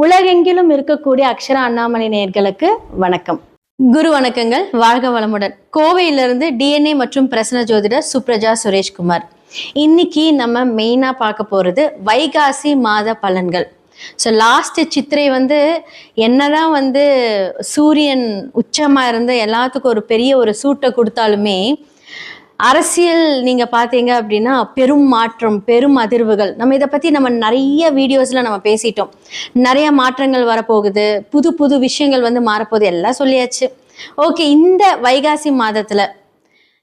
உலகெங்கிலும் இருக்கக்கூடிய அக்ஷரா அண்ணாமலை நேயர்களுக்கு வணக்கம். குரு வணக்கங்கள். வாழ்க வளமுடன். கோவையிலிருந்து டிஎன்ஏ மற்றும் பிரசன்ன ஜோதிடர் சுப்ரஜா சுரேஷ்குமார். இன்னைக்கு நம்ம மெயினா பார்க்க போறது வைகாசி மாத பலன்கள். ஸோ லாஸ்ட் சித்திரை என்னதான் சூரியன் உச்சமா இருந்து எல்லாத்துக்கும் ஒரு பெரிய ஒரு சூட்டை கொடுத்தாலுமே அரசியல் நீங்க பாத்தீங்க அப்படின்னா பெரும் மாற்றம், பெரும் அதிர்வுகள். இதை பத்தி நிறைய வீடியோஸ்ல நம்ம பேசிட்டோம். நிறைய மாற்றங்கள் வரப்போகுது, புது புது விஷயங்கள் மாறப்போகுது, எல்லாம் சொல்லியாச்சு. ஓகே, இந்த வைகாசி மாதத்துல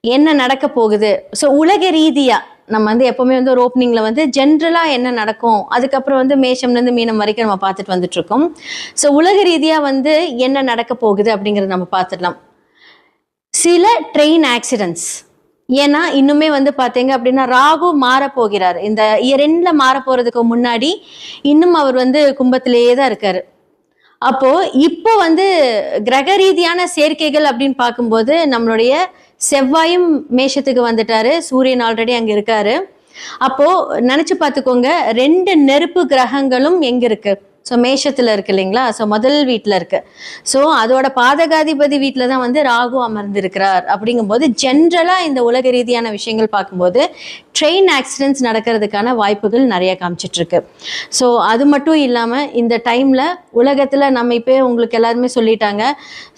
என்ன நடக்க போகுது? ஸோ உலக ரீதியா நம்ம எப்பவுமே ஒரு ஓப்பனிங்ல ஜென்ரலா என்ன நடக்கும், அதுக்கப்புறம் மேஷம்ல இருந்து மீனம் வரைக்கும் நம்ம பார்த்துட்டு வந்துட்டு இருக்கோம். ஸோ உலக ரீதியா என்ன நடக்க போகுது அப்படிங்கறத நம்ம பார்த்துடலாம். சில ட்ரெயின் ஆக்சிடென்ட்ஸ், ஏன்னா இன்னுமே பாத்தீங்க அப்படின்னா ராகு மாற போகிறார். இந்த இயர் எண்ட்ல மாற போறதுக்கு முன்னாடி இன்னும் அவர் கும்பத்திலேயே தான் இருக்காரு. அப்போ இப்போ கிரக ரீதியான சேர்க்கைகள் அப்படின்னு பார்க்கும்போது நம்மளுடைய செவ்வாயும் மேஷத்துக்கு வந்துட்டாரு, சூரியன் ஆல்ரெடி அங்க இருக்காரு. அப்போ நினைச்சு பார்த்துக்கோங்க, 2 நெருப்பு கிரகங்களும் எங்க இருக்கு? ஸோ மேஷத்துல இருக்கு இல்லைங்களா? ஸோ முதல் வீட்டில் இருக்கு. ஸோ அதோட பாதகாதிபதி வீட்டில் தான் ராகு அமர்ந்திருக்கிறார். அப்படிங்கும்போது ஜென்ரலா இந்த உலக ரீதியான விஷயங்கள் பார்க்கும்போது ட்ரெயின் ஆக்சிடென்ட்ஸ் நடக்கிறதுக்கான வாய்ப்புகள் நிறைய காமிச்சிட்டு இருக்கு. ஸோ அது மட்டும் இல்லாமல் இந்த டைம்ல உலகத்துல நம்ம இப்போ உங்களுக்கு எல்லாருமே சொல்லிட்டாங்க.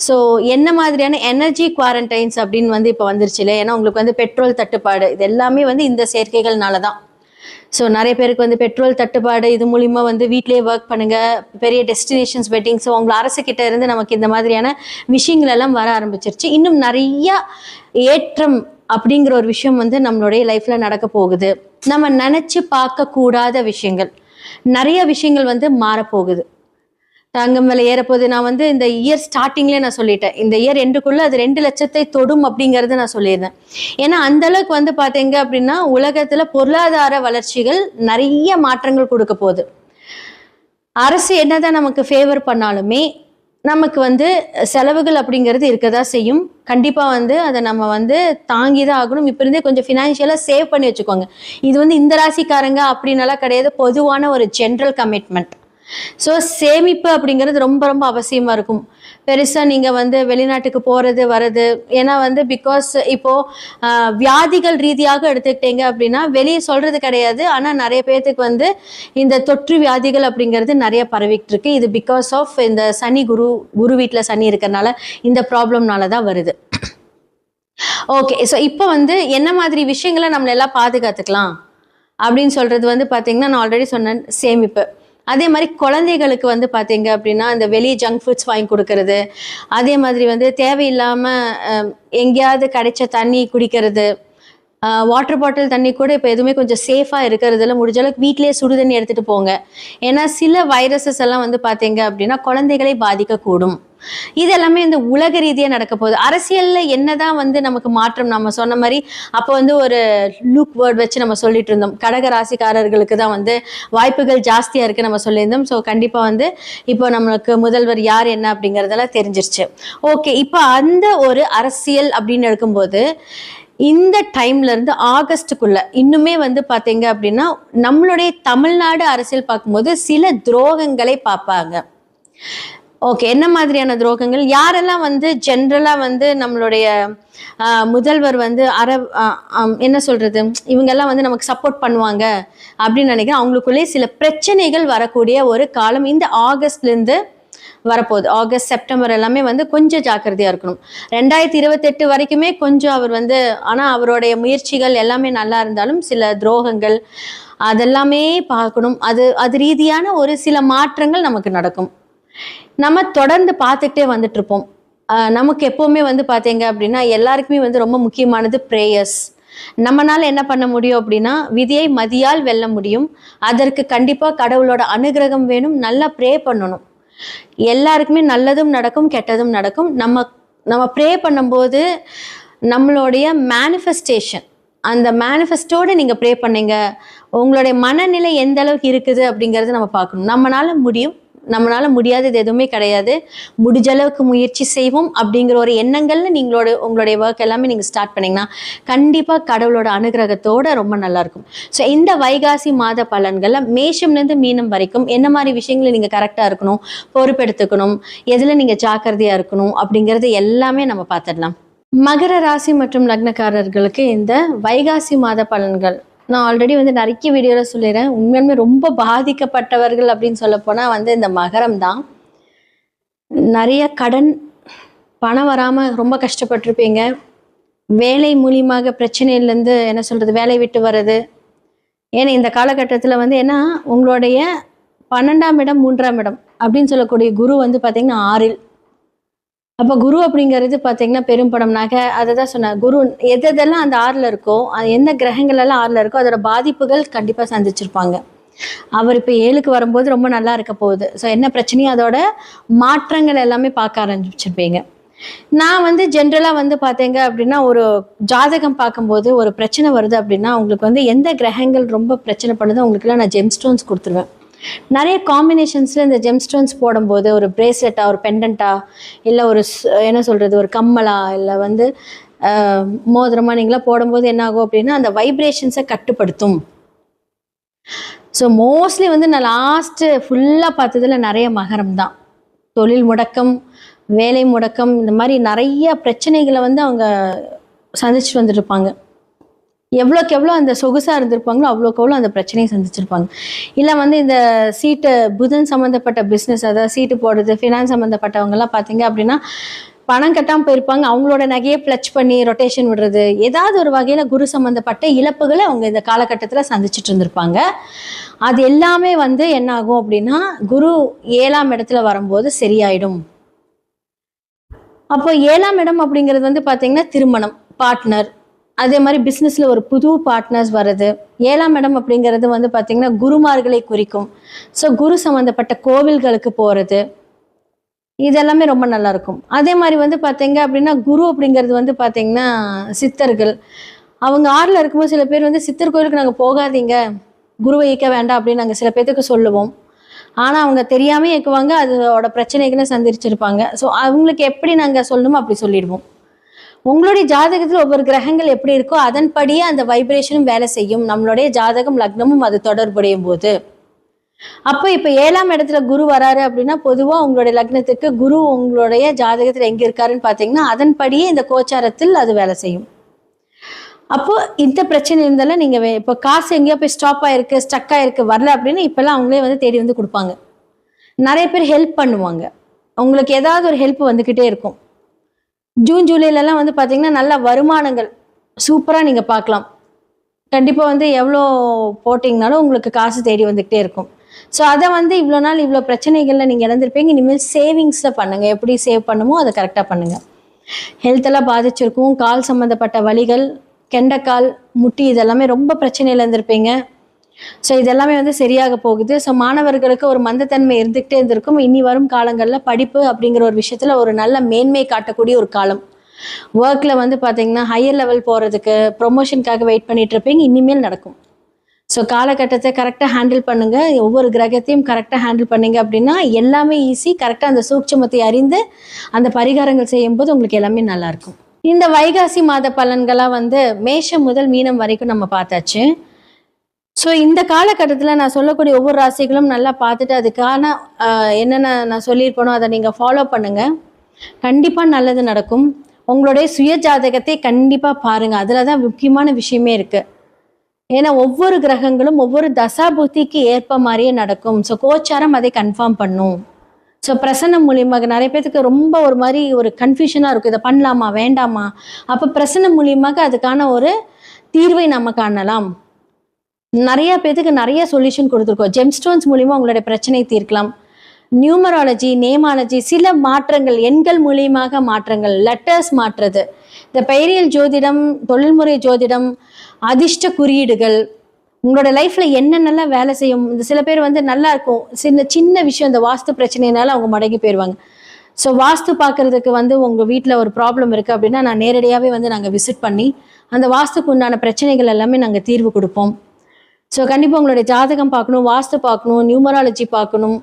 ஸோ என்ன மாதிரியான எனர்ஜி குவாரண்டைன்ஸ் அப்படின்னு இப்போ வந்துருச்சு இல்லை? ஏன்னா உங்களுக்கு பெட்ரோல் தட்டுப்பாடு, இது எல்லாமே இந்த சேர்க்கைகள்னால தான். ஸோ நிறைய பேருக்கு பெட்ரோல் தட்டுப்பாடு, இது மூலிமா வீட்டிலேயே ஒர்க் பண்ணுங்க, பெரிய டெஸ்டினேஷன்ஸ் வெட்டிங். ஸோ உங்களை அரசுக்கிட்ட இருந்து நமக்கு இந்த மாதிரியான விஷயங்கள் எல்லாம் வர ஆரம்பிச்சிருச்சு. இன்னும் நிறைய ஏற்றம் அப்படிங்கிற ஒரு விஷயம் நம்மளுடைய லைஃப்ல நடக்க போகுது. நம்ம நினைச்சு பார்க்க கூடாத விஷயங்கள், நிறைய விஷயங்கள் மாறப்போகுது. தங்கம் விலை ஏறப்போகுது. நான் இந்த இயர் ஸ்டார்டிங்லேயே நான் சொல்லிட்டேன், இந்த இயர் எண்டுக்குள்ள அது 2 லட்சத்தை தொடும் அப்படிங்கறது நான் சொல்லியிருந்தேன். ஏன்னா அந்த அளவுக்கு பாத்தீங்க அப்படின்னா உலகத்துல பொருளாதார வளர்ச்சிகள் நிறைய மாற்றங்கள் கொடுக்க போகுது. அரசு என்னதான் நமக்கு ஃபேவர் பண்ணாலுமே நமக்கு செலவுகள் அப்படிங்கிறது இருக்கதான் செய்யும். கண்டிப்பா அதை நம்ம தாங்கிதான் ஆகணும். இப்ப இருந்தே கொஞ்சம் ஃபினான்ஷியலா சேவ் பண்ணி வச்சுக்கோங்க. இது இந்த ராசிக்காரங்க அப்படின்னாலாம் கிடையாது, பொதுவான ஒரு ஜென்ரல் கமிட்மெண்ட். ஸோ சேமிப்பு அப்படிங்கிறது ரொம்ப ரொம்ப அவசியமா இருக்கும். பெருசா நீங்க வெளிநாட்டுக்கு போறது வர்றது, ஏன்னா பிகாஸ் இப்போ வியாதிகள் ரீதியாக எடுத்துக்கிட்டீங்க அப்படின்னா வெளியே சொல்றது கிடையாது, ஆனா நிறைய பேர்த்துக்கு இந்த தொற்று வியாதிகள் அப்படிங்கிறது நிறைய பரவிட்டு இருக்கு. இது பிகாஸ் ஆஃப் இந்த சனி குரு வீட்டுல சனி இருக்கிறதுனால, இந்த ப்ராப்ளம்னால தான் வருது. ஓகே, ஸோ இப்போ என்ன மாதிரி விஷயங்களை நம்மள எல்லாம் பாதுகாத்துக்கலாம் அப்படின்னு சொல்றது பாத்தீங்கன்னா, நான் ஆல்ரெடி சொன்னேன், சேமிப்பு. அதே மாதிரி குழந்தைகளுக்கு பார்த்தீங்க அப்படின்னா இந்த வெளியே ஜங்க் ஃபுட்ஸ் வாங்கி கொடுக்கறது, அதே மாதிரி தேவையில்லாமல் எங்கேயாவது கிடைச்ச தண்ணி குடிக்கிறது, வாட்டர் பாட்டில் தண்ணி கூட இப்போ எதுவுமே கொஞ்சம் சேஃபாக இருக்கிறதுல முடிஞ்ச அளவுக்கு வீட்டிலேயே சுடு தண்ணி எடுத்துகிட்டு போங்க. ஏன்னா சில வைரஸஸ் எல்லாம் பார்த்தீங்க அப்படின்னா குழந்தைகளை பாதிக்கக்கூடும். இது எல்லாமே இந்த உலக ரீதியாக நடக்க போகுது. அரசியல்ல என்னதான் நமக்கு மாற்றம், நம்ம சொன்ன மாதிரி அப்போ ஒரு லூக் வேர்ட் வச்சு நம்ம சொல்லிட்டு இருந்தோம், கடக ராசிக்காரர்களுக்கு தான் வாய்ப்புகள் ஜாஸ்தியா இருக்கு நம்ம சொல்லியிருந்தோம். ஸோ கண்டிப்பா இப்போ நம்மளுக்கு முதல்வர் யார் என்ன அப்படிங்கறதெல்லாம் தெரிஞ்சிருச்சு. ஓகே, இப்போ அந்த ஒரு அரசியல் அப்படின்னு எடுக்கும்போது இந்த டைம்ல இருந்து ஆகஸ்டுக்குள்ள இன்னுமே பாத்தீங்க அப்படின்னா நம்மளுடைய தமிழ்நாடு அரசியல் பார்க்கும்போது சில துரோகங்களை பார்ப்பாங்க. ஓகே, என்ன மாதிரியான துரோகங்கள்? யாரெல்லாம் ஜென்ரலா நம்மளுடைய முதல்வர் என்ன சொல்றது, இவங்கெல்லாம் நமக்கு சப்போர்ட் பண்ணுவாங்க அப்படின்னு நினைக்கிறேன். அவங்களுக்குள்ளே சில பிரச்சனைகள் வரக்கூடிய ஒரு காலம் இந்த ஆகஸ்ட்ல இருந்து வரப்போகுது. ஆகஸ்ட் செப்டம்பர் எல்லாமே கொஞ்சம் ஜாக்கிரதையா இருக்கணும். 2028 வரைக்குமே கொஞ்சம் அவர் ஆனா அவருடைய முயற்சிகள் எல்லாமே நல்லா இருந்தாலும் சில துரோகங்கள் அதெல்லாமே பார்க்கணும். அது ரீதியான ஒரு சில மாற்றங்கள் நமக்கு நடக்கும். நம்ம தொடர்ந்து பார்த்துக்கிட்டே வந்துட்டு இருப்போம். நமக்கு எப்பவுமே பார்த்தீங்க அப்படின்னா எல்லாருக்குமே ரொம்ப முக்கியமானது பிரேயர்ஸ். நம்மனால என்ன பண்ண முடியும் அப்படின்னா, விதியை மதியால் வெல்ல முடியும். அதற்கு கண்டிப்பா கடவுளோட அனுகிரகம் வேணும். நல்லா ப்ரே பண்ணணும். எல்லாருக்குமே நல்லதும் நடக்கும், கெட்டதும் நடக்கும். நம்ம ப்ரே பண்ணும்போது நம்மளுடைய மேனிஃபெஸ்டேஷன், அந்த மேனிஃபெஸ்டோட நீங்க ப்ரே பண்ணீங்க, உங்களுடைய மனநிலை எந்த அளவுக்கு இருக்குது அப்படிங்கறது நம்ம பார்க்கணும். நம்மளால முடியும், நம்மளால முடியாதது எதுவுமே கிடையாது, முடிஞ்ச அளவுக்கு முயற்சி செய்வோம் அப்படிங்கிற ஒரு எண்ணங்கள்ல உங்களுடைய ஒர்க் எல்லாமே நீங்கள் ஸ்டார்ட் பண்ணிங்கன்னா கண்டிப்பாக கடவுளோட அனுகிரகத்தோட ரொம்ப நல்லா இருக்கும். ஸோ இந்த வைகாசி மாத பலன்களில் மேஷம்லேருந்து மீனம் வரைக்கும் என்ன மாதிரி விஷயங்களை நீங்கள் கரெக்டாக இருக்கணும், பொறுப்பெடுத்துக்கணும், எதில் நீங்கள் ஜாக்கிரதையாக இருக்கணும் அப்படிங்கிறது எல்லாமே நம்ம பார்த்துடலாம். மகர ராசி மற்றும் லக்னக்காரர்களுக்கு இந்த வைகாசி மாத பலன்கள் நான் ஆல்ரெடி நிறைய வீடியோவில் சொல்லிடுறேன். உண்மையுமே ரொம்ப பாதிக்கப்பட்டவர்கள் அப்படின்னு சொல்ல போனால் இந்த மகரம் தான். நிறைய கடன், பணம் வராமல் ரொம்ப கஷ்டப்பட்டிருப்பீங்க. வேலை மூலியமாக பிரச்சனையிலேருந்து என்ன சொல்கிறது, வேலை விட்டு வர்றது. ஏன்னா இந்த காலகட்டத்தில் ஏன்னா உங்களுடைய 12ஆம் இடம் 3ஆம் இடம் அப்படின்னு சொல்லக்கூடிய குரு பார்த்தீங்கன்னா 6இல். அப்போ குரு அப்படிங்கிறது பார்த்தீங்கன்னா பெரும்படம் நகை, அதை தான் சொன்னேன். குரு எதெல்லாம் அந்த 6ல் இருக்கோ, எந்த கிரகங்கள் எல்லாம் 6ல் இருக்கோ அதோட பாதிப்புகள் கண்டிப்பாக சந்திச்சிருப்பாங்க. அவர் இப்போ 7க்கு வரும்போது ரொம்ப நல்லா இருக்க போகுது. ஸோ என்ன பிரச்சனையும் அதோட மாற்றங்கள் எல்லாமே பார்க்க ஆரம்பிச்சிருப்பீங்க. நான் ஜென்ரலாக பார்த்தீங்க அப்படின்னா ஒரு ஜாதகம் பார்க்கும்போது ஒரு பிரச்சனை வருது அப்படின்னா உங்களுக்கு எந்த கிரகங்கள் ரொம்ப பிரச்சனை பண்ணுதோ உங்களுக்குலாம் நான் ஜெம் ஸ்டோன்ஸ் கொடுத்துருவேன். நிறைய காம்பினேஷன்ஸில் இந்த ஜெம் ஸ்டோன்ஸ் போடும்போது ஒரு பிரேஸ்லெட்டா, ஒரு பெண்டண்டா, இல்லை ஒரு என்ன சொல்கிறது, ஒரு கம்மலா, இல்லை மோதிரமாக நீங்களாம் போடும்போது என்ன ஆகும் அப்படின்னா அந்த வைப்ரேஷன்ஸை கட்டுப்படுத்தும். ஸோ மோஸ்ட்லி நான் லாஸ்ட்டு ஃபுல்லாக பார்த்ததில் நிறைய மகரம் தான். தொழில் முடக்கம், வேலை முடக்கம், இந்த மாதிரி நிறைய பிரச்சனைகளை அவங்க சந்திச்சுட்டு வந்துருப்பாங்க. எவ்வளோக்கு எவ்வளோ அந்த சொகுசாக இருந்திருப்பாங்களோ அவ்வளோக்கு எவ்வளோ அந்த பிரச்சனையை சந்திச்சிருப்பாங்க. இல்லை இந்த சீட்டு புதன் சம்மந்தப்பட்ட பிஸ்னஸ், அதாவது சீட்டு போடுறது, ஃபினான்ஸ் சம்மந்தப்பட்டவங்கெல்லாம் பார்த்தீங்க அப்படின்னா பணம் கட்டாமல் போயிருப்பாங்க. அவங்களோட நகையை பிளச் பண்ணி ரொட்டேஷன் விடுறது, ஏதாவது ஒரு வகையில் குரு சம்மந்தப்பட்ட இழப்புகளை அவங்க இந்த காலகட்டத்தில் சந்திச்சுட்டு இருந்திருப்பாங்க. அது எல்லாமே என்ன ஆகும் அப்படின்னா குரு 7ஆம் இடத்துல வரும்போது சரியாயிடும். அப்போ 7ஆம் இடம் அப்படிங்கிறது பார்த்தீங்கன்னா திருமணம், பார்ட்னர், அதே மாதிரி பிஸ்னஸில் ஒரு புது பார்ட்னர்ஸ் வர்றது. 7ஆம் இடம் அப்படிங்கிறது பார்த்தீங்கன்னா குருமார்களை குறிக்கும். ஸோ குரு சம்மந்தப்பட்ட கோவில்களுக்கு போகிறது, இதெல்லாமே ரொம்ப நல்லாயிருக்கும். அதே மாதிரி பார்த்தீங்க அப்படின்னா குரு அப்படிங்கிறது பார்த்தீங்கன்னா சித்தர்கள். அவங்க 6ல் இருக்கும்போது சில பேர் சித்தர் கோயிலுக்கு நாங்கள் போகாதீங்க, குருவை இயக்க வேண்டாம் அப்படின்னு நாங்கள் சில பேர்த்துக்கு சொல்லுவோம். ஆனால் அவங்க தெரியாமல் இயக்குவாங்க, அதோட பிரச்சனைகளை சந்திச்சிருப்பாங்க. ஸோ அவங்களுக்கு எப்படி நாங்கள் சொல்லணுமோ அப்படி சொல்லிடுவோம். உங்களுடைய ஜாதகத்தில் ஒவ்வொரு கிரகங்கள் எப்படி இருக்கோ அதன்படியே அந்த வைப்ரேஷனும் வேலை செய்யும். நம்மளுடைய ஜாதகம் லக்னமும் அது தொடர்புடையும் போது அப்போ இப்போ 7ஆம் இடத்துல குரு வராரு அப்படின்னா பொதுவாக உங்களுடைய லக்னத்துக்கு குரு உங்களுடைய ஜாதகத்தில் எங்கே இருக்காருன்னு பார்த்தீங்கன்னா அதன்படியே இந்த கோச்சாரத்தில் அது வேலை செய்யும். அப்போ இந்த பிரச்சனை இருந்தாலும் நீங்கள் இப்போ காசு எங்கேயோ போய் ஸ்டாப் ஆயிருக்கு, ஸ்டக் ஆயிருக்கு, வரல அப்படின்னு இப்போல்லாம் அவங்களே தேடி கொடுப்பாங்க. நிறைய பேர் ஹெல்ப் பண்ணுவாங்க. உங்களுக்கு ஏதாவது ஒரு ஹெல்ப் வந்துக்கிட்டே இருக்கும். ஜூன் ஜூலைலலாம் பார்த்தீங்கன்னா நல்ல வருமானங்கள் சூப்பராக நீங்கள் பார்க்கலாம். கண்டிப்பாக எவ்வளோ போட்டிங்கனாலும் உங்களுக்கு காசு தேடி வந்துக்கிட்டே இருக்கும். ஸோ அதை இவ்வளோ நாள் இவ்வளோ பிரச்சனைகளில் நீங்கள் இழந்திருப்பீங்க. இனிமேல் சேவிங்ஸில் பண்ணுங்கள். எப்படி சேவ் பண்ணுமோ அதை கரெக்டாக பண்ணுங்கள். ஹெல்த்தெல்லாம் பாதிச்சிருக்கும். கால் சம்மந்தப்பட்ட வலிகள், கெண்டைக்கால், முட்டி, இதெல்லாமே ரொம்ப பிரச்சனையில் இருந்திருப்பீங்க. ஸோ இதெல்லாமே சரியாக போகுது. ஸோ மாணவர்களுக்கு ஒரு மந்தத்தன்மை இருந்துகிட்டே இருந்திருக்கும். இனி வரும் காலங்களில் படிப்பு அப்படிங்கிற ஒரு விஷயத்தில் ஒரு நல்ல மேன்மை காட்டக்கூடிய ஒரு காலம். ஒர்க்கில் பார்த்தீங்கன்னா ஹையர் லெவல் போகிறதுக்கு ப்ரொமோஷனுக்காக வெயிட் பண்ணிட்டு இருப்பீங்க, இனிமேல் நடக்கும். ஸோ காலகட்டத்தை கரெக்டாக ஹேண்டில் பண்ணுங்கள். ஒவ்வொரு கிரகத்தையும் கரெக்டாக ஹேண்டில் பண்ணிங்க அப்படின்னா எல்லாமே ஈஸி. கரெக்டாக அந்த சூட்சமத்தை அறிந்து அந்த பரிகாரங்கள் செய்யும்போது உங்களுக்கு எல்லாமே நல்லாயிருக்கும். இந்த வைகாசி மாத பலன்களாக மேஷம் முதல் மீனம் வரைக்கும் நம்ம பார்த்தாச்சு. ஸோ இந்த காலகட்டத்தில் நான் சொல்லக்கூடிய ஒவ்வொரு ராசிகளும் நல்லா பார்த்துட்டு அதுக்கான என்னென்ன நான் சொல்லியிருப்பேனோ அதை நீங்கள் ஃபாலோ பண்ணுங்கள். கண்டிப்பாக நல்லது நடக்கும். உங்களுடைய சுய ஜாதகத்தை கண்டிப்பாக பாருங்கள். அதில் தான் முக்கியமான விஷயமே இருக்குது. ஏன்னா ஒவ்வொரு கிரகங்களும் ஒவ்வொரு தசாபுத்திக்கு ஏற்ப மாதிரியே நடக்கும். ஸோ கோச்சாரம் அதை கன்ஃபார்ம் பண்ணும். ஸோ பிரசன்னம் மூலியமாக நிறைய பேருக்கு ரொம்ப ஒரு மாதிரி ஒரு கன்ஃபியூஷனாக இருக்கும், இதை பண்ணலாமா வேண்டாமா. அப்போ பிரசன்னம் மூலியமாக அதுக்கான ஒரு தீர்வை நம்ம காணலாம். நிறைய பேருக்கு நிறைய சொல்யூஷன் கொடுத்துருக்கோம். ஜெம்ஸ்டோன்ஸ் மூலியமாக உங்களுடைய பிரச்சனை தீர்க்கலாம். நியூமராலஜி, நேமாலஜி, சில மாற்றங்கள், எண்கள் மூலியமாக மாற்றங்கள், லெட்டர்ஸ் மாற்றுறது, இந்த பெயரியல் ஜோதிடம், தொழில்முறை ஜோதிடம், அதிர்ஷ்ட குறியீடுகள், உங்களோட லைஃப்ல என்னென்னலாம் வேலை செய்யும். இந்த சில பேர் நல்லா இருக்கும், சின்ன விஷயம், இந்த வாஸ்து பிரச்சனைனால அவங்க மடங்கி போயிடுவாங்க. ஸோ வாஸ்து பார்க்கறதுக்கு உங்கள் வீட்டில் ஒரு ப்ராப்ளம் இருக்குது அப்படின்னா நான் நேரடியாகவே நாங்கள் விசிட் பண்ணி அந்த வாஸ்துக்கு உண்டான பிரச்சனைகள் எல்லாமே நாங்கள் தீர்வு கொடுப்போம். ஸோ கண்டிப்பாக உங்களுடைய ஜாதகம் பார்க்கணும், வாஸ்து பார்க்கணும், நியூமராலஜி பார்க்கணும்,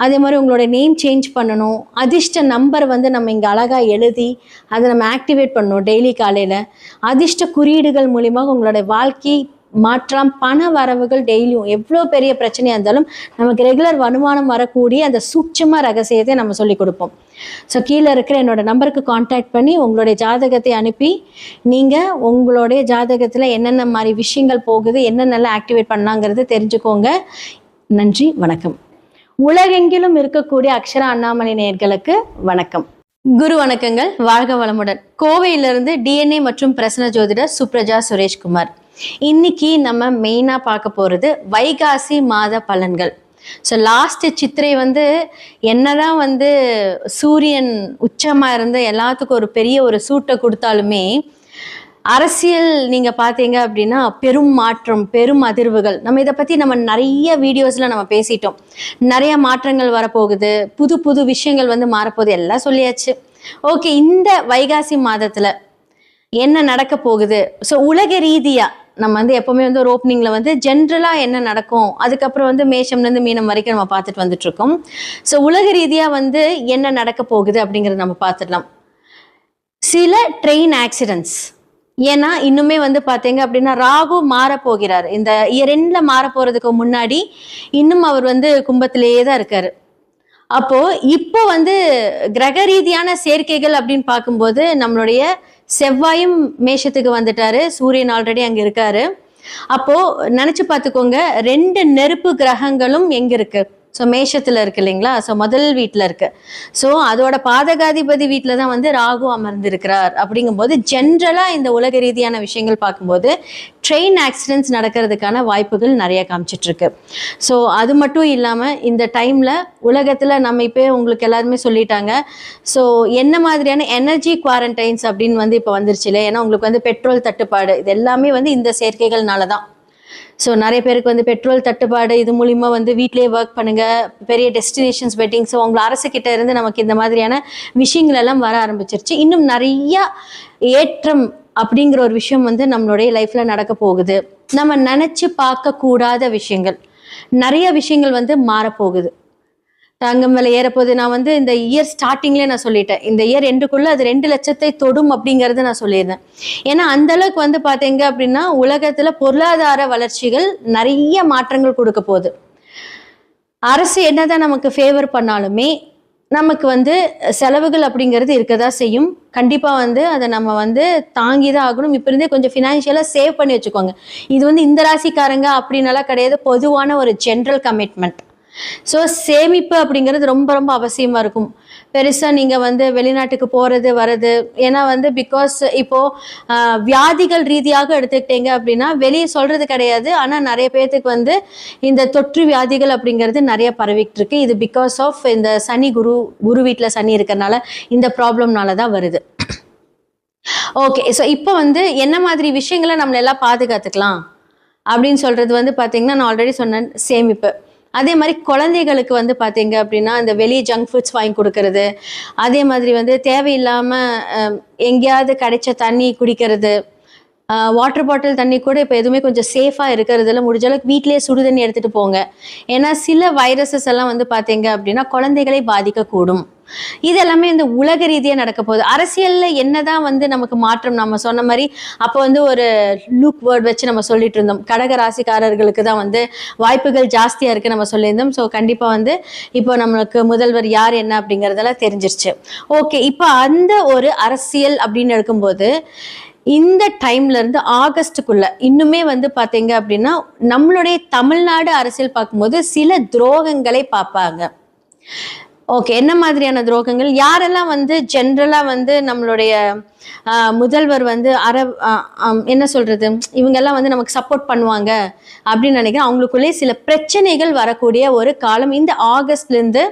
அதே மாதிரி உங்களோட நேம் சேஞ்ச் பண்ணணும். அதிர்ஷ்ட நம்பர் வந்து நம்ம இங்கே அழகாக எழுதி அதை நம்ம ஆக்டிவேட் பண்ணணும் டெய்லி காலையில். அதிர்ஷ்ட குறியீடுகள் மூலிமா உங்களோட வாழ்க்கை மாற்றம், பண வரவுகள் டெய்லியும் எவ்வளோ பெரிய பிரச்சனையாக இருந்தாலும் நமக்கு ரெகுலர் வருமானம் வரக்கூடிய அந்த சூட்சம ரகசியத்தை நம்ம சொல்லி கொடுப்போம். ஸோ கீழே இருக்கிற என்னோட நம்பருக்கு காண்டாக்ட் பண்ணி உங்களுடைய ஜாதகத்தை அனுப்பி நீங்கள் உங்களுடைய ஜாதகத்தில் என்னென்ன மாதிரி விஷயங்கள் போகுது, என்னென்னலாம் ஆக்டிவேட் பண்ணலாங்கிறது தெரிஞ்சுக்கோங்க. நன்றி, வணக்கம். உலகெங்கிலும் இருக்கக்கூடிய அக்ஷரா அண்ணாமலை நேயர்களுக்கு வணக்கம். குரு வணக்கங்கள், வாழ்க வளமுடன். கோவையிலிருந்து டிஎன்ஏ மற்றும் பிரசன்ன ஜோதிடர் சுப்ரஜா சுரேஷ்குமார். இன்னைக்கு நம்ம மெயினாக பார்க்க போகிறது வைகாசி மாத பலன்கள். ஸோ லாஸ்ட் சித்திரை வந்து என்னதான் வந்து சூரியன் உச்சமாக இருந்து எல்லாத்துக்கும் ஒரு பெரிய ஒரு சூட்டை கொடுத்தாலுமே அரசியல் நீங்கள் பார்த்தீங்க அப்படின்னா பெரும் மாற்றம், பெரும் அதிர்வுகள். நம்ம இதை பற்றி நம்ம நிறைய வீடியோஸில் நம்ம பேசிட்டோம். நிறைய மாற்றங்கள் வரப்போகுது, புது புது விஷயங்கள் வந்து மாறப்போகுது, எல்லாம் சொல்லியாச்சு. ஓகே, இந்த வைகாசி மாதத்தில் என்ன நடக்க போகுது? ஸோ உலக ரீதியாக நம்ம வந்து எப்போவுமே வந்து ஒரு ஓப்பனிங்கில் வந்து ஜென்ரலாக என்ன நடக்கும், அதுக்கப்புறம் வந்து மேஷம்லேருந்து மீனம் வரைக்கும் நம்ம பார்த்துட்டு வந்துட்டுருக்கோம். ஸோ உலக ரீதியாக வந்து என்ன நடக்க போகுது அப்படிங்கிறத நம்ம பார்த்துடலாம். சில ட்ரெயின் ஆக்சிடென்ட்ஸ், ஏன்னா இன்னுமே வந்து பார்த்தீங்க அப்படின்னா ராகு மாறப்போகிறார். இந்த இயர் எண்டில் மாற போகிறதுக்கு முன்னாடி இன்னும் அவர் வந்து கும்பத்திலேயே தான் இருக்கார். அப்போது இப்போ வந்து கிரக ரீதியான சேர்க்கைகள் அப்படின்னு பார்க்கும்போது நம்மளுடைய செவ்வாயும் மேஷத்துக்கு வந்துட்டாரு, சூரியன் ஆல்ரெடி அங்கே இருக்காரு. அப்போது நினச்சி பார்த்துக்கோங்க, 2 நெருப்பு கிரகங்களும் எங்கே இருக்குது? ஸோ மேஷத்தில் இருக்கு இல்லைங்களா? ஸோ முதல் வீட்டில் இருக்கு. ஸோ அதோட பாதகாதிபதி வீட்டில் தான் வந்து ராகு அமர்ந்திருக்கிறார். அப்படிங்கும்போது ஜென்ரலாக இந்த உலக ரீதியான விஷயங்கள் பார்க்கும்போது ட்ரெயின் ஆக்சிடென்ட்ஸ் நடக்கிறதுக்கான வாய்ப்புகள் நிறைய காமிச்சிட்ருக்கு. ஸோ அது மட்டும் இல்லாமல் இந்த டைமில் உலகத்தில் நம்ம இப்போ உங்களுக்கு எல்லாருமே சொல்லிட்டாங்க. ஸோ என்ன மாதிரியான எனர்ஜி குவாரண்டைன்ஸ் அப்படின்னு வந்து இப்போ வந்துருச்சு இல்லை? ஏன்னா உங்களுக்கு வந்து பெட்ரோல் தட்டுப்பாடு, இது எல்லாமே வந்து இந்த சேர்க்கைகள்னால தான். ஸோ நிறைய பேருக்கு வந்து பெட்ரோல் தட்டுப்பாடு, இது மூலிமா வந்து வீட்டிலே ஒர்க் பண்ணுங்கள், பெரிய டெஸ்டினேஷன்ஸ் வெட்டிங். ஸோ உங்களை அரசுக்கிட்ட இருந்து நமக்கு இந்த மாதிரியான விஷயங்கள் எல்லாம் வர ஆரம்பிச்சிருச்சு. இன்னும் நிறையா ஏற்றம் அப்படிங்கிற ஒரு விஷயம் வந்து நம்மளுடைய லைஃப்பில் நடக்க போகுது. நம்ம நினச்சி பார்க்கக்கூடாத விஷயங்கள், நிறைய விஷயங்கள் வந்து மாறப்போகுது. தங்கம் விலை ஏறப்போகுது. நான் வந்து இந்த இயர் ஸ்டார்டிங்லேயே நான் சொல்லிட்டேன், இந்த இயர் எண்டுக்குள்ளே அது 2 லட்சத்தை தொடும் அப்படிங்கிறது நான் சொல்லியிருந்தேன். ஏன்னா அந்தளவுக்கு வந்து பார்த்தீங்க அப்படின்னா உலகத்தில் பொருளாதார வளர்ச்சிகள் நிறைய மாற்றங்கள் கொடுக்க போகுது. அரசு என்னதான் நமக்கு ஃபேவர் பண்ணாலுமே நமக்கு வந்து செலவுகள் அப்படிங்கிறது இருக்கதான் செய்யும். கண்டிப்பாக வந்து அதை நம்ம வந்து தாங்கி தான் ஆகணும். இப்போ இருந்தே கொஞ்சம் ஃபினான்ஷியலாக சேவ் பண்ணி வச்சுக்கோங்க. இது வந்து இந்த ராசிக்காரங்க அப்படின்னாலாம் கிடையாது, பொதுவான ஒரு ஜென்ரல் கமிட்மெண்ட். ஸோ சேமிப்பு அப்படிங்கிறது ரொம்ப ரொம்ப அவசியமாக இருக்கும். பெருசாக நீங்கள் வந்து வெளிநாட்டுக்கு போகிறது வர்றது, ஏன்னா வந்து பிகாஸ் இப்போது வியாதிகள் ரீதியாக எடுத்துக்கிட்டீங்க அப்படின்னா வெளியே சொல்கிறது கிடையாது, ஆனால் நிறைய பேர்த்துக்கு வந்து இந்த தொற்று வியாதிகள் அப்படிங்கிறது நிறைய பரவிக்கிட்டு இருக்கு. இது பிகாஸ் ஆஃப் இந்த சனி குரு வீட்டில் சனி இருக்கிறனால இந்த ப்ராப்ளம்னால தான் வருது. ஓகே, ஸோ இப்போ வந்து என்ன மாதிரி விஷயங்களை நம்மளெல்லாம் பாதுகாத்துக்கலாம் அப்படின்னு சொல்கிறது வந்து பார்த்தீங்கன்னா, நான் ஆல்ரெடி சொன்னேன், சேமிப்பு. அதே மாதிரி குழந்தைகளுக்கு வந்து பார்த்தீங்க அப்படின்னா இந்த வெளியே ஜங்க் ஃபுட்ஸ் வாங்கி கொடுக்கறது, அதே மாதிரி வந்து தேவையில்லாமல் எங்கேயாவது கிடைச்ச தண்ணி குடிக்கிறது, வாட்டர் பாட்டில் தண்ணி கூட இப்போ எதுவுமே கொஞ்சம் சேஃபாக இருக்கிறதுல முடிஞ்ச அளவுக்கு வீட்டிலேயே சுடு தண்ணி எடுத்துகிட்டு போங்க. ஏன்னா சில வைரஸஸ் எல்லாம் வந்து பார்த்தீங்க அப்படின்னா குழந்தைகளை பாதிக்கக்கூடும். இது எல்லாமே இந்த உலக ரீதியாக நடக்க போகுது. அரசியலில் என்னதான் வந்து நமக்கு மாற்றம், நம்ம சொன்ன மாதிரி அப்போ வந்து ஒரு லூக் வேர்ட் வச்சு நம்ம சொல்லிட்டு இருந்தோம், கடக ராசிக்காரர்களுக்கு தான் வந்து வாய்ப்புகள் ஜாஸ்தியாக இருக்குது நம்ம சொல்லியிருந்தோம். ஸோ கண்டிப்பாக வந்து இப்போ நம்மளுக்கு முதல்வர் யார் என்ன அப்படிங்கிறதெல்லாம் தெரிஞ்சிருச்சு. ஓகே, இப்போ அந்த ஒரு அரசியல் அப்படின்னு எடுக்கும்போது இந்த டைம்ல இருந்து ஆகஸ்டுக்குள்ள இன்னுமே வந்து பார்த்தீங்க அப்படின்னா நம்மளுடைய தமிழ்நாடு அரசியல் பார்க்கும்போது சில துரோகங்களை பார்ப்பாங்க. ஓகே, என்ன மாதிரியான துரோகங்கள்? யாரெல்லாம் வந்து ஜென்ரலாக வந்து நம்மளுடைய முதல்வர் வந்து என்ன சொல்றது, இவங்கெல்லாம் வந்து நமக்கு சப்போர்ட் பண்ணுவாங்க அப்படின்னு நினைக்கிறேன். அவங்களுக்குள்ளே சில பிரச்சனைகள் வரக்கூடிய ஒரு காலம் இந்த ஆகஸ்ட்லேருந்து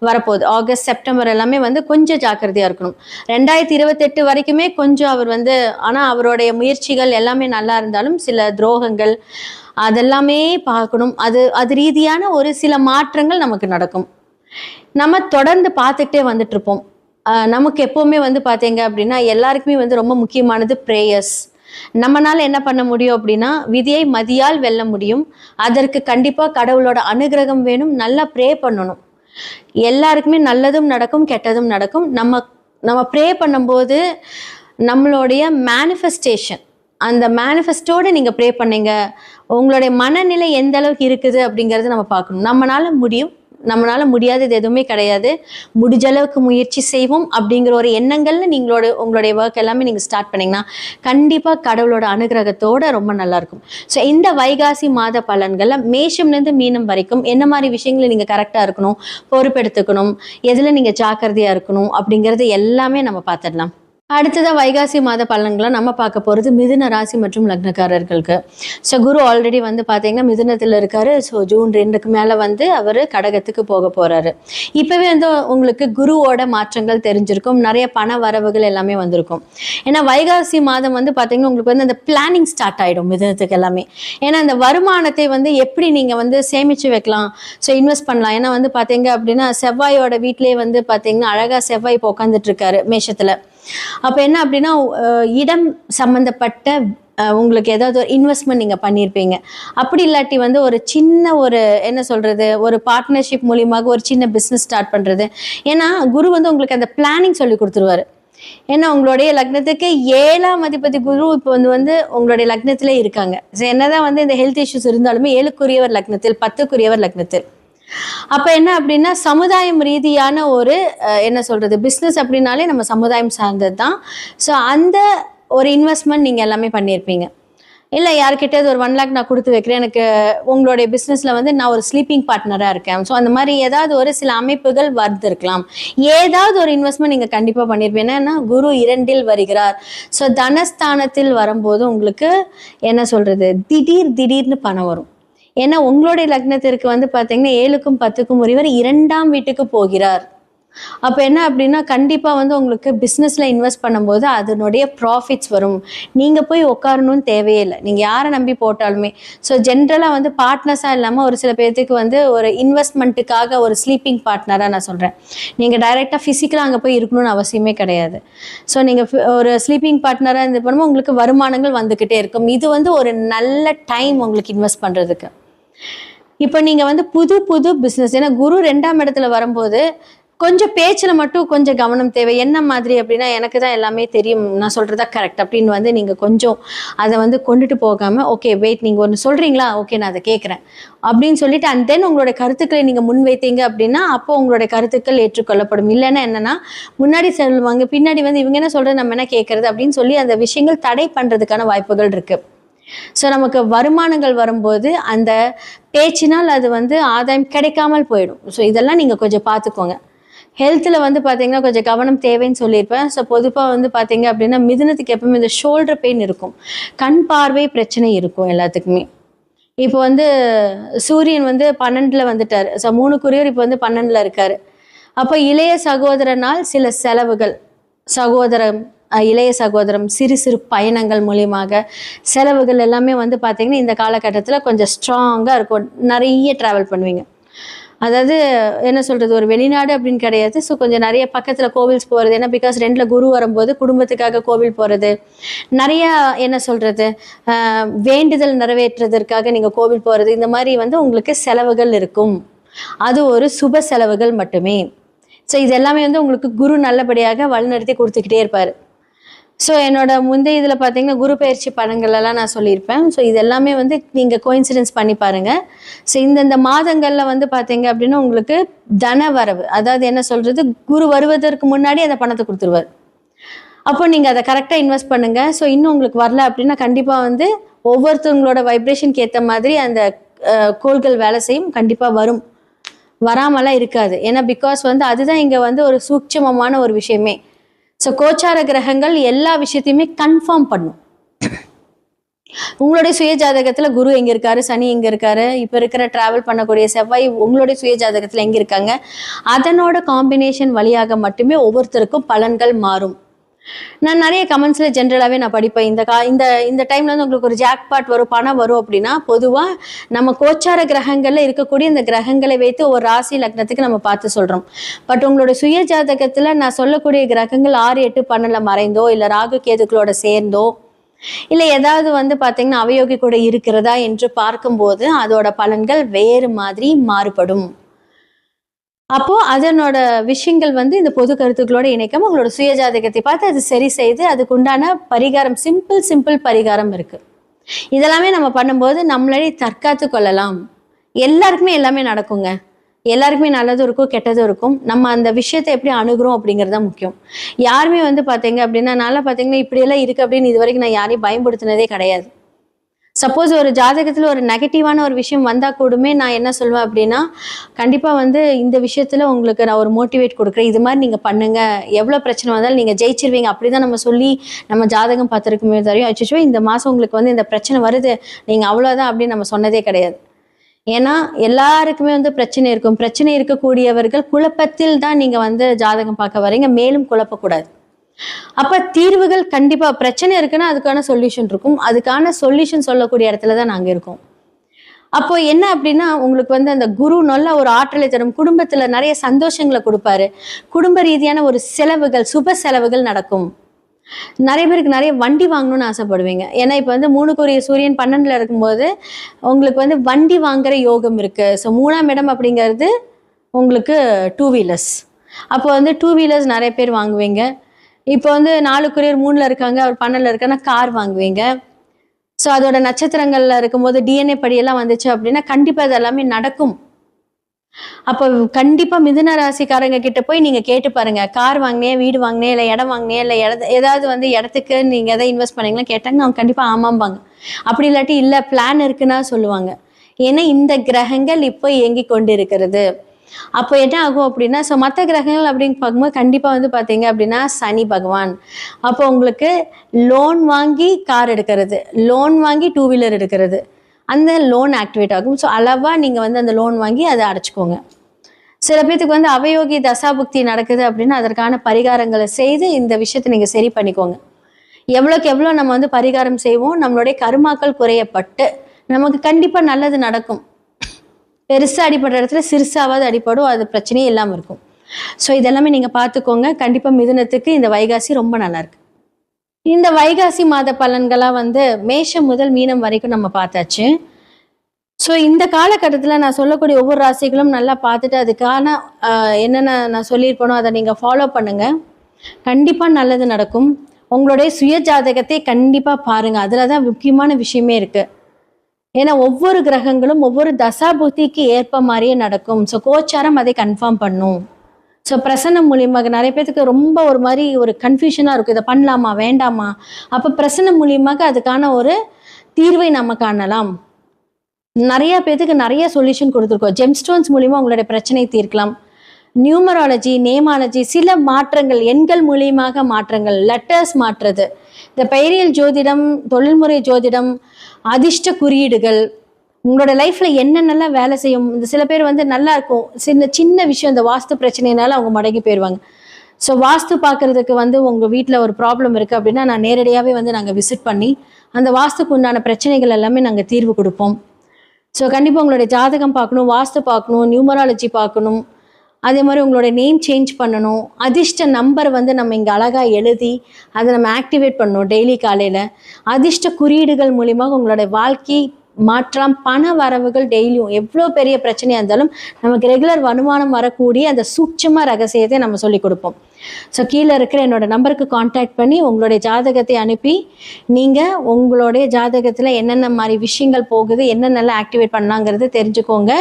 வரப்போகுது. ஆகஸ்ட் செப்டம்பர் எல்லாமே வந்து கொஞ்சம் ஜாக்கிரதையாக இருக்கணும். 2028 வரைக்குமே கொஞ்சம் அவர் வந்து, ஆனால் அவருடைய முயற்சிகள் எல்லாமே நல்லா இருந்தாலும் சில துரோகங்கள் அதெல்லாமே பார்க்கணும். அது ரீதியான ஒரு சில மாற்றங்கள் நமக்கு நடக்கும். நம்ம தொடர்ந்து பார்த்துக்கிட்டே வந்துட்டு இருப்போம். நமக்கு எப்போவுமே வந்து பார்த்தீங்க அப்படின்னா எல்லாருக்குமே வந்து ரொம்ப முக்கியமானது ப்ரேயர்ஸ். நம்மளால என்ன பண்ண முடியும் அப்படின்னா விதியை மதியால் வெல்ல முடியும். அதற்கு கண்டிப்பாக கடவுளோட அனுகிரகம் வேணும், நல்லா ப்ரே பண்ணணும். எல்லாருக்குமே நல்லதும் நடக்கும், கெட்டதும் நடக்கும். நம்ம ப்ரே பண்ணும்போது நம்மளுடைய மேனிஃபெஸ்டேஷன், அந்த மேனிஃபெஸ்டோட நீங்க ப்ரே பண்ணீங்க, உங்களுடைய மனநிலை எந்த அளவுக்கு இருக்குது அப்படிங்கறத நம்ம பார்க்கணும். நம்மளால முடியும், நம்மளால முடியாதது எதுவுமே கிடையாது, முடிஞ்ச அளவுக்கு முயற்சி செய்வோம் அப்படிங்கிற ஒரு எண்ணங்கள்ல உங்களுடைய ஒர்க் எல்லாமே நீங்க ஸ்டார்ட் பண்ணீங்கன்னா கண்டிப்பா கடவுளோட அனுகிரகத்தோட ரொம்ப நல்லா இருக்கும். ஸோ இந்த வைகாசி மாத பலன்கள்ல மேஷம்லேருந்து மீனம் வரைக்கும் என்ன மாதிரி விஷயங்களை நீங்க கரெக்டா இருக்கணும், பொறுப்பெடுத்துக்கணும், எதுல நீங்க ஜாக்கிரதையா இருக்கணும் அப்படிங்கறது எல்லாமே நம்ம பார்த்துடலாம். அடுத்ததா வைகாசி மாத பலன்களை நம்ம பார்க்க போகிறது மிதுன ராசி மற்றும் லக்னக்காரர்களுக்கு. ஸோ குரு ஆல்ரெடி வந்து பார்த்தீங்கன்னா மிதுனத்தில் இருக்காரு. ஸோ ஜூன் 2க்கு மேலே வந்து அவர் கடகத்துக்கு போக போகிறாரு. இப்போவே வந்து உங்களுக்கு குருவோட மாற்றங்கள் தெரிஞ்சிருக்கும், நிறைய பண வரவுகள் எல்லாமே வந்திருக்கும். ஏன்னா வைகாசி மாதம் வந்து பார்த்தீங்கன்னா உங்களுக்கு வந்து அந்த பிளானிங் ஸ்டார்ட் ஆகிடும் மிதுனத்துக்கு எல்லாமே. ஏன்னா அந்த வருமானத்தை வந்து எப்படி நீங்கள் வந்து சேமித்து வைக்கலாம், ஸோ இன்வெஸ்ட் பண்ணலாம். ஏன்னா வந்து பார்த்தீங்க அப்படின்னா செவ்வாயோட வீட்டிலே வந்து பார்த்தீங்கன்னா அழகாக செவ்வாய் இப்போ உட்காந்துட்டு இருக்காரு மேஷத்தில். அப்போ என்ன அப்படின்னா இடம் சம்மந்தப்பட்ட உங்களுக்கு ஏதாவது ஒரு இன்வெஸ்ட்மெண்ட் நீங்கள் பண்ணியிருப்பீங்க. அப்படி இல்லாட்டி வந்து ஒரு சின்ன ஒரு என்ன சொல்கிறது, ஒரு பார்ட்னர்ஷிப் மூலியமாக ஒரு சின்ன பிஸ்னஸ் ஸ்டார்ட் பண்ணுறது. ஏன்னா குரு வந்து உங்களுக்கு அந்த பிளானிங் சொல்லி கொடுத்துருவாரு. ஏன்னா உங்களுடைய லக்னத்துக்கு 7ஆம் அதிபதி குரு இப்போ வந்து உங்களுடைய லக்னத்திலே இருக்காங்க. என்னதான் வந்து இந்த ஹெல்த் இஷ்யூஸ் இருந்தாலுமே 7க்குரியவர் லக்னத்தில், 10க்குரியவர் லக்னத்தில். அப்ப என்ன அப்படின்னா சமுதாயம் ரீதியான ஒரு என்ன சொல்றது, பிஸ்னஸ் அப்படின்னாலே நம்ம சமுதாயம் சார்ந்தது தான். ஸோ அந்த ஒரு இன்வெஸ்ட்மெண்ட் நீங்க எல்லாமே பண்ணியிருப்பீங்க. இல்லை யார்கிட்டயாவது ஒரு 1 lakh நான் கொடுத்து வைக்கிறேன், எனக்கு உங்களுடைய பிஸ்னஸில் வந்து நான் ஒரு ஸ்லீப்பிங் பார்ட்னராக இருக்கேன், ஸோ அந்த மாதிரி ஏதாவது ஒரு சில அமைப்புகள் வந்திருக்கலாம். ஏதாவது ஒரு இன்வெஸ்ட்மெண்ட் நீங்கள் கண்டிப்பாக பண்ணியிருப்பீங்க. ஏன்னா குரு 2ல் வருகிறார். ஸோ தனஸ்தானத்தில் வரும்போது உங்களுக்கு என்ன சொல்கிறது, திடீர்னு பணம் வரும். ஏன்னா உங்களுடைய லக்னத்திற்கு வந்து பார்த்தீங்கன்னா 7க்கும் 10க்கும் உரியவர் 2ஆம் வீட்டுக்கு போகிறார். அப்போ என்ன அப்படின்னா கண்டிப்பாக வந்து உங்களுக்கு பிஸ்னஸில் இன்வெஸ்ட் பண்ணும்போது அதனுடைய ப்ராஃபிட்ஸ் வரும். நீங்கள் போய் உட்காரணும்னு தேவையே இல்லை, நீங்கள் யாரை நம்பி போட்டாலுமே. ஸோ ஜென்ரலாக வந்து பார்ட்னர்ஸாக இல்லாமல் ஒரு சில பேர்த்துக்கு வந்து ஒரு இன்வெஸ்ட்மெண்ட்டுக்காக ஒரு ஸ்லீப்பிங் பார்ட்னராக நான் சொல்கிறேன். நீங்கள் டைரெக்டாக ஃபிசிக்கலாக அங்கே போய் இருக்கணும்னு அவசியமே கிடையாது. ஸோ நீங்கள் ஒரு ஸ்லீப்பிங் பார்ட்னராக இருந்து பண்ணும்போது உங்களுக்கு வருமானங்கள் வந்துக்கிட்டே இருக்கும். இது வந்து ஒரு நல்ல டைம் உங்களுக்கு இன்வெஸ்ட் பண்ணுறதுக்கு. இப்போ நீங்கள் வந்து புது பிஸ்னஸ், ஏன்னா குரு 2ஆம் இடத்துல வரும்போது கொஞ்சம் பேச்சில் மட்டும் கொஞ்சம் கவனம் தேவை. என்ன மாதிரி அப்படின்னா எனக்கு தான் எல்லாமே தெரியும், நான் சொல்கிறதா கரெக்ட் அப்படின்னு வந்து நீங்கள் கொஞ்சம் அதை வந்து கொண்டுட்டு போகாமல், ஓகே வெயிட் நீங்கள் ஒன்று சொல்கிறீங்களா, ஓகே நான் அதை கேட்குறேன் அப்படின்னு சொல்லிட்டு அண்ட் தென் உங்களுடைய கருத்துக்களை நீங்கள் முன்வைத்தீங்க அப்படின்னா அப்போ உங்களுடைய கருத்துக்கள் ஏற்றுக்கொள்ளப்படும். இல்லைன்னா என்னன்னா முன்னாடி சொல்லுவாங்க, பின்னாடி வந்து இவங்க என்ன சொல்கிறது நம்ம என்ன கேட்குறது அப்படின்னு சொல்லி அந்த விஷயங்கள் தடை பண்ணுறதுக்கான வாய்ப்புகள் இருக்குது. ஸோ நமக்கு வருமானங்கள் வரும்போது அந்த பேச்சினால் அது வந்து ஆதாயம் கிடைக்காமல் போயிடும். ஸோ இதெல்லாம் நீங்கள் கொஞ்சம் பார்த்துக்கோங்க. ஹெல்த்தில் வந்து பார்த்தீங்கன்னா கொஞ்சம் கவனம் தேவைன்னு சொல்லியிருப்பேன். ஸோ பொதுவாக வந்து பார்த்தீங்க அப்படின்னா மிதுனத்துக்கு எப்பவுமே இந்த ஷோல்டர் பெயின் இருக்கும், கண் பார்வை பிரச்சனை இருக்கும் எல்லாத்துக்குமே. இப்போ வந்து சூரியன் வந்து 12ல் வந்துட்டார். ஸோ 3க்குரியவர் இப்போ வந்து 12ல் இருக்கார். அப்போ இளைய சகோதரனால் சில செலவுகள், இளைய சகோதரம் சிறு பயணங்கள் மூலியமாக செலவுகள் எல்லாமே வந்து பார்த்தீங்கன்னா இந்த காலகட்டத்தில் கொஞ்சம் ஸ்ட்ராங்காக இருக்கும். நிறைய ட்ராவல் பண்ணுவீங்க. அதாவது என்ன சொல்கிறது, ஒரு வெளிநாடு அப்படின்னு கிடையாது. ஸோ கொஞ்சம் நிறைய பக்கத்தில் கோவில்ஸ் போகிறது. ஏன்னா பிகாஸ் 2ல் குரு வரும்போது குடும்பத்துக்காக கோவில் போகிறது, நிறையா என்ன சொல்கிறது வேண்டுதல் நிறைவேற்றுறதற்காக நீங்கள் கோவில் போகிறது, இந்த மாதிரி வந்து உங்களுக்கு செலவுகள் இருக்கும். அது ஒரு சுப செலவுகள் மட்டுமே. ஸோ இது எல்லாமே வந்து உங்களுக்கு குரு நல்லபடியாக வழிநடத்தி கொடுத்துக்கிட்டே இருப்பார். ஸோ என்னோட முந்தைய இதில் பார்த்தீங்கன்னா குரு பயிற்சி படங்கள்லாம் நான் சொல்லியிருப்பேன். ஸோ இது எல்லாமே வந்து நீங்கள் கோயின்சிடென்ஸ் பண்ணி பாருங்கள். ஸோ இந்த மாதங்களில் வந்து பார்த்தீங்க அப்படின்னா உங்களுக்கு தன வரவு, அதாவது என்ன சொல்கிறது, குரு வருவதற்கு முன்னாடி அந்த பணத்தை கொடுத்துருவார். அப்போ நீங்கள் அதை கரெக்டாக இன்வெஸ்ட் பண்ணுங்கள். ஸோ இன்னும் உங்களுக்கு வரல அப்படின்னா கண்டிப்பாக வந்து ஒவ்வொருத்தவங்களோட வைப்ரேஷனுக்கு ஏற்ற மாதிரி அந்த கோள்கள் வேலை செய்யும், கண்டிப்பாக வரும், வராமலாம் இருக்காது. ஏன்னா பிகாஸ் வந்து அதுதான் இங்கே வந்து ஒரு சூட்சமமான ஒரு விஷயமே. ஸோ கோச்சார கிரகங்கள் எல்லா விஷயத்தையுமே கன்ஃபார்ம் பண்ணும். உங்களுடைய சுய ஜாதகத்துல குரு எங்க இருக்காரு, சனி எங்க இருக்காரு, இப்ப இருக்கிற டிராவல் பண்ணக்கூடிய செவ்வாய் உங்களுடைய சுய ஜாதகத்துல எங்க இருக்காங்க, அதனோட காம்பினேஷன் வழியாக மட்டுமே ஒவ்வொருத்தருக்கும் பலன்கள் மாறும். நான் நிறைய கமெண்ட்ஸ்ல ஜென்ரலாகவே நான் படிப்பேன். இந்த டைம்ல வந்து உங்களுக்கு ஒரு ஜாக்பாட் வரும், பணம் வரும் அப்படின்னா பொதுவாக நம்ம கோச்சார கிரகங்கள்ல இருக்கக்கூடிய இந்த கிரகங்களை வைத்து ஒரு ராசி லக்னத்துக்கு நம்ம பார்த்து சொல்றோம். பட் உங்களோட சுய ஜாதகத்துல நான் சொல்லக்கூடிய கிரகங்கள் 6, 8, 12 மறைந்தோ இல்லை ராகு கேதுக்களோட சேர்ந்தோ இல்லை ஏதாவது வந்து பார்த்தீங்கன்னா அவயோகி கூட இருக்கிறதா என்று பார்க்கும்போது அதோட பலன்கள் வேறு மாதிரி மாறுபடும். அப்போ அதனோட விஷயங்கள் வந்து இந்த பொது கருத்துக்களோட இணைக்காம உங்களோட சுயஜாதகத்தை பார்த்து அது சரி செய்து அதுக்கு உண்டான பரிகாரம், சிம்பிள் பரிகாரம் இருக்கு. இதெல்லாமே நம்ம பண்ணும்போது நம்மளே தற்காத்து கொள்ளலாம். எல்லாருக்குமே எல்லாமே நடக்குங்க. எல்லாருக்குமே நல்லதும் இருக்கும், கெட்டதும் இருக்கும். நம்ம அந்த விஷயத்தை எப்படி அணுகிறோம் அப்படிங்கிறது தான் முக்கியம். யாருமே வந்து பார்த்தீங்க அப்படின்னா, நான்லாம் பார்த்தீங்கன்னா இப்படியெல்லாம் இருக்கு அப்படின்னு இது வரைக்கும் நான் யாரையும் பயன்படுத்தினதே கிடையாது. சப்போஸ் ஒரு ஜாதகத்துல ஒரு நெகட்டிவான ஒரு விஷயம் வந்தா கூடமே நான் என்ன சொல்வேன் அப்படின்னா, கண்டிப்பா வந்து இந்த விஷயத்துல உங்களுக்கு நான் ஒரு மோட்டிவேட் கொடுக்குறேன். இது மாதிரி நீங்க பண்ணுங்க. எவ்வளவு பிரச்சனை வந்தாலும் நீங்க ஜெயிச்சிருவீங்க. அப்படிதான் நம்ம சொல்லி நம்ம ஜாதகம் பார்த்திருக்குமே தவிர, அச்சச்சோ இந்த மாசம் உங்களுக்கு வந்து இந்த பிரச்சனை வருது. நீங்க அவ்வளவுதான் அப்படின்னு நம்ம சொன்னதே கிடையாது. ஏன்னா எல்லாருக்குமே வந்து பிரச்சனை இருக்கும். பிரச்சனை இருக்கக்கூடியவர்கள் குழப்பத்தில் தான் நீங்க வந்து ஜாதகம் பார்க்க வரீங்க. மேலும் குழப்பக்கூடாது. அப்ப தீர்வுகள் கண்டிப்பா பிரச்சனை இருக்குன்னா அதுக்கான சொல்யூஷன் இருக்கும். அதுக்கான சொல்யூஷன் சொல்லக்கூடிய இடத்துல தான் நாங்க இருக்கோம். அப்போ என்ன அப்படின்னா உங்களுக்கு வந்து அந்த குரு நல்ல ஒரு ஆற்றலை தரும். குடும்பத்துல நிறைய சந்தோஷங்களை கொடுப்பாரு. குடும்ப ரீதியான ஒரு செலவுகள், சுப செலவுகள் நடக்கும். நிறைய பேருக்கு நிறைய வண்டி வாங்கணும்னு ஆசைப்படுவீங்க. ஏன்னா இப்ப வந்து 3க்குரிய சூரியன் 12ல இருக்கும்போது உங்களுக்கு வந்து வண்டி வாங்குற யோகம் இருக்கு. ஸோ 3ஆம் இடம் அப்படிங்கிறது உங்களுக்கு 2 வீலர்ஸ். அப்போ வந்து 2 வீலர்ஸ் நிறைய பேர் வாங்குவீங்க. இப்போ வந்து 4க்குரியர் 3ல இருக்காங்க, அவர் 12ல இருக்காங்கன்னா கார் வாங்குவீங்க. ஸோ அதோட நட்சத்திரங்கள்ல இருக்கும்போது டிஎன்ஏ படியெல்லாம் வந்துச்சு அப்படின்னா கண்டிப்பா அது எல்லாமே நடக்கும். அப்போ கண்டிப்பா மிதுன ராசிக்காரங்க கிட்ட போய் நீங்க கேட்டு பாருங்க. கார் வாங்கினே, வீடு வாங்கினே, இல்லை இடம் வாங்கினே, இல்லை ஏதாவது வந்து இடத்துக்கு நீங்க எதை இன்வெஸ்ட் பண்ணீங்களா கேட்டாங்க, அவங்க கண்டிப்பா ஆமாம்பாங்க. அப்படி இல்லாட்டி இல்லை பிளான் இருக்குன்னா சொல்லுவாங்க. ஏன்னா இந்த கிரகங்கள் இப்போ இயங்கி கொண்டு இருக்கிறது. அப்போ என்ன ஆகும் அப்படின்னா, ஸோ மற்ற கிரகங்கள் அப்படின்னு பார்க்கும்போது கண்டிப்பா வந்து பார்த்தீங்க அப்படின்னா சனி பகவான். அப்போ உங்களுக்கு லோன் வாங்கி கார் எடுக்கிறது, லோன் வாங்கி 2 வீலர் எடுக்கிறது, அந்த லோன் ஆக்டிவேட் ஆகும். ஸோ அளவா நீங்க வந்து அந்த லோன் வாங்கி அதை அடைச்சிக்கோங்க. சில பேத்துக்கு வந்து அவயோகி தசாபுக்தி நடக்குது அப்படின்னா அதற்கான பரிகாரங்களை செய்து இந்த விஷயத்தை நீங்க சரி பண்ணிக்கோங்க. எவ்வளோக்கு எவ்வளோ நம்ம வந்து பரிகாரம் செய்வோம், நம்மளுடைய கருமாக்கள் குறையப்பட்டு நமக்கு கண்டிப்பா நல்லது நடக்கும். பெருசா அடிப்படுற இடத்துல சிறுசாவது அடிப்படும், அது பிரச்சனையே இல்லாமல் இருக்கும். ஸோ இதெல்லாமே நீங்க பார்த்துக்கோங்க. கண்டிப்பா மிதுனத்துக்கு இந்த வைகாசி ரொம்ப நல்லா இருக்கு. இந்த வைகாசி மாத பலன்களா வந்து மேஷம் முதல் மீனம் வரைக்கும் நம்ம பார்த்தாச்சு. ஸோ இந்த காலகட்டத்தில் நான் சொல்லக்கூடிய ஒவ்வொரு ராசிகளும் நல்லா பார்த்துட்டு அதுக்கான என்னென்ன நான் சொல்லியிருப்பேனோ அதை நீங்கள் ஃபாலோ பண்ணுங்க. கண்டிப்பாக நல்லது நடக்கும். உங்களுடைய சுய ஜாதகத்தை கண்டிப்பாக பாருங்க. அதில் தான் முக்கியமான விஷயமே இருக்கு. ஏன்னா ஒவ்வொரு கிரகங்களும் ஒவ்வொரு தசாபுத்திக்கு ஏற்ப மாதிரியே நடக்கும். ஸோ கோச்சாரம் அதை கன்ஃபார்ம் பண்ணும். ஸோ பிரசன்னம் மூலியமாக நிறைய பேருக்கு ரொம்ப ஒரு மாதிரி ஒரு கன்ஃபியூஷனாக இருக்கும். இதை பண்ணலாமா வேண்டாமா? அப்போ பிரசன்னம் மூலியமாக அதுக்கான ஒரு தீர்வை நம்ம காணலாம். நிறைய பேருக்கு நிறைய சொல்யூஷன் கொடுத்துருக்கோம். ஜெம்ஸ்டோன்ஸ் மூலியமா உங்களுடைய பிரச்சனை தீர்க்கலாம். நியூமராலஜி, நேமாலஜி, சில மாற்றங்கள், எண்கள் மூலியமாக மாற்றங்கள், லெட்டர்ஸ் மாற்றுறது, இந்த பெயரியல் ஜோதிடம், தொழில்முறை ஜோதிடம், அதிர்ஷ்ட குறியீடுகள், உங்களோட லைஃப்ல என்னென்னலாம் வேலை செய்யும். இந்த சில பேர் வந்து நல்லா இருக்கும், சின்ன விஷயம் இந்த வாஸ்து பிரச்சனைனால அவங்க மடங்கி போயிடுவாங்க. ஸோ வாஸ்து பார்க்கறதுக்கு வந்து உங்கள் வீட்டில் ஒரு ப்ராப்ளம் இருக்குது அப்படின்னா நான் நேரடியாகவே வந்து நாங்கள் விசிட் பண்ணி அந்த வாஸ்துக்கு உண்டான பிரச்சனைகள் எல்லாமே நாங்கள் தீர்வு கொடுப்போம். ஸோ கண்டிப்பாக உங்களுடைய ஜாதகம் பார்க்கணும், வாஸ்து பார்க்கணும், நியூமராலஜி பார்க்கணும். அதே மாதிரி உங்களோட நேம் சேஞ்ச் பண்ணணும். அதிர்ஷ்ட நம்பர் வந்து நம்ம இங்கே அழகாக எழுதி அதை நம்ம ஆக்டிவேட் பண்ணணும் டெய்லி காலையில். அதிர்ஷ்ட குறியீடுகள் மூலியமாக உங்களோட வாழ்க்கை மாற்றம், பண வரவுகள் டெய்லியும் எவ்வளோ பெரிய பிரச்சனையாக இருந்தாலும் நமக்கு ரெகுலர் வருமானம் வரக்கூடிய அந்த சூட்சம ரகசியத்தை நம்ம சொல்லிக் கொடுப்போம். ஸோ கீழே இருக்கிற என்னோட நம்பருக்கு காண்டாக்ட் பண்ணி உங்களுடைய ஜாதகத்தை அனுப்பி நீங்கள் உங்களுடைய ஜாதகத்தில் என்னென்ன மாதிரி விஷயங்கள் போகுது, என்னென்னலாம் ஆக்டிவேட் பண்ணலாங்கிறது தெரிஞ்சுக்கோங்க.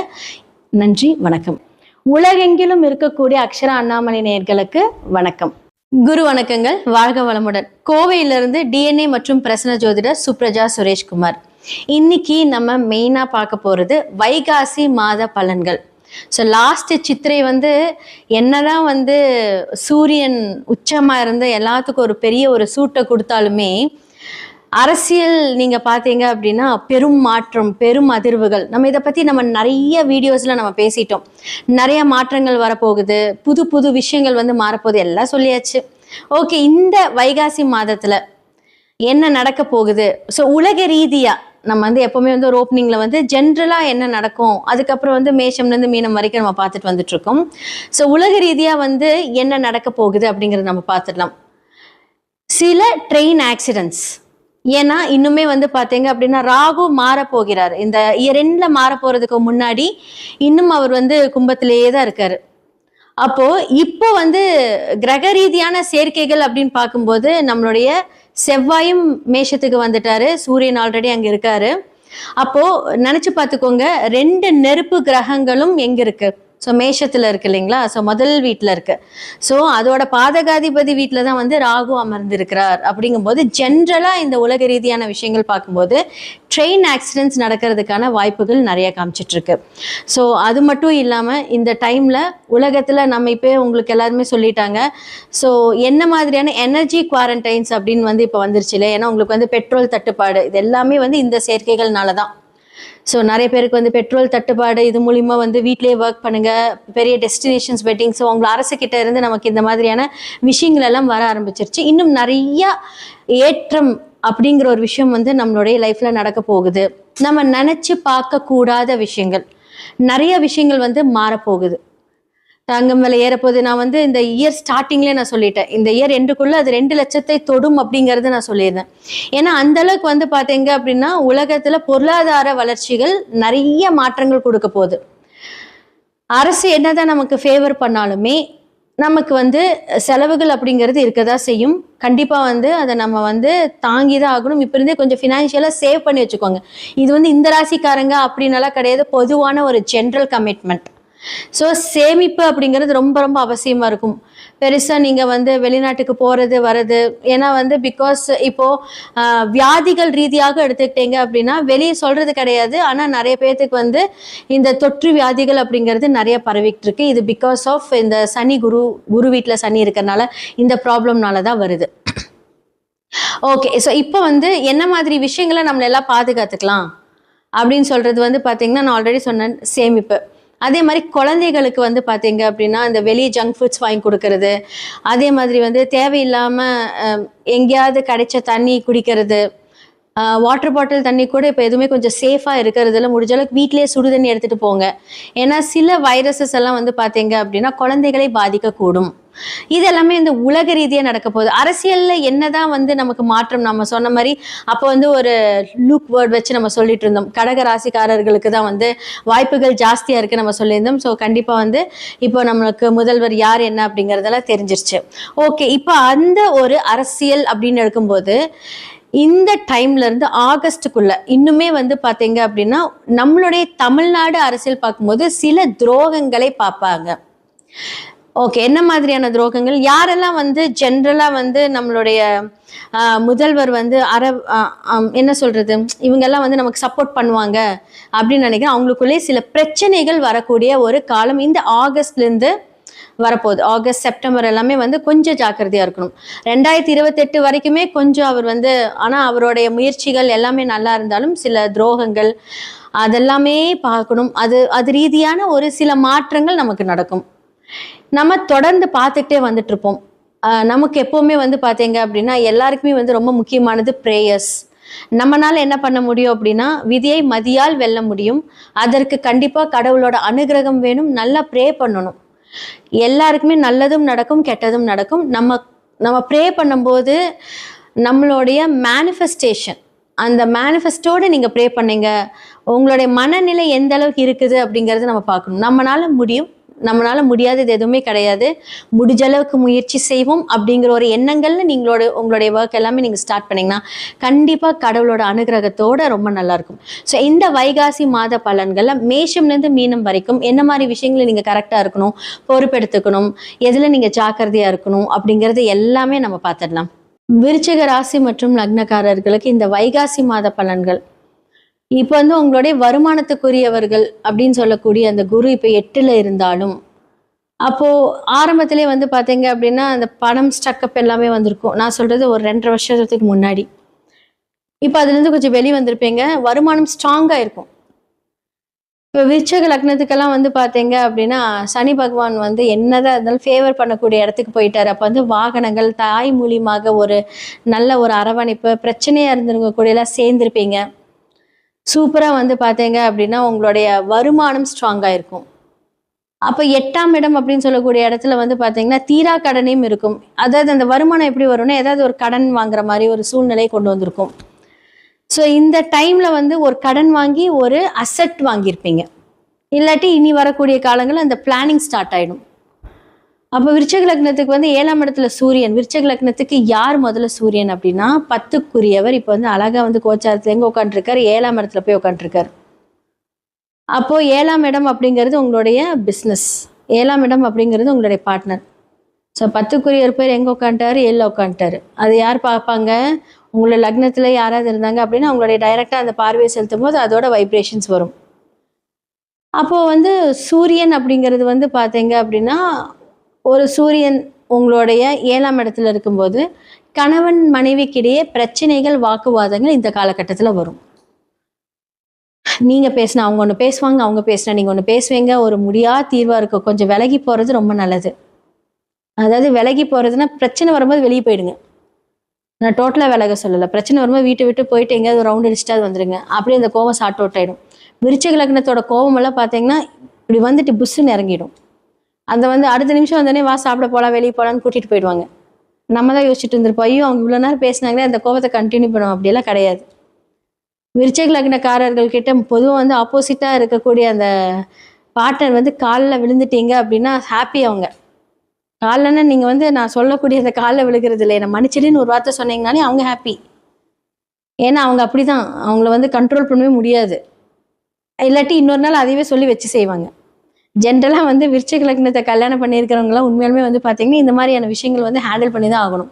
நன்றி, வணக்கம். உலகெங்கிலும் இருக்கக்கூடிய அக்ஷரா அண்ணாமலை நேயர்களுக்கு வணக்கம். குரு வணக்கங்கள், வாழ்க வளமுடன். கோவையிலிருந்து டிஎன்ஏ மற்றும் பிரசன்ன ஜோதிடர் சுப்ரஜா சுரேஷ்குமார். இன்னைக்கு நம்ம மெயினாக பார்க்க போகிறது வைகாசி மாத பலன்கள். ஸோ லாஸ்ட் சித்திரை வந்து என்னதான் வந்து சூரியன் உச்சமாக இருந்து எல்லாத்துக்கும் ஒரு பெரிய ஒரு சூட்டை கொடுத்தாலுமே அரசியல் நீங்க பாத்தீங்க அப்படின்னா பெரும் மாற்றம், பெரும் அதிர்வுகள். நம்ம இதை பத்தி நம்ம நிறைய வீடியோஸ்ல நம்ம பேசிட்டோம். நிறைய மாற்றங்கள் வரப்போகுது, புது புது விஷயங்கள் வந்து மாறப்போகுது, எல்லாம் சொல்லியாச்சு. ஓகே, இந்த வைகாசி மாதத்துல என்ன நடக்க போகுது? ஸோ உலக ரீதியா நம்ம வந்து எப்பவுமே வந்து ஒரு ஓப்பனிங்ல வந்து ஜென்ரலா என்ன நடக்கும், அதுக்கப்புறம் வந்து மேஷம்லேருந்து மீனம் வரைக்கும் நம்ம பார்த்துட்டு வந்துட்டு இருக்கோம். ஸோ உலக ரீதியா வந்து என்ன நடக்க போகுது அப்படிங்கறத நம்ம பார்த்துடலாம். சில ட்ரெயின் ஆக்சிடென்ட்ஸ், ஏன்னா இன்னுமே வந்து பார்த்தீங்க அப்படின்னா ராகு மாற போகிறார். இந்த இயர் எண்ட்ல மாற போறதுக்கு முன்னாடி இன்னும் அவர் வந்து கும்பத்திலேயே தான் இருக்காரு. அப்போ இப்போ வந்து கிரக ரீதியான சேர்க்கைகள் அப்படின்னு பார்க்கும்போது நம்மளுடைய செவ்வாயும் மேஷத்துக்கு வந்துட்டாரு, சூரியன் ஆல்ரெடி அங்க இருக்காரு. அப்போ நினைச்சு பார்த்துக்கோங்க, 2 நெருப்பு கிரகங்களும் எங்க இருக்கு? ஸோ மேஷத்துல இருக்கு இல்லைங்களா? ஸோ முதல் வீட்டில் இருக்கு. ஸோ அதோட பாதகாதிபதி வீட்டில் தான் வந்து ராகு அமர்ந்திருக்கிறார். அப்படிங்கும்போது ஜென்ரலாக இந்த உலக ரீதியான விஷயங்கள் பார்க்கும்போது ட்ரெயின் ஆக்சிடென்ட்ஸ் நடக்கிறதுக்கான வாய்ப்புகள் நிறைய காமிச்சிட்டு இருக்கு. ஸோ அது மட்டும் இல்லாமல் இந்த டைமில் உலகத்தில் நம்ம இப்போ உங்களுக்கு எல்லாருமே சொல்லிட்டாங்க. ஸோ என்ன மாதிரியான எனர்ஜி குவாரண்டைன்ஸ் அப்படின்னு வந்து இப்போ வந்துருச்சு இல்லை? ஏன்னா உங்களுக்கு வந்து பெட்ரோல் தட்டுப்பாடு, இது எல்லாமே வந்து இந்த சேர்க்கைகள்னால தான். ஸோ நிறைய பேருக்கு வந்து பெட்ரோல் தட்டுப்பாடு, இது மூலிமா வந்து வீட்லேயே ஒர்க் பண்ணுங்கள், பெரிய டெஸ்டினேஷன்ஸ் வெட்டிங்ஸ், உங்களை அரசுக்கிட்ட இருந்து நமக்கு இந்த மாதிரியான விஷயங்கள் எல்லாம் வர ஆரம்பிச்சிருச்சு. இன்னும் நிறையா ஏற்றம் அப்படிங்கிற ஒரு விஷயம் வந்து நம்மளுடைய லைஃப்பில் நடக்க போகுது. நம்ம நினச்சி பார்க்கக்கூடாத விஷயங்கள், நிறைய விஷயங்கள் வந்து மாறப்போகுது. தங்கம் விலை ஏறப்போகுது. நான் வந்து இந்த இயர் ஸ்டார்டிங்லேயே நான் சொல்லிட்டேன், இந்த இயர் எண்டுக்குள்ளே அது 2 லட்சத்தை தொடும் அப்படிங்கிறது நான் சொல்லியிருந்தேன். ஏன்னா அந்த அளவுக்கு வந்து பார்த்தீங்க அப்படின்னா உலகத்தில் பொருளாதார வளர்ச்சிகள் நிறைய மாற்றங்கள் கொடுக்க போகுது. அரசு என்னதான் நமக்கு ஃபேவர் பண்ணாலுமே நமக்கு வந்து செலவுகள் அப்படிங்கிறது இருக்கதான் செய்யும். கண்டிப்பாக வந்து அதை நம்ம வந்து தாங்கி தான் ஆகணும். இப்போ இருந்தே கொஞ்சம் ஃபினான்ஷியலாக சேவ் பண்ணி வச்சுக்கோங்க. இது வந்து இந்த ராசிக்காரங்க அப்படின்னாலாம் கிடையாது, பொதுவான ஒரு ஜென்ரல் கமிட்மெண்ட். ஸோ சேமிப்பு அப்படிங்கிறது ரொம்ப ரொம்ப அவசியமாக இருக்கும். பெருசாக நீங்கள் வந்து வெளிநாட்டுக்கு போகிறது வர்றது, ஏன்னா வந்து பிகாஸ் இப்போது வியாதிகள் ரீதியாக எடுத்துக்கிட்டீங்க அப்படின்னா வெளியே சொல்கிறது கிடையாது, ஆனால் நிறைய பேர்த்துக்கு வந்து இந்த தொற்று வியாதிகள் அப்படிங்கிறது நிறைய பரவிக்கிட்டு இருக்கு. இது பிகாஸ் ஆஃப் இந்த சனி குரு வீட்டில் சனி இருக்கிறனால இந்த ப்ராப்ளம்னால தான் வருது. ஓகே, ஸோ இப்போ வந்து என்ன மாதிரி விஷயங்களை நம்மளெல்லாம் பாதுகாத்துக்கலாம் அப்படின்னு சொல்கிறது வந்து பார்த்தீங்கன்னா, நான் ஆல்ரெடி சொன்னேன் சேமிப்பு. அதே மாதிரி குழந்தைகளுக்கு வந்து பார்த்தீங்க அப்படின்னா இந்த வெளியே ஜங்க் ஃபுட்ஸ் வாங்கி கொடுக்கறது, அதே மாதிரி வந்து தேவையில்லாமல் எங்கேயாவது கிடைச்ச தண்ணி குடிக்கிறது, வாட்டர் பாட்டில் தண்ணி கூட இப்போ எதுவுமே கொஞ்சம் சேஃபாக இருக்கிறதுல முடிஞ்ச அளவுக்கு வீட்டிலேயே சுடு தண்ணி எடுத்துகிட்டு போங்க. ஏன்னா சில வைரஸஸ் எல்லாம் வந்து பார்த்தீங்க அப்படின்னா குழந்தைகளை பாதிக்கக்கூடும். இது எல்லாமே இந்த உலக ரீதியாக நடக்க போகுது. அரசியலில் என்னதான் வந்து நமக்கு மாற்றம், நம்ம சொன்ன மாதிரி அப்போ வந்து ஒரு லூக் வேர்ட் வச்சு நம்ம சொல்லிட்டு இருந்தோம், கடக ராசிக்காரர்களுக்கு தான் வந்து வாய்ப்புகள் ஜாஸ்தியாக இருக்குது நம்ம சொல்லியிருந்தோம். ஸோ கண்டிப்பாக வந்து இப்போ நம்மளுக்கு முதல்வர் யார் என்ன அப்படிங்கிறதெல்லாம் தெரிஞ்சிருச்சு. ஓகே, இப்போ அந்த ஒரு அரசியல் அப்படின்னு எடுக்கும்போது இந்த டைம்ல இருந்து ஆகஸ்டுக்குள்ள இன்னுமே வந்து பார்த்தீங்க அப்படின்னா நம்மளுடைய தமிழ்நாடு அரசியல் பார்க்கும்போது சில துரோகங்களை பார்ப்பாங்க. ஓகே, என்ன மாதிரியான துரோகங்கள்? யாரெல்லாம் வந்து ஜென்ரலாக வந்து நம்மளுடைய முதல்வர் வந்து என்ன சொல்றது, இவங்கெல்லாம் வந்து நமக்கு சப்போர்ட் பண்ணுவாங்க அப்படின்னு நினைக்கிறேன். அவங்களுக்குள்ளே சில பிரச்சனைகள் வரக்கூடிய ஒரு காலம் இந்த ஆகஸ்ட்லேருந்து வரப்போகுது. ஆகஸ்ட் செப்டம்பர் எல்லாமே வந்து கொஞ்சம் ஜாக்கிரதையாக இருக்கணும். 2028 வரைக்குமே கொஞ்சம் அவர் வந்து, ஆனால் அவருடைய முயற்சிகள் எல்லாமே நல்லா இருந்தாலும் சில துரோகங்கள் அதெல்லாமே பார்க்கணும். அது ரீதியான ஒரு சில மாற்றங்கள் நமக்கு நடக்கும். நம்ம தொடர்ந்து பார்த்துக்கிட்டே வந்துட்டு இருப்போம். நமக்கு எப்போவுமே வந்து பார்த்தீங்க அப்படின்னா எல்லாருக்குமே வந்து ரொம்ப முக்கியமானது ப்ரேயர்ஸ். நம்மளால என்ன பண்ண முடியும் அப்படின்னா விதியை மதியால் வெல்ல முடியும். அதற்கு கண்டிப்பாக கடவுளோட அனுகிரகம் வேணும். நல்லா ப்ரே பண்ணணும். எல்லாருக்குமே நல்லதும் நடக்கும், கெட்டதும் நடக்கும். நம்ம ப்ரே பண்ணும்போது நம்மளுடைய மேனிஃபெஸ்டேஷன், அந்த மேனிஃபெஸ்டோடு நீங்கள் ப்ரே பண்ணீங்க, உங்களுடைய மனநிலை எந்த அளவுக்கு இருக்குது அப்படிங்கிறது நம்ம பார்க்கணும். நம்மளால முடியும், நம்மளால முடியாதது எதுவுமே கிடையாது, முடிஞ்ச அளவுக்கு முயற்சி செய்வோம் அப்படிங்கிற ஒரு எண்ணங்கள்ல உங்களுடைய ஒர்க் எல்லாமே நீங்கள் ஸ்டார்ட் பண்ணிங்கன்னா கண்டிப்பாக கடவுளோட அனுகிரகத்தோட ரொம்ப நல்லாயிருக்கும். ஸோ இந்த வைகாசி மாத பலன்களில் மேஷம்லேருந்து மீனம் வரைக்கும் என்ன மாதிரி விஷயங்களை நீங்கள் கரெக்டாக இருக்கணும், பொறுப்பெடுத்துக்கணும், எதில் நீங்கள் ஜாக்கிரதையாக இருக்கணும் அப்படிங்கிறது எல்லாமே நம்ம பார்த்துடலாம். விருச்சிக ராசி மற்றும் லக்னக்காரர்களுக்கு இந்த வைகாசி மாத பலன்கள் இப்போ வந்து உங்களுடைய வருமானத்துக்குரியவர்கள் அப்படின்னு சொல்லக்கூடிய அந்த குரு இப்போ 8ல் இருந்தாலும் அப்போது ஆரம்பத்திலே வந்து பார்த்தீங்க அப்படின்னா அந்த பணம் ஸ்டக்கப் எல்லாமே வந்திருக்கும். நான் சொல்கிறது ஒரு 2.5 வருஷத்துக்கு முன்னாடி. இப்போ அதுலேருந்து கொஞ்சம் வெளியே வந்திருப்பீங்க, வருமானம் ஸ்ட்ராங்காக இருக்கும். இப்போ விருச்சிக லக்னத்துக்கெல்லாம் வந்து பார்த்தீங்க அப்படின்னா சனி பகவான் வந்து என்னதான் இருந்தாலும் ஃபேவர் பண்ணக்கூடிய இடத்துக்கு போயிட்டார். அப்போ வந்து வாகனங்கள், தாய் மூலியமாக ஒரு நல்ல ஒரு அரவணைப்பு, பிரச்சனையாக இருந்தவங்க கூடலாம் சேர்ந்துருப்பீங்க. சூப்பராக வந்து பார்த்தீங்க அப்படின்னா உங்களுடைய வருமானம் ஸ்ட்ராங்காக இருக்கும். அப்போ 8ஆம் இடம் அப்படின்னு சொல்லக்கூடிய இடத்துல வந்து பார்த்தீங்கன்னா தீரா கடனையும் இருக்கும். அதாவது அந்த வருமானம் எப்படி வரும்னா ஏதாவது ஒரு கடன் வாங்குற மாதிரி ஒரு சூழ்நிலை கொண்டு வந்திருக்கும். ஸோ இந்த டைமில் வந்து ஒரு கடன் வாங்கி ஒரு அசெட் வாங்கியிருப்பீங்க. இல்லாட்டி இனி வரக்கூடிய காலங்களில் அந்த பிளானிங் ஸ்டார்ட் ஆகிடும். அப்போ விருச்சக லக்னத்துக்கு வந்து 7ஆம் இடத்துல சூரியன். விருச்சக லக்னத்துக்கு யார் முதல்ல சூரியன் அப்படின்னா 10க்குரியவர். இப்போ வந்து அழகா வந்து கோச்சாரத்துல எங்க உட்காந்துருக்காரு, 7ஆம் இடத்துல போய் உட்காந்துருக்காரு. அப்போ 7ஆம் இடம் அப்படிங்கிறது உங்களுடைய பிஸ்னஸ், 7ஆம் இடம் அப்படிங்கிறது உங்களுடைய பார்ட்னர். ஸோ 10க்குரியவர் பேர் எங்கே உட்காந்துட்டாரு, 7ல் உட்காந்துட்டாரு. அது யார் பார்ப்பாங்க, உங்களோட லக்னத்தில் யாராவது இருந்தாங்க அப்படின்னா அவங்களுடைய டைரெக்டாக அந்த பார்வையை செலுத்தும் போது அதோட வைப்ரேஷன்ஸ் வரும். அப்போது வந்து சூரியன் அப்படிங்கிறது வந்து பார்த்தீங்க அப்படின்னா, ஒரு சூரியன் உங்களுடைய 7ஆம் இடத்துல இருக்கும்போது கணவன் மனைவிக்கிடையே பிரச்சனைகள், வாக்குவாதங்கள் இந்த காலகட்டத்தில் வரும். நீங்கள் பேசினா அவங்க ஒன்று பேசுவாங்க, அவங்க பேசினா நீங்கள் ஒன்று பேசுவீங்க. ஒரு முடியாத தீர்வாக இருக்கும். கொஞ்சம் விலகி போகிறது ரொம்ப நல்லது. அதாவது விலகி போகிறதுனா பிரச்சனை வரும்போது வெளியே போயிடுங்க. நான் டோட்டலாக விலக சொல்லலை. பிரச்சனை வரும்போது வீட்டை விட்டு போயிட்டு எங்கேயாவது ஒரு ரவுண்ட் அடிச்சுட்டு வந்துடுங்க. அப்படியே அந்த கோவம் சார்ட் அவுட் ஆகிடும். விருச்சிக லக்னத்தோட கோவமெல்லாம் பார்த்தீங்கன்னா இப்படி வந்துட்டு புஷ்ஷுன்னு இறங்கிடும். அந்த வந்து அடுத்த நிமிஷம் வந்தோடனே வா சாப்பிட போகலாம், வெளியே போகலான்னு கூட்டிகிட்டு போயிடுவாங்க. நம்ம தான் யோசிச்சுட்டு இருந்திருப்போம், ஐயோ அவங்க இவ்வளோ நேரம் பேசினாங்களே, அந்த கோவத்தை கண்டினியூ பண்ணுவோம். அப்படியெல்லாம் கிடையாது. விருச்சிக லக்னக்காரர்கள் கிட்ட பொதுவாக வந்து ஆப்போசிட்டாக இருக்கக்கூடிய அந்த பார்ட்னர் வந்து காலில் விழுந்துட்டீங்க அப்படின்னா ஹாப்பி. அவங்க காலில்னா நீங்கள் வந்து நான் சொல்லக்கூடிய அந்த காலில் விழுகிறது இல்லை, என்னை மன்னிச்சிடுன்னு ஒரு வார்த்தை சொன்னீங்கனாலே அவங்க ஹாப்பி. ஏன்னா அவங்க அப்படி தான், அவங்கள வந்து கண்ட்ரோல் பண்ணவே முடியாது. இல்லாட்டி இன்னொரு நாள் அதையவே சொல்லி வச்சு செய்வாங்க. ஜென்ரலாக வந்து விருச்சிக லக்னத்தை கல்யாணம் பண்ணியிருக்கிறவங்களாம் உண்மையாலுமே வந்து பார்த்தீங்கன்னா இந்த மாதிரியான விஷயங்கள் வந்து ஹேண்டில் பண்ணி தான் ஆகணும்.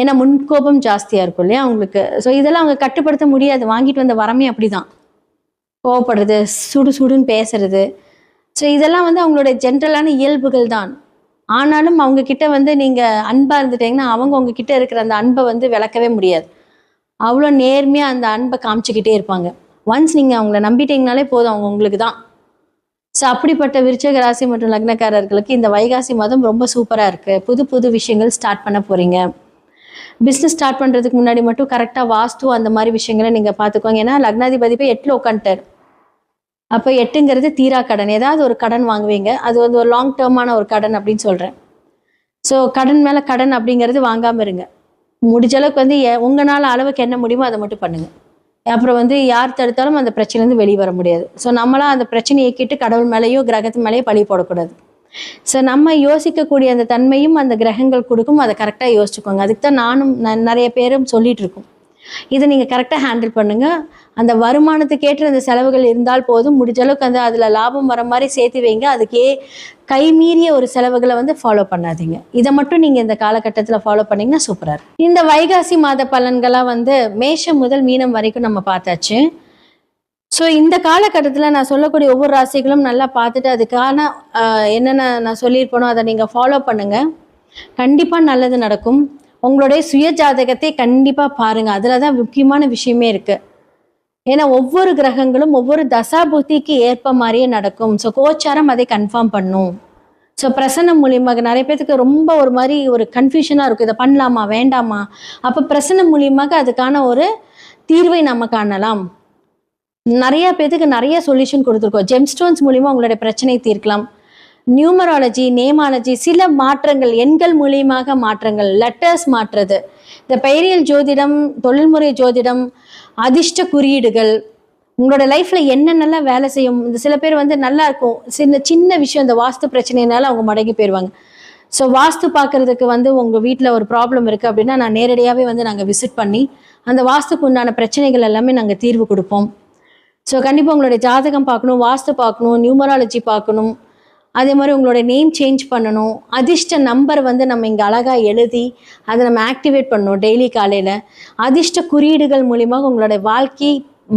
ஏன்னா முன்கோபம் ஜாஸ்தியாக இருக்கும் இல்லையா அவங்களுக்கு. ஸோ இதெல்லாம் அவங்க கட்டுப்படுத்த முடியாது. வாங்கிட்டு வந்த வரமே அப்படி தான், கோவப்படுறது, சுடு சுடுன்னு பேசுறது. ஸோ இதெல்லாம் வந்து அவங்களுடைய ஜென்ரலான இயல்புகள் தான். ஆனாலும் அவங்க கிட்ட வந்து நீங்கள் அன்பாக இருந்துட்டீங்கன்னா அவங்க உங்ககிட்ட இருக்கிற அந்த அன்பை வந்து விளக்கவே முடியாது. அவ்வளோ நேர்மையாக அந்த அன்பை காமிச்சிக்கிட்டே இருப்பாங்க. ஒன்ஸ் நீங்கள் அவங்கள நம்பிட்டீங்கனாலே போதும், அவங்க உங்களுக்கு தான். ஸோ அப்படிப்பட்ட விருச்சிக ராசி மற்றும் லக்னக்காரர்களுக்கு இந்த வைகாசி மாதம் ரொம்ப சூப்பராக இருக்குது. புது புது விஷயங்கள் ஸ்டார்ட் பண்ண போகிறீங்க. பிஸ்னஸ் ஸ்டார்ட் பண்ணுறதுக்கு முன்னாடி மட்டும் கரெக்டாக வாஸ்து அந்த மாதிரி விஷயங்களை நீங்கள் பார்த்துக்கோங்க. ஏன்னா லக்னாதிபதி போய் 8ல் உட்காந்துட்டார். அப்போ 8ங்கிறது தீரா கடன். ஏதாவது ஒரு கடன் வாங்குவீங்க, அது வந்து ஒரு லாங் டேர்மான ஒரு கடன் அப்படின்னு சொல்கிறேன். ஸோ கடன் மேலே கடன் அப்படிங்கிறது வாங்காமல் இருங்க. முடிஞ்ச அளவுக்கு வந்து உங்களால் அளவுக்கு என்ன முடியுமோ அதை மட்டும் பண்ணுங்கள். அப்புறம் வந்து யார் தடுத்தாலும் அந்த பிரச்சனைலேருந்து வெளியே வர முடியாது. ஸோ நம்மளாம் அந்த பிரச்சனையை ஏக்கிட்டு கடவுள் மேலேயோ கிரகத்து மேலேயோ பழி போடக்கூடாது. ஸோ நம்ம யோசிக்கக்கூடிய அந்த தன்மையும் அந்த கிரகங்கள் கொடுக்கும். அதை கரெக்டாக யோசிச்சுக்கோங்க. அதுக்கு தான் நானும் நிறைய பேரும் சொல்லிட்டு இருக்கோம், இதை நீங்கள் கரெக்டாக ஹேண்டில் பண்ணுங்கள். அந்த வருமானத்துக்கேற்ற அந்த செலவுகள் இருந்தால் போதும். முடிஞ்ச அளவுக்கு அந்த அதில் லாபம் வர மாதிரி சேர்த்து வைங்க. அதுக்கே கைமீறிய ஒரு செலவுகளை வந்து ஃபாலோ பண்ணாதீங்க. இதை மட்டும் நீங்கள் இந்த காலகட்டத்தில் ஃபாலோ பண்ணிங்கன்னா சூப்பராக இருக்கும். இந்த வைகாசி மாத பலன்களாக வந்து மேஷம் முதல் மீனம் வரைக்கும் நம்ம பார்த்தாச்சு. ஸோ இந்த காலகட்டத்தில் நான் சொல்லக்கூடிய ஒவ்வொரு ராசிகளும் நல்லா பார்த்துட்டு அதுக்கான என்னென்ன நான் சொல்லியிருப்பேனோ அதை நீங்கள் ஃபாலோ பண்ணுங்கள். கண்டிப்பாக நல்லது நடக்கும். உங்களுடைய சுய ஜாதகத்தை கண்டிப்பாக பாருங்கள். அதில் தான் முக்கியமான விஷயமே இருக்குது. ஏன்னா ஒவ்வொரு கிரகங்களும் ஒவ்வொரு தசா புத்திக்கு ஏற்ப மாதிரியே நடக்கும். ஸோ கோச்சாரம் அதை கன்ஃபார்ம் பண்ணும். ஸோ பிரசன்னம் மூலியமாக நிறைய பேருக்கு ரொம்ப ஒரு மாதிரி ஒரு கன்ஃபியூஷனாக இருக்கும், இதை பண்ணலாமா வேண்டாமா. அப்போ பிரசன்னம் மூலியமாக அதுக்கான ஒரு தீர்வை நம்ம காணலாம். நிறைய பேருக்கு நிறைய சொல்யூஷன் கொடுத்துருக்கோம். ஜெம்ஸ்டோன்ஸ் மூலியமாக உங்களுடைய பிரச்சனை தீர்க்கலாம். நியூமராலஜி, நேமாலஜி, சில மாற்றங்கள், எண்கள் மூலியமாக மாற்றங்கள், லெட்டர்ஸ் மாற்றுறது, இந்த பெயரியல் ஜோதிடம், தொழில்முறை ஜோதிடம், அதிர்ஷ்ட குறியீடுகள், உங்களோட லைஃப்பில் என்னென்னலாம் வேலை செய்யும். இந்த சில பேர் வந்து நல்லா இருக்கும், சின்ன விஷயம் இந்த வாஸ்து பிரச்சனைனால அவங்க மடங்கி போயிடுவாங்க. ஸோ வாஸ்து பார்க்குறதுக்கு வந்து உங்கள் வீட்டில் ஒரு ப்ராப்ளம் இருக்குது அப்படின்னா நான் நேரடியாகவே வந்து நாங்கள் விசிட் பண்ணி அந்த வாஸ்துக்கு உண்டான பிரச்சனைகள் எல்லாமே நாங்கள் தீர்வு கொடுப்போம். ஸோ கண்டிப்பாக உங்களுடைய ஜாதகம் பார்க்கணும், வாஸ்து பார்க்கணும், நியூமராலஜி பார்க்கணும். அதே மாதிரி உங்களோட நேம் சேஞ்ச் பண்ணணும். அதிர்ஷ்ட நம்பர் வந்து நம்ம இங்கே அழகாக எழுதி அதை நம்ம ஆக்டிவேட் பண்ணணும் டெய்லி காலையில். அதிர்ஷ்ட குறியீடுகள் மூலியமாக உங்களுடைய வாழ்க்கை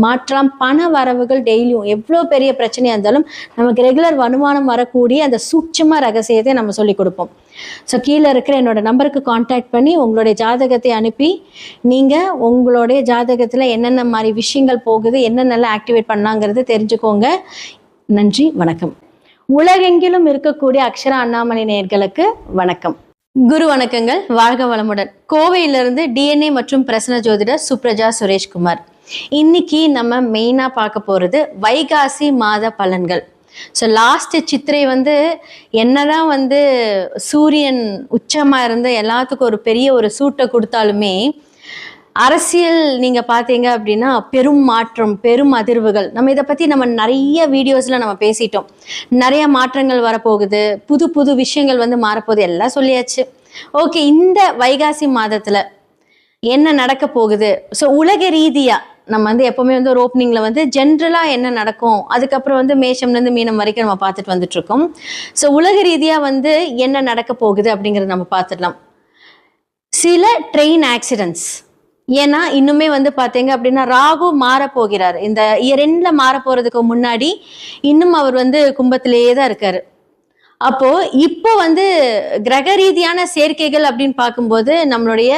மாற்றம், பண வரவுகள் டெய்லியும் எவ்வளோ பெரிய பிரச்சனையாக இருந்தாலும் நமக்கு ரெகுலர் வருமானம் வரக்கூடிய அந்த சூட்சம ரகசியத்தை நம்ம சொல்லிக் கொடுப்போம். ஸோ கீழே இருக்கிற என்னோட நம்பருக்கு காண்டாக்ட் பண்ணி உங்களுடைய ஜாதகத்தை அனுப்பி நீங்கள் உங்களுடைய ஜாதகத்தில் என்னென்ன மாதிரி விஷயங்கள் போகுது, என்னென்னலாம் ஆக்டிவேட் பண்ணலாங்கிறது தெரிஞ்சுக்கோங்க. நன்றி, வணக்கம். உலகெங்கிலும் இருக்கக்கூடிய அக்ஷரா அண்ணாமலை நேயர்களுக்கு வணக்கம். குரு வணக்கங்கள், வாழ்க வளமுடன். கோவையிலிருந்து டிஎன்ஏ மற்றும் பிரசன்ன ஜோதிடர் சுப்ரஜா சுரேஷ்குமார். இன்னைக்கு நம்ம மெயினாக பார்க்க போகிறது வைகாசி மாத பலன்கள். ஸோ லாஸ்ட் சித்திரை வந்து என்னதான் வந்து சூரியன் உச்சமாக இருந்து எல்லாத்துக்கும் ஒரு பெரிய ஒரு சூட்டை கொடுத்தாலுமே அரசியல் நீங்க பாத்தீங்க அப்படின்னா பெரும் மாற்றம், பெரும் அதிர்வுகள். நம்ம இதை பத்தி நம்ம நிறைய வீடியோஸ்ல நம்ம பேசிட்டோம். நிறைய மாற்றங்கள் வரப்போகுது, புது புது விஷயங்கள் வந்து மாறப்போகுது, எல்லாம் சொல்லியாச்சு. ஓகே, இந்த வைகாசி மாதத்துல என்ன நடக்க போகுது? ஸோ உலக ரீதியா நம்ம வந்து எப்பவுமே வந்து ஒரு ஓப்பனிங்ல வந்து ஜென்ரலா என்ன நடக்கும், அதுக்கப்புறம் வந்து மேஷம்லேருந்து மீனம் வரைக்கும் நம்ம பார்த்துட்டு வந்துட்டு இருக்கோம். ஸோ உலக ரீதியா வந்து என்ன நடக்க போகுது அப்படிங்கறத நம்ம பார்த்துடலாம். சில ட்ரெயின் ஆக்சிடென்ட்ஸ், ஏன்னா இன்னுமே வந்து பாத்தீங்க அப்படின்னா ராகு மாற போகிறார். இந்த இயர் எண்ட்ல மாற போறதுக்கு முன்னாடி இன்னும் அவர் வந்து கும்பத்திலேயே தான் இருக்காரு. அப்போ இப்போ வந்து கிரக ரீதியான சேர்க்கைகள் அப்படின்னு பார்க்கும்போது நம்மளுடைய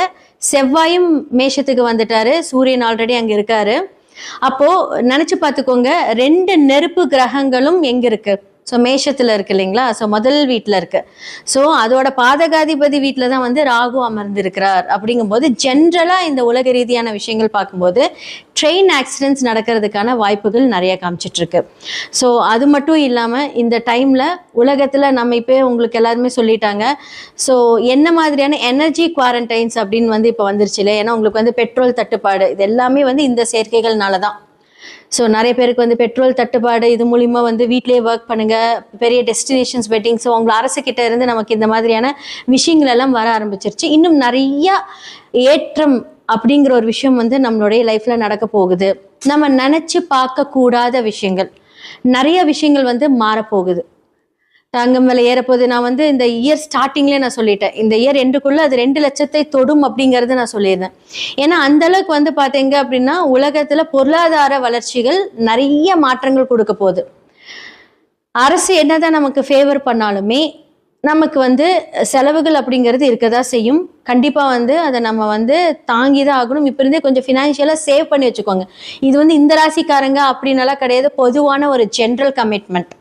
செவ்வாயும் மேஷத்துக்கு வந்துட்டாரு, சூரியன் ஆல்ரெடி அங்க இருக்காரு. அப்போ நினைச்சு பார்த்துக்கோங்க, 2 நெருப்பு கிரகங்களும் எங்க இருக்கு? ஸோ மேஷத்துல இருக்கு இல்லைங்களா? ஸோ முதல் வீட்டில் இருக்கு. ஸோ அதோட பாதகாதிபதி வீட்டில் தான் வந்து ராகு அமர்ந்திருக்கிறார். அப்படிங்கும்போது ஜென்ரலா இந்த உலக ரீதியான விஷயங்கள் பார்க்கும்போது ட்ரெயின் ஆக்சிடென்ட்ஸ் நடக்கிறதுக்கான வாய்ப்புகள் நிறைய காமிச்சிட்டு இருக்கு. ஸோ அது மட்டும் இல்லாமல் இந்த டைம்ல உலகத்துல நம்ம இப்போ உங்களுக்கு எல்லாருமே சொல்லிட்டாங்க. ஸோ என்ன மாதிரியான எனர்ஜி குவாரண்டைன்ஸ் அப்படின்னு வந்து இப்போ வந்துருச்சு இல்லை? ஏன்னா உங்களுக்கு வந்து பெட்ரோல் தட்டுப்பாடு, இது எல்லாமே வந்து இந்த சேர்க்கைகள்னால தான். ஸோ நிறைய பேருக்கு வந்து பெட்ரோல் தட்டுப்பாடு, இது மூலிமா வந்து வீட்லேயே ஒர்க் பண்ணுங்க, பெரிய டெஸ்டினேஷன்ஸ் வெட்டிங். ஸோ உங்களை அரசு கிட்ட இருந்து நமக்கு இந்த மாதிரியான விஷயங்கள் எல்லாம் வர ஆரம்பிச்சிருச்சு. இன்னும் நிறைய ஏற்றம் அப்படிங்கிற ஒரு விஷயம் வந்து நம்மளுடைய லைஃப்ல நடக்க போகுது. நம்ம நினைச்சு பார்க்க கூடாத விஷயங்கள், நிறைய விஷயங்கள் வந்து மாறப்போகுது. தங்கம் விலை ஏறப்போகுது. நான் வந்து இந்த இயர் ஸ்டார்டிங்லேயே நான் சொல்லிட்டேன், இந்த இயர் எண்டுக்குள்ள அது 2 லட்சத்தை தொடும் அப்படிங்கறது நான் சொல்லியிருந்தேன். ஏன்னா அந்த அளவுக்கு வந்து பாத்தீங்க அப்படின்னா உலகத்துல பொருளாதார வளர்ச்சிகள் நிறைய மாற்றங்கள் கொடுக்க போகுது. அரசு என்னதான் நமக்கு ஃபேவர் பண்ணாலுமே நமக்கு வந்து செலவுகள் அப்படிங்கிறது இருக்கதான் செய்யும். கண்டிப்பா வந்து அதை நம்ம வந்து தாங்கிதான் ஆகணும். இப்ப இருந்தே கொஞ்சம் ஃபினான்ஷியலா சேவ் பண்ணி வச்சுக்கோங்க. இது வந்து இந்த ராசிக்காரங்க அப்படின்னாலாம் கிடையாது, பொதுவான ஒரு ஜென்ரல் கமிட்மெண்ட்.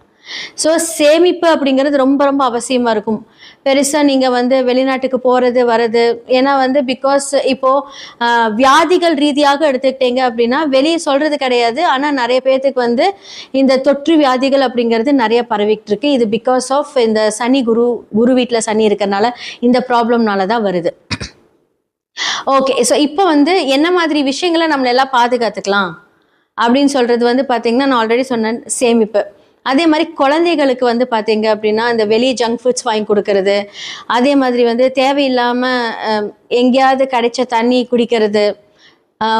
ஸோ சேமிப்பு அப்படிங்கிறது ரொம்ப ரொம்ப அவசியமா இருக்கும். பெருசா நீங்க வந்து வெளிநாட்டுக்கு போறது வர்றது, ஏன்னா வந்து பிகாஸ் இப்போ வியாதிகள் ரீதியாக எடுத்துக்கிட்டீங்க அப்படின்னா வெளியே சொல்றது கிடையாது, ஆனா நிறைய பேர்த்துக்கு வந்து இந்த தொற்று வியாதிகள் அப்படிங்கிறது நிறைய பரவிட்டு இருக்கு. இது பிகாஸ் ஆஃப் இந்த சனி குரு வீட்டில் சனி இருக்கிறதுனால இந்த ப்ராப்ளம்னால தான் வருது. ஓகே, ஸோ இப்போ வந்து என்ன மாதிரி விஷயங்களை நம்மள எல்லாம் பாதுகாத்துக்கலாம் அப்படின்னு சொல்றது வந்து பாத்தீங்கன்னா, நான் ஆல்ரெடி சொன்னேன், சேமிப்பு. அதே மாதிரி குழந்தைகளுக்கு வந்து பார்த்தீங்க அப்படின்னா இந்த வெளியே ஜங்க் ஃபுட்ஸ் வாங்கி கொடுக்கறது, அதே மாதிரி வந்து தேவையில்லாமல் எங்கேயாவது கிடைச்ச தண்ணி குடிக்கிறது,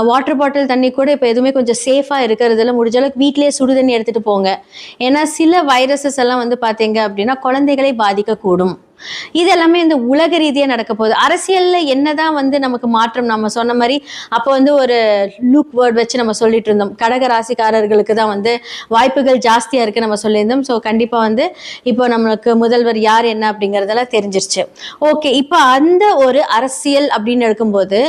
வாட்டர் பாட்டில் தண்ணி கூட இப்போ எதுவுமே கொஞ்சம் சேஃபாக இருக்கிறதுல முடிஞ்ச அளவுக்கு வீட்டிலேயே சுடு தண்ணி எடுத்துகிட்டு போங்க. ஏன்னா சில வைரஸஸ் எல்லாம் வந்து பார்த்தீங்க அப்படின்னா குழந்தைகளை பாதிக்கக்கூடும். இது எல்லாமே இந்த உலக ரீதியாக நடக்க போகுது. அரசியலில் என்னதான் வந்து நமக்கு மாற்றம், நம்ம சொன்ன மாதிரி அப்போ வந்து ஒரு லூக் வேர்ட் வச்சு நம்ம சொல்லிட்டு இருந்தோம், கடக ராசிக்காரர்களுக்கு தான் வந்து வாய்ப்புகள் ஜாஸ்தியாக இருக்குது நம்ம சொல்லியிருந்தோம். ஸோ கண்டிப்பாக வந்து இப்போ நம்மளுக்கு முதல்வர் யார் என்ன அப்படிங்கிறதெல்லாம் தெரிஞ்சிருச்சு. ஓகே, இப்போ அந்த ஒரு அரசியல் அப்படின்னு எடுக்கும்போது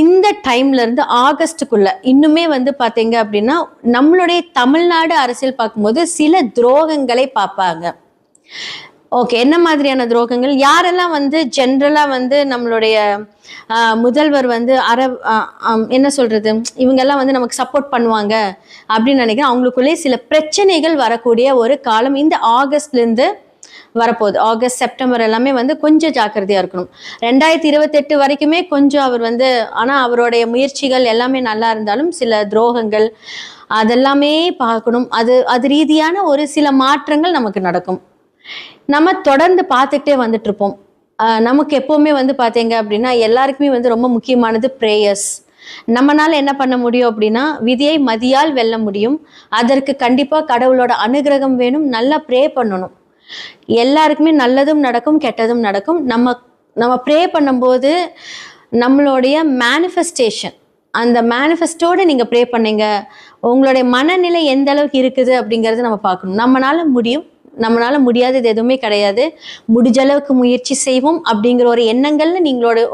இந்த டைம்ல இருந்து ஆகஸ்டுக்குள்ள இன்னுமே வந்து பாத்தீங்க அப்படின்னா நம்மளுடைய தமிழ்நாடு அரசியல் பார்க்கும்போது சில துரோகங்களை பார்ப்பாங்க. ஓகே, என்ன மாதிரியான துரோகங்கள்? யாரெல்லாம் வந்து ஜென்ரலா வந்து நம்மளுடைய முதல்வர் வந்து என்ன சொல்றது, இவங்கெல்லாம் வந்து நமக்கு சப்போர்ட் பண்ணுவாங்க அப்படின்னு நினைக்கிறேன். அவங்களுக்குள்ளே சில பிரச்சனைகள் வரக்கூடிய ஒரு காலம் இந்த ஆகஸ்ட்ல இருந்து வரப்போகுது. ஆகஸ்ட் செப்டம்பர் எல்லாமே வந்து கொஞ்சம் ஜாக்கிரதையா இருக்கணும். 2028 வரைக்குமே கொஞ்சம் அவர் வந்து, ஆனா அவருடைய முயற்சிகள் எல்லாமே நல்லா இருந்தாலும் சில துரோகங்கள் அதெல்லாமே பார்க்கணும். அது ரீதியான ஒரு சில மாற்றங்கள் நமக்கு நடக்கும். நம்ம தொடர்ந்து பார்த்துக்கிட்டே வந்துட்டு இருப்போம். நமக்கு எப்பவுமே வந்து பார்த்தீங்க அப்படின்னா எல்லாருக்குமே வந்து ரொம்ப முக்கியமானது ப்ரேயர்ஸ். நம்மளால என்ன பண்ண முடியும் அப்படின்னா, விதியை மதியால் வெல்ல முடியும். அதற்கு கண்டிப்பா கடவுளோட அனுகிரகம் வேணும். நல்லா ப்ரே பண்ணணும். எல்லாருக்குமே நல்லதும் நடக்கும், கெட்டதும் நடக்கும். நம்ம ப்ரே பண்ணும்போது நம்மளுடைய மேனிஃபெஸ்டேஷன், அந்த மேனிஃபெஸ்டோட நீங்க ப்ரே பண்ணீங்க, உங்களுடைய மனநிலை எந்த அளவுக்கு இருக்குது அப்படிங்கறத நம்ம பார்க்கணும். நம்மளால முடியும், நம்மளால முடியாதது எதுவுமே கிடையாது, முடிஞ்ச அளவுக்கு முயற்சி செய்வோம் அப்படிங்கிற ஒரு எண்ணங்கள்ல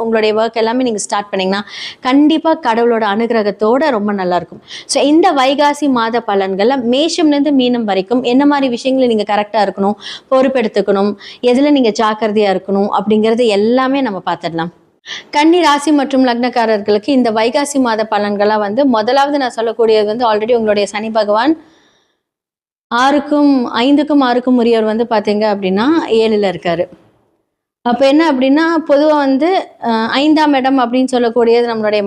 உங்களுடைய ஒர்க் எல்லாமே நீங்க ஸ்டார்ட் பண்ணீங்கன்னா கண்டிப்பா கடவுளோட அனுகிரகத்தோட ரொம்ப நல்லா இருக்கும். ஸோ இந்த வைகாசி மாத பலன்கள்ல மேஷம்லேருந்து மீனம் வரைக்கும் என்ன மாதிரி விஷயங்களை நீங்க கரெக்டா இருக்கணும், பொறுப்பெடுத்துக்கணும், எதுல நீங்க ஜாக்கிரதையா இருக்கணும் அப்படிங்கிறது எல்லாமே நம்ம பார்த்துடலாம். கன்னி ராசி மற்றும் லக்னக்காரர்களுக்கு இந்த வைகாசி மாத பலன்களா வந்து முதலாவது நான் சொல்லக்கூடியது வந்து ஆல்ரெடி உங்களுடைய சனி பகவான் 5க்கும் 6க்கும் உரியவர் வந்து பாத்தீங்க அப்படின்னா 7ல இருக்காரு. அப்போ என்ன அப்படின்னா பொதுவாக வந்து 5ஆம் இடம் அப்படின்னு சொல்லக்கூடியது நம்மளுடைய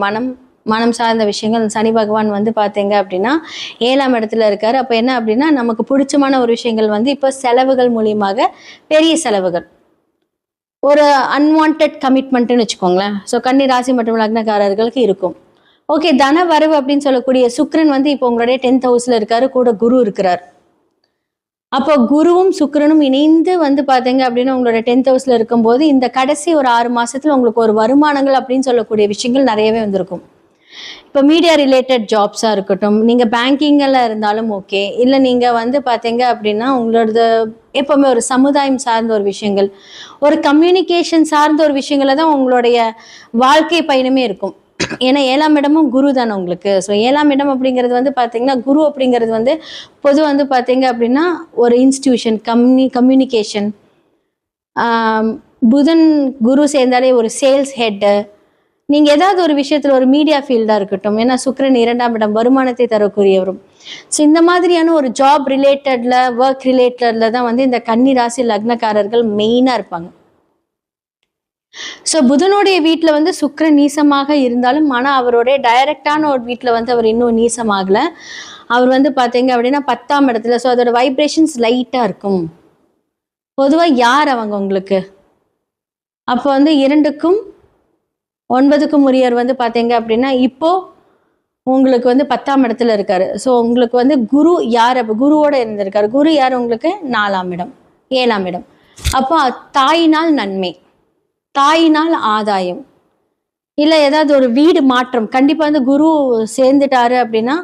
மனம் சார்ந்த விஷயங்கள். சனி பகவான் வந்து பார்த்தீங்க அப்படின்னா 7ஆம் இடத்துல இருக்காரு. அப்போ என்ன அப்படின்னா நமக்கு பிடிச்சமான ஒரு விஷயங்கள் வந்து இப்போ செலவுகள் மூலியமாக பெரிய செலவுகள், ஒரு அன்வான்ட் கமிட்மெண்ட்னு வச்சுக்கோங்களேன். ஸோ கன்னி ராசி மற்றும் லக்னக்காரர்களுக்கு இருக்கும். ஓகே, தன வரவு அப்படின்னு சொல்லக்கூடிய சுக்கிரன் வந்து இப்போ உங்களுடைய 10th ஹவுஸ்ல இருக்காரு, கூட குரு இருக்கிறார். அப்போ குருவும் சுக்கிரனும் இணைந்து வந்து பார்த்தீங்க அப்படின்னா உங்களோட 10th ஹவுஸ்ல இருக்கும்போது இந்த கடைசி ஒரு 6 மாசத்துல உங்களுக்கு ஒரு வருமானங்கள் அப்படின்னு சொல்லக்கூடிய விஷயங்கள் நிறையவே வந்திருக்கும். இப்போ மீடியா ரிலேட்டட் ஜாப்ஸாக இருக்கட்டும், நீங்கள் பேங்கிங்கில் இருந்தாலும் ஓகே, இல்லை நீங்கள் வந்து பார்த்தீங்க அப்படின்னா உங்களோடது எப்போவுமே ஒரு சமுதாயம் சார்ந்த ஒரு விஷயங்கள், ஒரு கம்யூனிகேஷன் சார்ந்த ஒரு விஷயங்கள தான் உங்களுடைய வாழ்க்கை பயணமே இருக்கும். ஏன்னா 7ஆம் இடமும் குரு தானே உங்களுக்கு. ஸோ 7ஆம் இடம் அப்படிங்கிறது வந்து பார்த்தீங்கன்னா குரு அப்படிங்கிறது வந்து பொதுவாக வந்து பார்த்தீங்க அப்படின்னா ஒரு இன்ஸ்டிடியூஷன், கம்யூனிகேஷன். புதன் குரு சேர்ந்தாலே ஒரு சேல்ஸ் ஹெட்டு, நீங்கள் ஏதாவது ஒரு விஷயத்தில் ஒரு மீடியா ஃபீல்டாக இருக்கட்டும், ஏன்னா சுக்கிரன் 2ஆம் இடம் வருமானத்தை தரக்கூடியவரும். ஸோ இந்த மாதிரியான ஒரு ஜாப் ரிலேட்டடில், ஒர்க் ரிலேட்டடில் தான் வந்து இந்த கன்னி ராசி லக்னக்காரர்கள் மெயினாக இருப்பாங்க. ஸோ புதனுடைய வீட்டில் வந்து சுக்கிரன் நீசமாக இருந்தாலும், ஆனால் அவருடைய டைரக்டான ஒரு வீட்டில் வந்து அவர் இன்னும் நீசமாகலை. அவர் வந்து பார்த்தீங்க அப்படின்னா 10ஆம் இடத்துல. ஸோ அதோட வைப்ரேஷன்ஸ் லைட்டாக இருக்கும். பொதுவாக யார் அவங்க உங்களுக்கு? அப்போ வந்து 2க்கும் 9க்கும் உரியவர் வந்து பார்த்தீங்க அப்படின்னா இப்போ உங்களுக்கு வந்து 10ஆம் இடத்துல இருக்காரு. ஸோ உங்களுக்கு வந்து குரு யார்? அப்போ குருவோட இருந்திருக்காரு. குரு யார் உங்களுக்கு? 4ஆம் இடம், 7ஆம் இடம். அப்போ தாயினால் நன்மை, தாயினால் ஆதாயம், இல்லை ஏதாவது ஒரு வீடு மாற்றம். கண்டிப்பாக வந்து குரு சேர்ந்துட்டாரு அப்படின்னா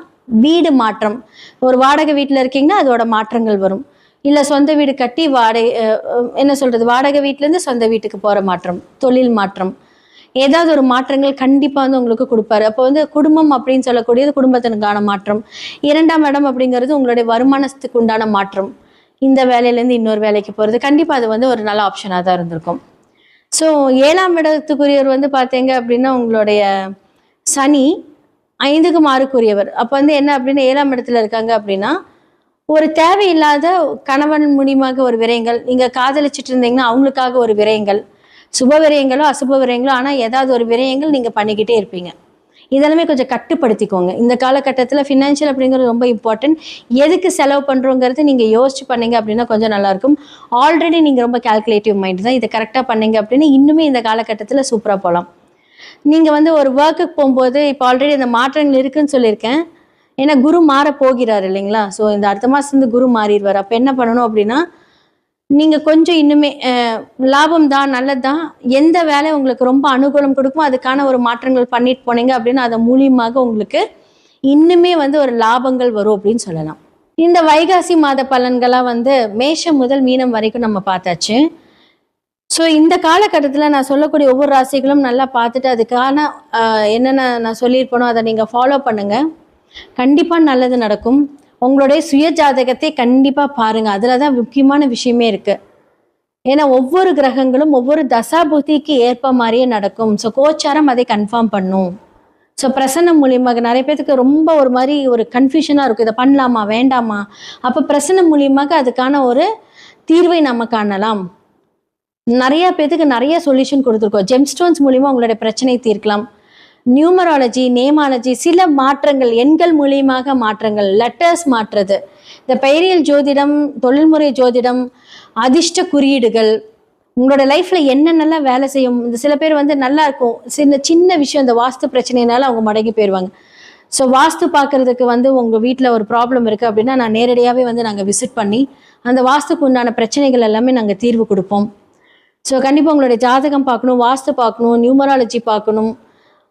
வீடு மாற்றம். ஒரு வாடகை வீட்டில் இருக்கீங்கன்னா அதோட மாற்றங்கள் வரும். இல்லை சொந்த வீடு கட்டி என்ன சொல்றது, வாடகை வீட்டிலேருந்து சொந்த வீட்டுக்கு போகிற மாற்றம், தொழில் மாற்றம், ஏதாவது ஒரு மாற்றங்கள் கண்டிப்பாக வந்து உங்களுக்கு கொடுப்பாரு. அப்போ வந்து குடும்பம் அப்படின்னு சொல்லக்கூடியது குடும்பத்தினுக்கான மாற்றம். 2ஆம் இடம் அப்படிங்கிறது உங்களுடைய வருமானத்துக்கு உண்டான மாற்றம். இந்த வேலையிலேருந்து இன்னொரு வேலைக்கு போகிறது கண்டிப்பாக அது வந்து ஒரு நல்ல ஆப்ஷனாக தான் இருந்திருக்கும். ஸோ 7ஆம் இடத்துக்குரியவர் வந்து பார்த்தீங்க அப்படின்னா உங்களுடைய சனி 5க்கும் 6க்குரியவர். அப்போ வந்து என்ன அப்படின்னா 7ஆம் இடத்துல இருக்காங்க அப்படின்னா ஒரு தேவையில்லாத கணவன் மூலியமாக ஒரு விரயங்கள், நீங்கள் காதலிச்சிட்டு இருந்தீங்கன்னா அவங்களுக்காக ஒரு விரயங்கள், சுப விரயங்களோ அசுப விரயங்களோ, ஆனால் ஏதாவது ஒரு விரயங்கள் நீங்கள் பண்ணிக்கிட்டே இருப்பீங்க. இதெல்லாமே கொஞ்சம் கட்டுப்படுத்திக்கோங்க. இந்த காலகட்டத்தில் ஃபினான்ஷியல் அப்படிங்கிறது ரொம்ப இம்பார்ட்டன்ட். எதுக்கு செலவு பண்ணுறோங்கிறது நீங்கள் யோசிச்சு பண்ணீங்க அப்படின்னா கொஞ்சம் நல்லாயிருக்கும். ஆல்ரெடி நீங்கள் ரொம்ப கால்குலேட்டிவ் மைண்ட் தான். இதை கரெக்டாக பண்ணீங்க அப்படின்னா இன்னுமே இந்த காலகட்டத்தில் சூப்பராக போகலாம். நீங்கள் வந்து ஒரு ஒர்க்குக்கு போகும்போது இப்போ ஆல்ரெடி அந்த மாற்றங்கள் இருக்குதுன்னு சொல்லியிருக்கேன். ஏன்னா குரு மாற போகிறார் இல்லைங்களா? ஸோ இந்த அடுத்த மாதத்துலேருந்து குரு மாறிடுவார். அப்போ என்ன பண்ணணும் அப்படின்னா நீங்கள் கொஞ்சம் இன்னுமே லாபம் தான், நல்லது தான், எந்த வேலை உங்களுக்கு ரொம்ப அனுகூலம் கொடுக்குமோ அதுக்கான ஒரு மாற்றங்கள் பண்ணிட்டு போனீங்க அப்படின்னா அது மூலியமாக உங்களுக்கு இன்னுமே வந்து ஒரு லாபங்கள் வரும் அப்படின்னு சொல்லலாம். இந்த வைகாசி மாத பலன்களாக வந்து மேஷம் முதல் மீனம் வரைக்கும் நம்ம பார்த்தாச்சு. ஸோ இந்த காலகட்டத்தில் நான் சொல்லக்கூடிய ஒவ்வொரு ராசிகளும் நல்லா பார்த்துட்டு அதுக்கான என்னென்ன நான் சொல்லியிருப்பேனோ அதை நீங்கள் ஃபாலோ பண்ணுங்கள். கண்டிப்பாக நல்லது நடக்கும். உங்களுடைய சுய ஜாதகத்தை கண்டிப்பாக பாருங்கள். அதில் தான் முக்கியமான விஷயமே இருக்குது. ஏன்னா ஒவ்வொரு கிரகங்களும் ஒவ்வொரு தசாபுத்திக்கு ஏற்ப மாதிரியே நடக்கும். ஸோ கோச்சாரம் அதை கன்ஃபார்ம் பண்ணும். ஸோ பிரசன்னம் மூலியமாக நிறைய பேருக்கு ரொம்ப ஒரு மாதிரி ஒரு கன்ஃபியூஷனாக இருக்கும், இதை பண்ணலாமா வேண்டாமா. அப்போ பிரசன்னம் மூலியமாக அதுக்கான ஒரு தீர்வை நம்ம காணலாம். நிறைய பேருக்கு நிறைய சொல்யூஷன் கொடுத்துருக்கோம். ஜெம்ஸ்டோன்ஸ் மூலியமாக உங்களுடைய பிரச்சனை தீர்க்கலாம். நியூமராலஜி, நேமாலஜி, சில மாற்றங்கள், எண்கள் மூலியமாக மாற்றங்கள், லெட்டர்ஸ் மாற்றுறது, இந்த பெயரியல் ஜோதிடம், தொழில்முறை ஜோதிடம், அதிர்ஷ்ட குறியீடுகள், உங்களோட லைஃப்பில் என்னென்னலாம் வேலை செய்யும். இந்த சில பேர் வந்து நல்லா இருக்கும், சின்ன விஷயம் இந்த வாஸ்து பிரச்சனைனால அவங்க மடங்கி போயிடுவாங்க. ஸோ வாஸ்து பார்க்குறதுக்கு வந்து உங்கள் வீட்டில் ஒரு ப்ராப்ளம் இருக்குது அப்படின்னா நான் நேரடியாகவே வந்து நாங்கள் விசிட் பண்ணி அந்த வாஸ்துக்கு உண்டான பிரச்சனைகள் எல்லாமே நாங்கள் தீர்வு கொடுப்போம். ஸோ கண்டிப்பாக உங்களுடைய ஜாதகம் பார்க்கணும், வாஸ்து பார்க்கணும், நியூமராலஜி பார்க்கணும்,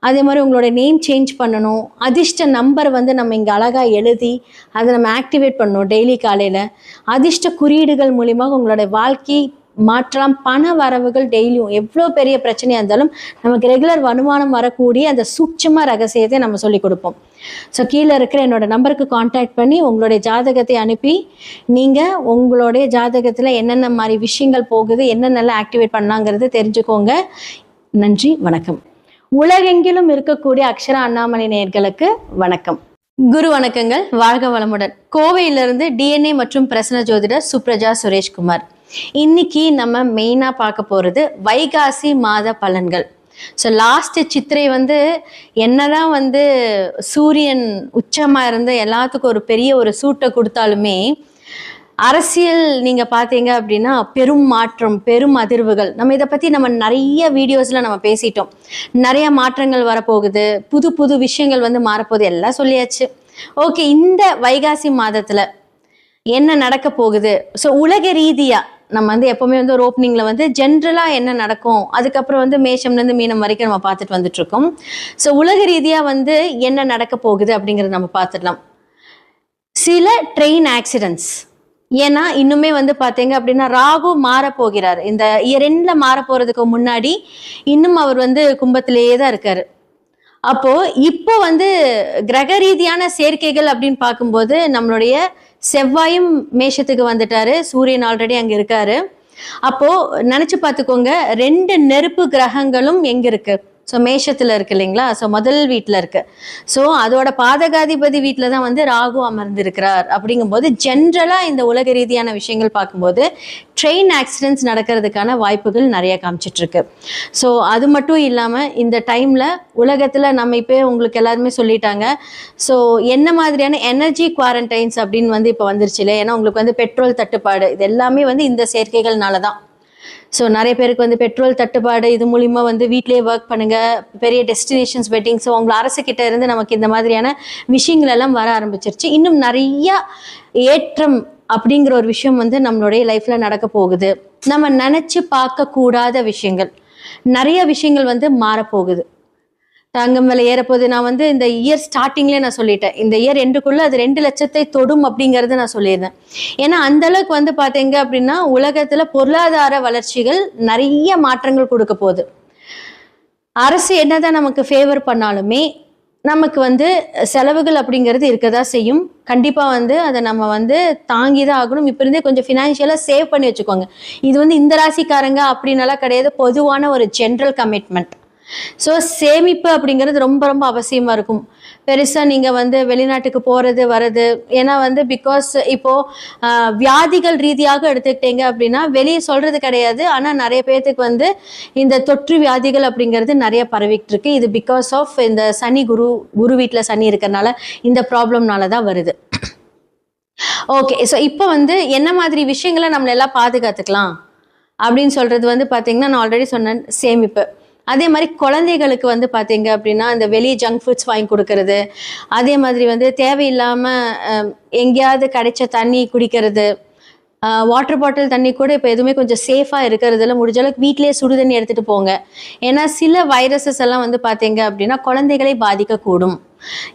அதே மாதிரி உங்களோட நேம் சேஞ்ச் பண்ணணும், அதிர்ஷ்ட நம்பர் வந்து நம்ம இங்கே அழகாக எழுதி அதை நம்ம ஆக்டிவேட் பண்ணணும் டெய்லி காலையில். அதிர்ஷ்ட குறியீடுகள் மூலியமாக உங்களோட வாழ்க்கை மாற்றலாம். பண வரவுகள் டெய்லியும் எவ்வளோ பெரிய பிரச்சனையாக இருந்தாலும் நமக்கு ரெகுலர் வருமானம் வரக்கூடிய அந்த சூட்சம ரகசியத்தை நம்ம சொல்லிக் கொடுப்போம். ஸோ கீழே இருக்கிற என்னோட நம்பருக்கு காண்டாக்ட் பண்ணி உங்களுடைய ஜாதகத்தை அனுப்பி நீங்கள் உங்களுடைய ஜாதகத்தில் என்னென்ன மாதிரி விஷயங்கள் போகுது, என்னென்னலாம் ஆக்டிவேட் பண்ணலாங்கிறது தெரிஞ்சுக்கோங்க. நன்றி, வணக்கம். உலகெங்கிலும் இருக்கக்கூடிய அக்ஷரா அண்ணாமலை நேயர்களுக்கு வணக்கம். குரு வணக்கங்கள், வாழ்க வளமுடன். கோவையிலிருந்து DNA மற்றும் பிரசன்ன ஜோதிடர் சுப்ரஜா சுரேஷ்குமார். இன்னைக்கு நம்ம மெயினா பார்க்க போறது வைகாசி மாத பலன்கள். ஸோ லாஸ்ட் சித்திரை வந்து என்னதான் வந்து சூரியன் உச்சமா இருந்து எல்லாத்துக்கும் ஒரு பெரிய ஒரு சூட்டை கொடுத்தாலுமே, அரசியல் நீங்க பார்த்தீங்க அப்படின்னா பெரும் மாற்றம், பெரும் அதிர்வுகள். நம்ம இதை பத்தி நம்ம நிறைய வீடியோஸ்ல நம்ம பேசிட்டோம். நிறைய மாற்றங்கள் வரப்போகுது, புது புது விஷயங்கள் வந்து மாறப்போகுது, எல்லாம் சொல்லியாச்சு. ஓகே, இந்த வைகாசி மாதத்துல என்ன நடக்க போகுது? ஸோ உலக ரீதியா நம்ம வந்து எப்பவுமே வந்து ஒரு ஓப்பனிங்ல வந்து ஜென்ரலா என்ன நடக்கும், அதுக்கப்புறம் வந்து மேஷம்லேருந்து மீனம் வரைக்கும் நம்ம பார்த்துட்டு வந்துட்டு இருக்கோம். ஸோ உலக ரீதியா வந்து என்ன நடக்க போகுது அப்படிங்கறத நம்ம பார்த்துடலாம். சில ட்ரெயின் ஆக்சிடென்ட்ஸ், ஏன்னா இன்னுமே வந்து பார்த்தீங்க அப்படின்னா ராகு மாற போகிறார். இந்த இயர் எண்ட்ல மாற போறதுக்கு முன்னாடி இன்னும் அவர் வந்து கும்பத்திலேயே தான் இருக்காரு. அப்போ இப்போ வந்து கிரக ரீதியான சேர்க்கைகள் அப்படின்னு பார்க்கும்போது நம்மளுடைய செவ்வாயும் மேஷத்துக்கு வந்துட்டாரு, சூரியன் ஆல்ரெடி அங்க இருக்காரு. அப்போ நினைச்சு பார்த்துக்கோங்க, 2 நெருப்பு கிரகங்களும் எங்க இருக்கு? ஸோ மேஷத்துல இருக்கு இல்லைங்களா? ஸோ முதல் வீட்டில் இருக்கு. ஸோ அதோட பாதகாதிபதி வீட்டில் தான் வந்து ராகு அமர்ந்திருக்கிறார். அப்படிங்கும்போது ஜென்ரலா இந்த உலக ரீதியான விஷயங்கள் பார்க்கும்போது ட்ரெயின் ஆக்சிடென்ட்ஸ் நடக்கிறதுக்கான வாய்ப்புகள் நிறைய காமிச்சிட்டு இருக்கு. ஸோ அது மட்டும் இல்லாமல் இந்த டைம்ல உலகத்துல நம்ம இப்போ உங்களுக்கு எல்லாருமே சொல்லிட்டாங்க. ஸோ என்ன மாதிரியான எனர்ஜி குவாரண்டைன்ஸ் அப்படின்னு வந்து இப்போ வந்துருச்சு இல்லை? ஏன்னா உங்களுக்கு வந்து பெட்ரோல் தட்டுப்பாடு, இது எல்லாமே வந்து இந்த சேர்க்கைகள்னால தான். ஸோ நிறைய பேருக்கு வந்து பெட்ரோல் தட்டுப்பாடு, இது மூலிமா வந்து வீட்டிலேயே ஒர்க் பண்ணுங்க, பெரிய டெஸ்டினேஷன்ஸ் வெட்டிங். ஸோ உங்களை அரசுக்கிட்ட இருந்து நமக்கு இந்த மாதிரியான விஷயங்கள் எல்லாம் வர ஆரம்பிச்சிருச்சு. இன்னும் நிறைய ஏற்றம் அப்படிங்கிற ஒரு விஷயம் வந்து நம்மளுடைய லைஃப்ல நடக்க போகுது. நம்ம நினைச்சு பார்க்க கூடாத விஷயங்கள், நிறைய விஷயங்கள் வந்து மாறப்போகுது. தங்கம் விலை ஏறப்போகுது. நான் வந்து இந்த இயர் ஸ்டார்டிங்லேயே நான் சொல்லிட்டேன், இந்த இயர் எண்டுக்குள்ள அது 2 லட்சத்தை தொடும் அப்படிங்கறத நான் சொல்லியிருந்தேன். ஏன்னா அந்த அளவுக்கு வந்து பாத்தீங்க அப்படின்னா உலகத்துல பொருளாதார வளர்ச்சிகள் நிறைய மாற்றங்கள் கொடுக்க போகுது. அரசு என்னதான் நமக்கு ஃபேவர் பண்ணாலுமே நமக்கு வந்து செலவுகள் அப்படிங்கிறது இருக்கதான் செய்யும். கண்டிப்பா வந்து அதை நம்ம வந்து தாங்கிதான் ஆகணும். இப்ப இருந்தே கொஞ்சம் ஃபினான்ஷியலா சேவ் பண்ணி வச்சுக்கோங்க. இது வந்து இந்த ராசிக்காரங்க அப்படின்னால கிடையாது, பொதுவான ஒரு ஜென்ரல் கமிட்மெண்ட். ஸோ சேமிப்பு அப்படிங்கிறது ரொம்ப ரொம்ப அவசியமா இருக்கும். பெருசா நீங்க வந்து வெளிநாட்டுக்கு போறது வர்றது, ஏன்னா வந்து பிகாஸ் இப்போ வியாதிகள் ரீதியாக எடுத்துக்கிட்டீங்க அப்படின்னா வெளியே சொல்றது கிடையாது, ஆனா நிறைய பேர்த்துக்கு வந்து இந்த தொற்று வியாதிகள் அப்படிங்கிறது நிறைய பரவிட்டு இருக்கு. இது பிகாஸ் ஆஃப் இந்த சனி குரு வீட்டில் சனி இருக்கிறதுனால இந்த ப்ராப்ளம்னால தான் வருது. ஓகே, ஸோ இப்போ வந்து என்ன மாதிரி விஷயங்களை நம்மள எல்லாம் பாதுகாத்துக்கலாம் அப்படின்னு சொல்றது வந்து பார்த்தீங்கன்னா, நான் ஆல்ரெடி சொன்னேன், சேமிப்பு. அதே மாதிரி குழந்தைகளுக்கு வந்து பார்த்தீங்க அப்படின்னா இந்த வெளியே ஜங்க் ஃபுட்ஸ் வாங்கி கொடுக்கறது, அதே மாதிரி வந்து தேவையில்லாமல் எங்கேயாவது கிடைச்ச தண்ணி குடிக்கிறது, வாட்டர் பாட்டில் தண்ணி கூட இப்போ எதுவுமே கொஞ்சம் சேஃபாக இருக்கிறதுல முடிஞ்ச அளவுக்கு வீட்டிலேயே சுடு தண்ணி எடுத்துகிட்டு போங்க. ஏன்னா சில வைரஸஸ் எல்லாம் வந்து பார்த்தீங்க அப்படின்னா குழந்தைகளை பாதிக்கக்கூடும்.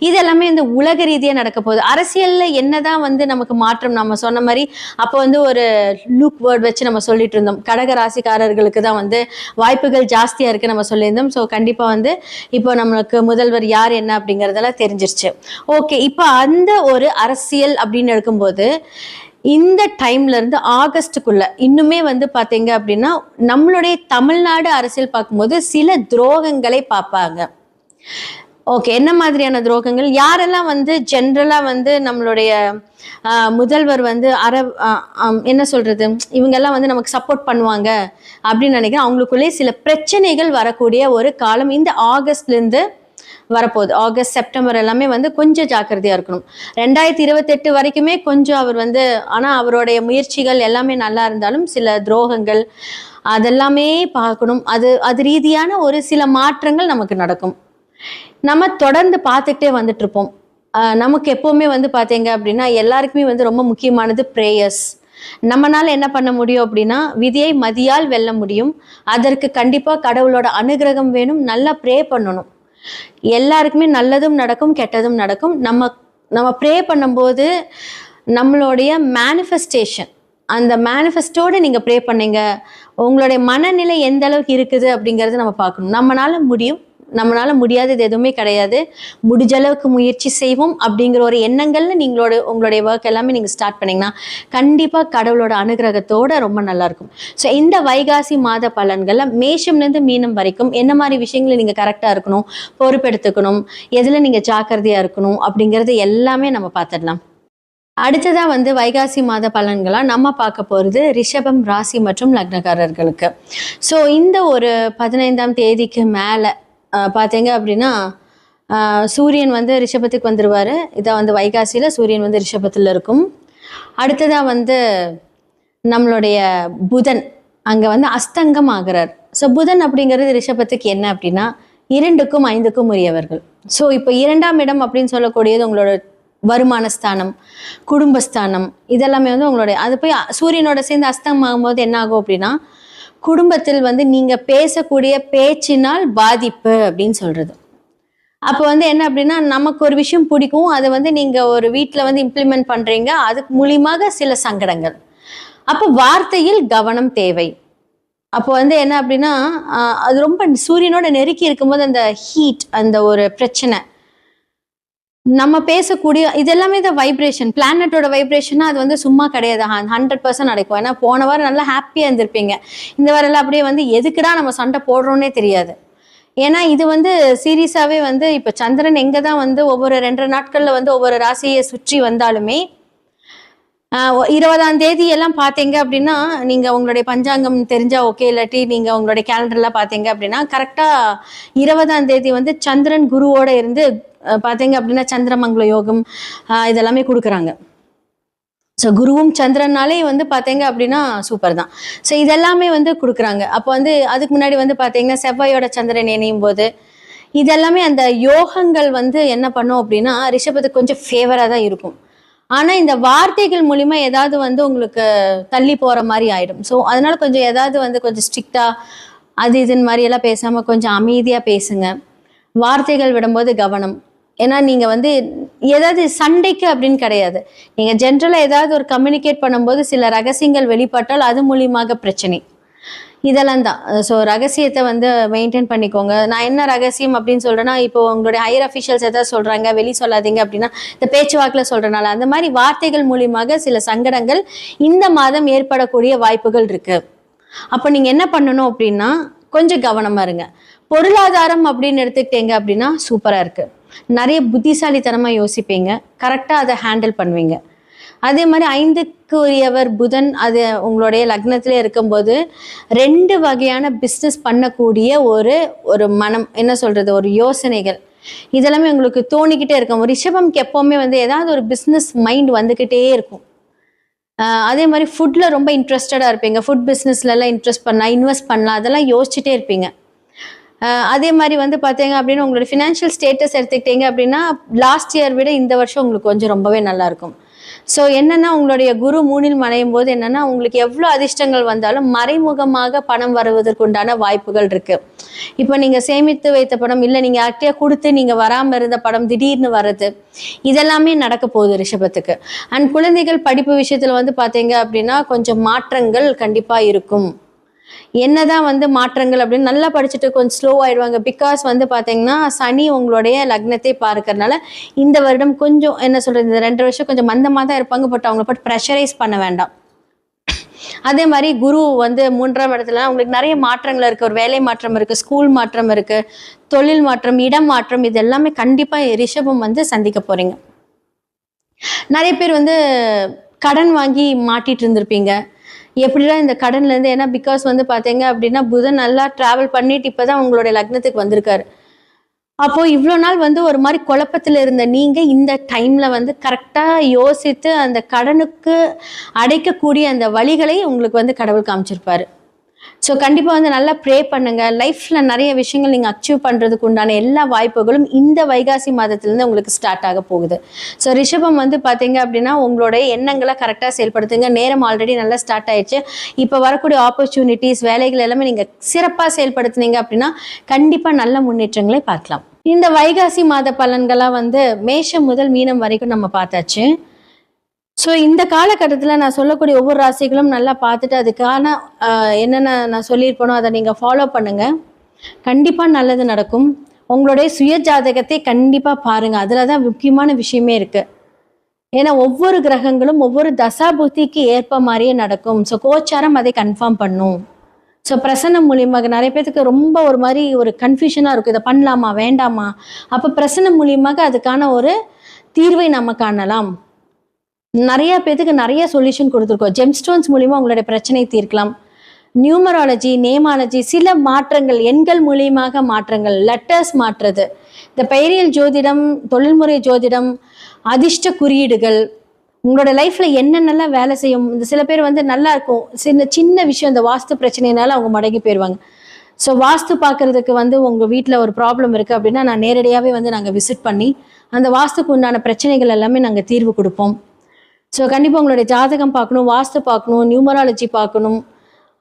இது எல்லாமே இந்த உலக ரீதியாக நடக்க போகுது. அரசியலில் என்னதான் வந்து நமக்கு மாற்றம், நம்ம சொன்ன மாதிரி அப்போ வந்து ஒரு லூக் வேர்ட் வச்சு நம்ம சொல்லிட்டு இருந்தோம், கடக ராசிக்காரர்களுக்கு தான் வந்து வாய்ப்புகள் ஜாஸ்தியாக இருக்குது நம்ம சொல்லியிருந்தோம். ஸோ கண்டிப்பாக வந்து இப்போ நம்மளுக்கு முதல்வர் யார் என்ன அப்படிங்கிறதெல்லாம் தெரிஞ்சிருச்சு. ஓகே, இப்போ அந்த ஒரு அரசியல் அப்படின்னு எடுக்கும்போது இந்த டைம்ல இருந்து ஆகஸ்டுக்குள்ள இன்னுமே வந்து பாத்தீங்க அப்படின்னா நம்மளுடைய தமிழ்நாடு அரசியல் பார்க்கும்போது சில துரோகங்களை பார்ப்பாங்க. ஓகே, என்ன மாதிரியான துரோகங்கள்? யாரெல்லாம் வந்து ஜென்ரலா வந்து நம்மளுடைய முதல்வர் வந்து என்ன சொல்றது, இவங்கெல்லாம் வந்து நமக்கு சப்போர்ட் பண்ணுவாங்க அப்படின்னு நினைக்கிறேன். அவங்களுக்குள்ளே சில பிரச்சனைகள் வரக்கூடிய ஒரு காலம் இந்த ஆகஸ்ட்ல இருந்து வரப்போகுது. ஆகஸ்ட் செப்டம்பர் எல்லாமே வந்து கொஞ்சம் ஜாக்கிரதையா இருக்கணும். 2028 வரைக்குமே கொஞ்சம் அவர் வந்து, ஆனா அவருடைய முயற்சிகள் எல்லாமே நல்லா இருந்தாலும் சில துரோகங்கள் அதெல்லாமே பார்க்கணும். அது ரீதியான ஒரு சில மாற்றங்கள் நமக்கு நடக்கும். நம்ம தொடர்ந்து பார்த்துக்கிட்டே வந்துட்டு இருப்போம். நமக்கு எப்பவுமே வந்து பார்த்தீங்க அப்படின்னா எல்லாருக்குமே வந்து ரொம்ப முக்கியமானது ப்ரேயர்ஸ். நம்மனால என்ன பண்ண முடியும் அப்படின்னா விதியை மதியால் வெல்ல முடியும். அதற்கு கண்டிப்பா கடவுளோட அனுகிரகம் வேணும். நல்லா ப்ரே பண்ணணும். எல்லாருக்குமே நல்லதும் நடக்கும், கெட்டதும் நடக்கும். நம்ம ப்ரே பண்ணும்போது நம்மளுடைய மேனிஃபெஸ்டேஷன், அந்த மேனிஃபெஸ்டோடு நீங்கள் ப்ரே பண்ணீங்க, உங்களுடைய மனநிலை எந்த அளவுக்கு இருக்குது அப்படிங்கிறத நம்ம பார்க்கணும். நம்மளால முடியும், நம்மளால முடியாதது எதுவுமே கிடையாது. முடிஞ்ச அளவுக்கு முயற்சி செய்வோம் அப்படிங்கிற ஒரு எண்ணங்கள்ல உங்களுடைய ஒர்க் எல்லாமே நீங்க ஸ்டார்ட் பண்ணீங்கன்னா கண்டிப்பா கடவுளோட அனுகிரகத்தோட ரொம்ப நல்லா இருக்கும். ஸோ இந்த வைகாசி மாத பலன்கள்ல மேஷம்லேருந்து மீனம் வரைக்கும் என்ன மாதிரி விஷயங்களை நீங்க கரெக்டா இருக்கணும், பொறுப்பெடுத்துக்கணும், எதுல நீங்க ஜாக்கிரதையா இருக்கணும் அப்படிங்கிறது எல்லாமே நம்ம பார்த்துடலாம். அடுத்ததா வந்து வைகாசி மாத பலன்களா நம்ம பார்க்க போகிறது ரிஷபம் ராசி மற்றும் லக்னக்காரர்களுக்கு. ஸோ இந்த ஒரு 15ஆம் தேதிக்கு மேலே பார்த்தீங்க அப்படின்னா சூரியன் வந்து ரிஷபத்துக்கு வந்துடுவார். இதான் வந்து வைகாசியில் சூரியன் வந்து ரிஷபத்தில் இருக்கும். அடுத்ததாக வந்து நம்மளுடைய புதன் அங்கே வந்து அஸ்தங்கம் ஆகிறார். ஸோ புதன் அப்படிங்கிறது ரிஷபத்துக்கு என்ன அப்படின்னா 2க்கும் 5க்கும் உரியவர்கள். ஸோ இப்போ 2ஆம் இடம் அப்படின்னு சொல்லக்கூடியது உங்களோட வருமான ஸ்தானம், குடும்பஸ்தானம், இதெல்லாமே வந்து உங்களுடைய அது போய் சூரியனோட சேர்ந்து அஸ்தங்கம் ஆகும்போது என்ன ஆகும் அப்படின்னா குடும்பத்தில் வந்து நீங்கள் பேசக்கூடிய பேச்சினால் பாதிப்பு அப்படின்னு சொல்கிறது. அப்போ வந்து என்ன அப்படின்னா நமக்கு ஒரு விஷயம் பிடிக்கும், அதை வந்து நீங்கள் ஒரு வீட்டில் வந்து இம்ப்ளிமெண்ட் பண்ணுறீங்க, அதுக்கு மூலியமாக சில சங்கடங்கள். அப்போ வார்த்தையில் கவனம் தேவை. அப்போ வந்து என்ன அப்படின்னா அது ரொம்ப சூரியனோட நெருக்கி இருக்கும்போது அந்த ஹீட், அந்த ஒரு பிரச்சனை, நம்ம பேசக்கூடிய இதெல்லாமே இந்த வைப்ரேஷன், பிளானட்டோட வைப்ரேஷனா அது வந்து சும்மா கிடையாது, 100% நடக்கும். ஏன்னா போன வாரம் நல்லா ஹாப்பியாக இருந்திருப்பீங்க, இந்த வாரம் அப்படியே வந்து எதுக்குடா நம்ம சண்டை போடுறோன்னே தெரியாது. ஏன்னா இது வந்து சீரியஸாகவே வந்து இப்போ சந்திரன் எங்கே தான் வந்து ஒவ்வொரு 2 நாட்களில் வந்து ஒவ்வொரு ராசியை சுற்றி வந்தாலுமே 20ஆம் தேதி எல்லாம் பார்த்தீங்க அப்படின்னா நீங்கள் உங்களுடைய பஞ்சாங்கம் தெரிஞ்சா ஓகே, இல்லாட்டி நீங்கள் உங்களுடைய கேலண்டர்லாம் பார்த்தீங்க அப்படின்னா கரெக்டாக 20ஆம் தேதி வந்து சந்திரன் குருவோட இருந்து பார்த்தீங்க அப்படின்னா சந்திரமங்கல யோகம் இதெல்லாமே கொடுக்குறாங்க. ஸோ குருவும் சந்திரனாலே வந்து பார்த்தீங்க அப்படின்னா சூப்பர் தான். ஸோ இதெல்லாமே வந்து கொடுக்குறாங்க. அப்போ வந்து அதுக்கு முன்னாடி வந்து பார்த்தீங்கன்னா செவ்வாயோட சந்திரன் இணையும் போது இதெல்லாமே அந்த யோகங்கள் வந்து என்ன பண்ணும் அப்படின்னா ரிஷபத்துக்கு கொஞ்சம் ஃபேவராக தான் இருக்கும். ஆனால் இந்த வார்த்தைகள் மூலிமா ஏதாவது வந்து உங்களுக்கு தள்ளி போகிற மாதிரி ஆகிடும். ஸோ அதனால கொஞ்சம் ஏதாவது வந்து கொஞ்சம் ஸ்ட்ரிக்டாக அது இதுன்னு மாதிரியெல்லாம் பேசாமல் கொஞ்சம் அமைதியாக பேசுங்க. வார்த்தைகள் விடும்போது கவனம். ஏன்னா நீங்கள் வந்து ஏதாவது சண்டைக்கு அப்படின்னு கிடையாது, நீங்கள் ஜென்ரலாக ஏதாவது ஒரு கம்யூனிகேட் பண்ணும்போது சில ரகசியங்கள் வெளிப்பட்டால் அது மூலியமாக பிரச்சனை, இதெல்லாம் தான். ஸோ ரகசியத்தை வந்து மெயின்டைன் பண்ணிக்கோங்க. நான் என்ன ரகசியம் அப்படின்னு சொல்கிறேன்னா, இப்போ உங்களுடைய ஹையர் அஃபிஷியல்ஸ் எதாவது சொல்கிறாங்க வெளி சொல்லாதீங்க அப்படின்னா இந்த பேச்சுவாக்கில் சொல்கிறனால அந்த மாதிரி வார்த்தைகள் மூலியமாக சில சங்கடங்கள் இந்த மாதம் ஏற்படக்கூடிய வாய்ப்புகள் இருக்குது. அப்போ நீங்கள் என்ன பண்ணணும் அப்படின்னா கொஞ்சம் கவனமாக இருங்க. பொருளாதாரம் அப்படின்னு எடுத்துக்கிட்டீங்க அப்படின்னா சூப்பராக இருக்குது, நிறைய புத்திசாலித்தனமாக யோசிப்பீங்க, கரெக்டாக அதை ஹேண்டில் பண்ணுவீங்க. அதே மாதிரி 5க்கு உரியவர் புதன் அது உங்களுடைய லக்னத்திலே இருக்கும்போது 2 வகையான பிஸ்னஸ் பண்ணக்கூடிய ஒரு மனம், என்ன சொல்கிறது, ஒரு யோசனைகள் இதெல்லாமே உங்களுக்கு தோணிக்கிட்டே இருக்கும். ரிஷபம்க்கு எப்போவுமே வந்து ஏதாவது ஒரு பிஸ்னஸ் மைண்ட் வந்துக்கிட்டே இருக்கும். அதே மாதிரி ஃபுட்டில் ரொம்ப இன்ட்ரெஸ்டடாக இருப்பீங்க, ஃபுட் பிஸ்னஸ்லலாம் இன்வெஸ்ட் பண்ணலாம், அதெல்லாம் யோசிச்சுட்டே இருப்பீங்க. அதே மாதிரி வந்து பார்த்தீங்க அப்படின்னா உங்களோட ஃபினான்ஷியல் ஸ்டேட்டஸ் எடுத்துக்கிட்டீங்க அப்படின்னா லாஸ்ட் இயர் விட இந்த வருஷம் உங்களுக்கு கொஞ்சம் ரொம்பவே நல்லாயிருக்கும். ஸோ என்னென்னா உங்களுடைய குரு 3ல் மறையும் போது என்னென்னா உங்களுக்கு எவ்வளோ அதிர்ஷ்டங்கள் வந்தாலும் மறைமுகமாக பணம் வருவதற்கு உண்டான வாய்ப்புகள் இருக்குது. இப்போ நீங்கள் சேமித்து வைத்த பணம் இல்லை நீங்கள் யார்கிட்டயே கொடுத்து நீங்கள் வராமல் இருந்த பணம் திடீர்னு வர்றது, இதெல்லாமே நடக்க போகுது ரிஷபத்துக்கு. அண்ட் குழந்தைகள் படிப்பு விஷயத்தில் வந்து பார்த்தீங்க அப்படின்னா கொஞ்சம் மாற்றங்கள் கண்டிப்பாக இருக்கும். என்னதான் வந்து மாற்றங்கள் அப்படின்னு நல்லா படிச்சுட்டு கொஞ்சம் ஸ்லோ ஆயிடுவாங்க. பிகாஸ் வந்து பார்த்தீங்கன்னா சனி உங்களுடைய லக்னத்தை பார்க்கறதுனால இந்த வருடம் கொஞ்சம் என்ன சொல்கிறது, இந்த 2 வருஷம் கொஞ்சம் மந்தமாக தான் இருப்பாங்க. பட் அவங்கள பட் ப்ரெஷரைஸ் பண்ண வேண்டாம். அதே மாதிரி குரு வந்து 3ஆம் இடத்துல உங்களுக்கு நிறைய மாற்றங்கள் இருக்குது. ஒரு வேலை மாற்றம் இருக்குது, ஸ்கூல் மாற்றம் இருக்குது, தொழில் மாற்றம், இடம் மாற்றம், இது எல்லாமே கண்டிப்பாக ரிஷபம் வந்து சந்திக்க போகிறீங்க. நிறைய பேர் வந்து கடன் வாங்கி மாட்டிட்டு இருந்திருப்பீங்க. எப்படிலாம் இந்த கடன்லேருந்து, ஏன்னா பிகாஸ் வந்து பார்த்தீங்க அப்படின்னா புதன் நல்லா ட்ராவல் பண்ணிட்டு இப்போ தான் உங்களுடைய லக்னத்துக்கு வந்திருக்காரு. அப்போது இவ்வளோ நாள் வந்து ஒரு மாதிரி குழப்பத்தில் இருந்த நீங்கள் இந்த டைமில் வந்து கரெக்டாக யோசித்து அந்த கடனுக்கு அடைக்கக்கூடிய அந்த வழிகளை உங்களுக்கு வந்து கடவுள் காமிச்சிருப்பாரு. ஸோ கண்டிப்பாக வந்து நல்லா ப்ரே பண்ணுங்கள். லைஃப்பில் நிறைய விஷயங்கள் நீங்கள் அச்சீவ் பண்ணுறதுக்கு உண்டான எல்லா வாய்ப்புகளும் இந்த வைகாசி மாதத்துலேருந்து உங்களுக்கு ஸ்டார்ட் ஆக போகுது. ஸோ ரிஷபம் வந்து பார்த்தீங்க அப்படின்னா உங்களுடைய எண்ணங்களை கரெக்டாக செயல்படுத்துங்க. நேரம் ஆல்ரெடி நல்லா ஸ்டார்ட் ஆயிடுச்சு. இப்போ வரக்கூடிய ஆப்பர்ச்சுனிட்டிஸ், வேலைகள் எல்லாமே நீங்கள் சிறப்பாக செயல்படுத்துனீங்க அப்படின்னா கண்டிப்பாக நல்ல முன்னேற்றங்களை பார்க்கலாம். இந்த வைகாசி மாத பலன்களாக வந்து மேஷம் முதல் மீனம் வரைக்கும் நம்ம பார்த்தாச்சு. ஸோ இந்த காலகட்டத்தில் நான் சொல்லக்கூடிய ஒவ்வொரு ராசிகளும் நல்லா பார்த்துட்டு அதுக்கான என்னென்ன நான் சொல்லியிருப்பேனோ அதை நீங்கள் ஃபாலோ பண்ணுங்கள். கண்டிப்பாக நல்லது நடக்கும். உங்களுடைய சுய ஜாதகத்தை கண்டிப்பாக பாருங்கள், அதில் தான் முக்கியமான விஷயமே இருக்குது. ஏன்னா ஒவ்வொரு கிரகங்களும் ஒவ்வொரு தசாபுத்திக்கு ஏற்ப மாதிரியே நடக்கும். ஸோ கோச்சாரம் அதை கன்ஃபார்ம் பண்ணும். ஸோ பிரசன்னம் மூலியமாக நிறைய பேருக்கு ரொம்ப ஒரு மாதிரி ஒரு கன்ஃபியூஷனாக இருக்கும், இதை பண்ணலாமா வேண்டாமா. அப்போ பிரசன்னம் மூலியமாக அதுக்கான ஒரு தீர்வை நம்ம காணலாம். நிறைய பேத்துக்கு நிறைய சொல்யூஷன் கொடுத்துருக்கோம். ஜெம்ஸ்டோன்ஸ் மூலியமா உங்களுடைய பிரச்சனை தீர்க்கலாம். நியூமராலஜி, நேமாலஜி, சில மாற்றங்கள், எண்கள் மூலியமாக மாற்றங்கள், லெட்டர்ஸ் மாற்றுறது, இந்த பெயரியல் ஜோதிடம், தொழில்முறை ஜோதிடம், அதிர்ஷ்ட குறியீடுகள், உங்களோட லைஃப்ல என்னென்னலாம் வேலை செய்யும். இந்த சில பேர் வந்து நல்லா இருக்கும், சின்ன சின்ன விஷயம், இந்த வாஸ்து பிரச்சனைனால அவங்க மடங்கி போயிடுவாங்க. ஸோ வாஸ்து பார்க்கறதுக்கு வந்து உங்கள் வீட்டில் ஒரு ப்ராப்ளம் இருக்குது அப்படின்னா நான் நேரடியாகவே வந்து நாங்கள் விசிட் பண்ணி அந்த வாஸ்துக்கு உண்டான பிரச்சனைகள் எல்லாமே நாங்கள் தீர்வு கொடுப்போம். ஸோ கண்டிப்பாக உங்களுடைய ஜாதகம் பார்க்கணும், வாஸ்து பார்க்கணும், நியூமராலஜி பார்க்கணும்,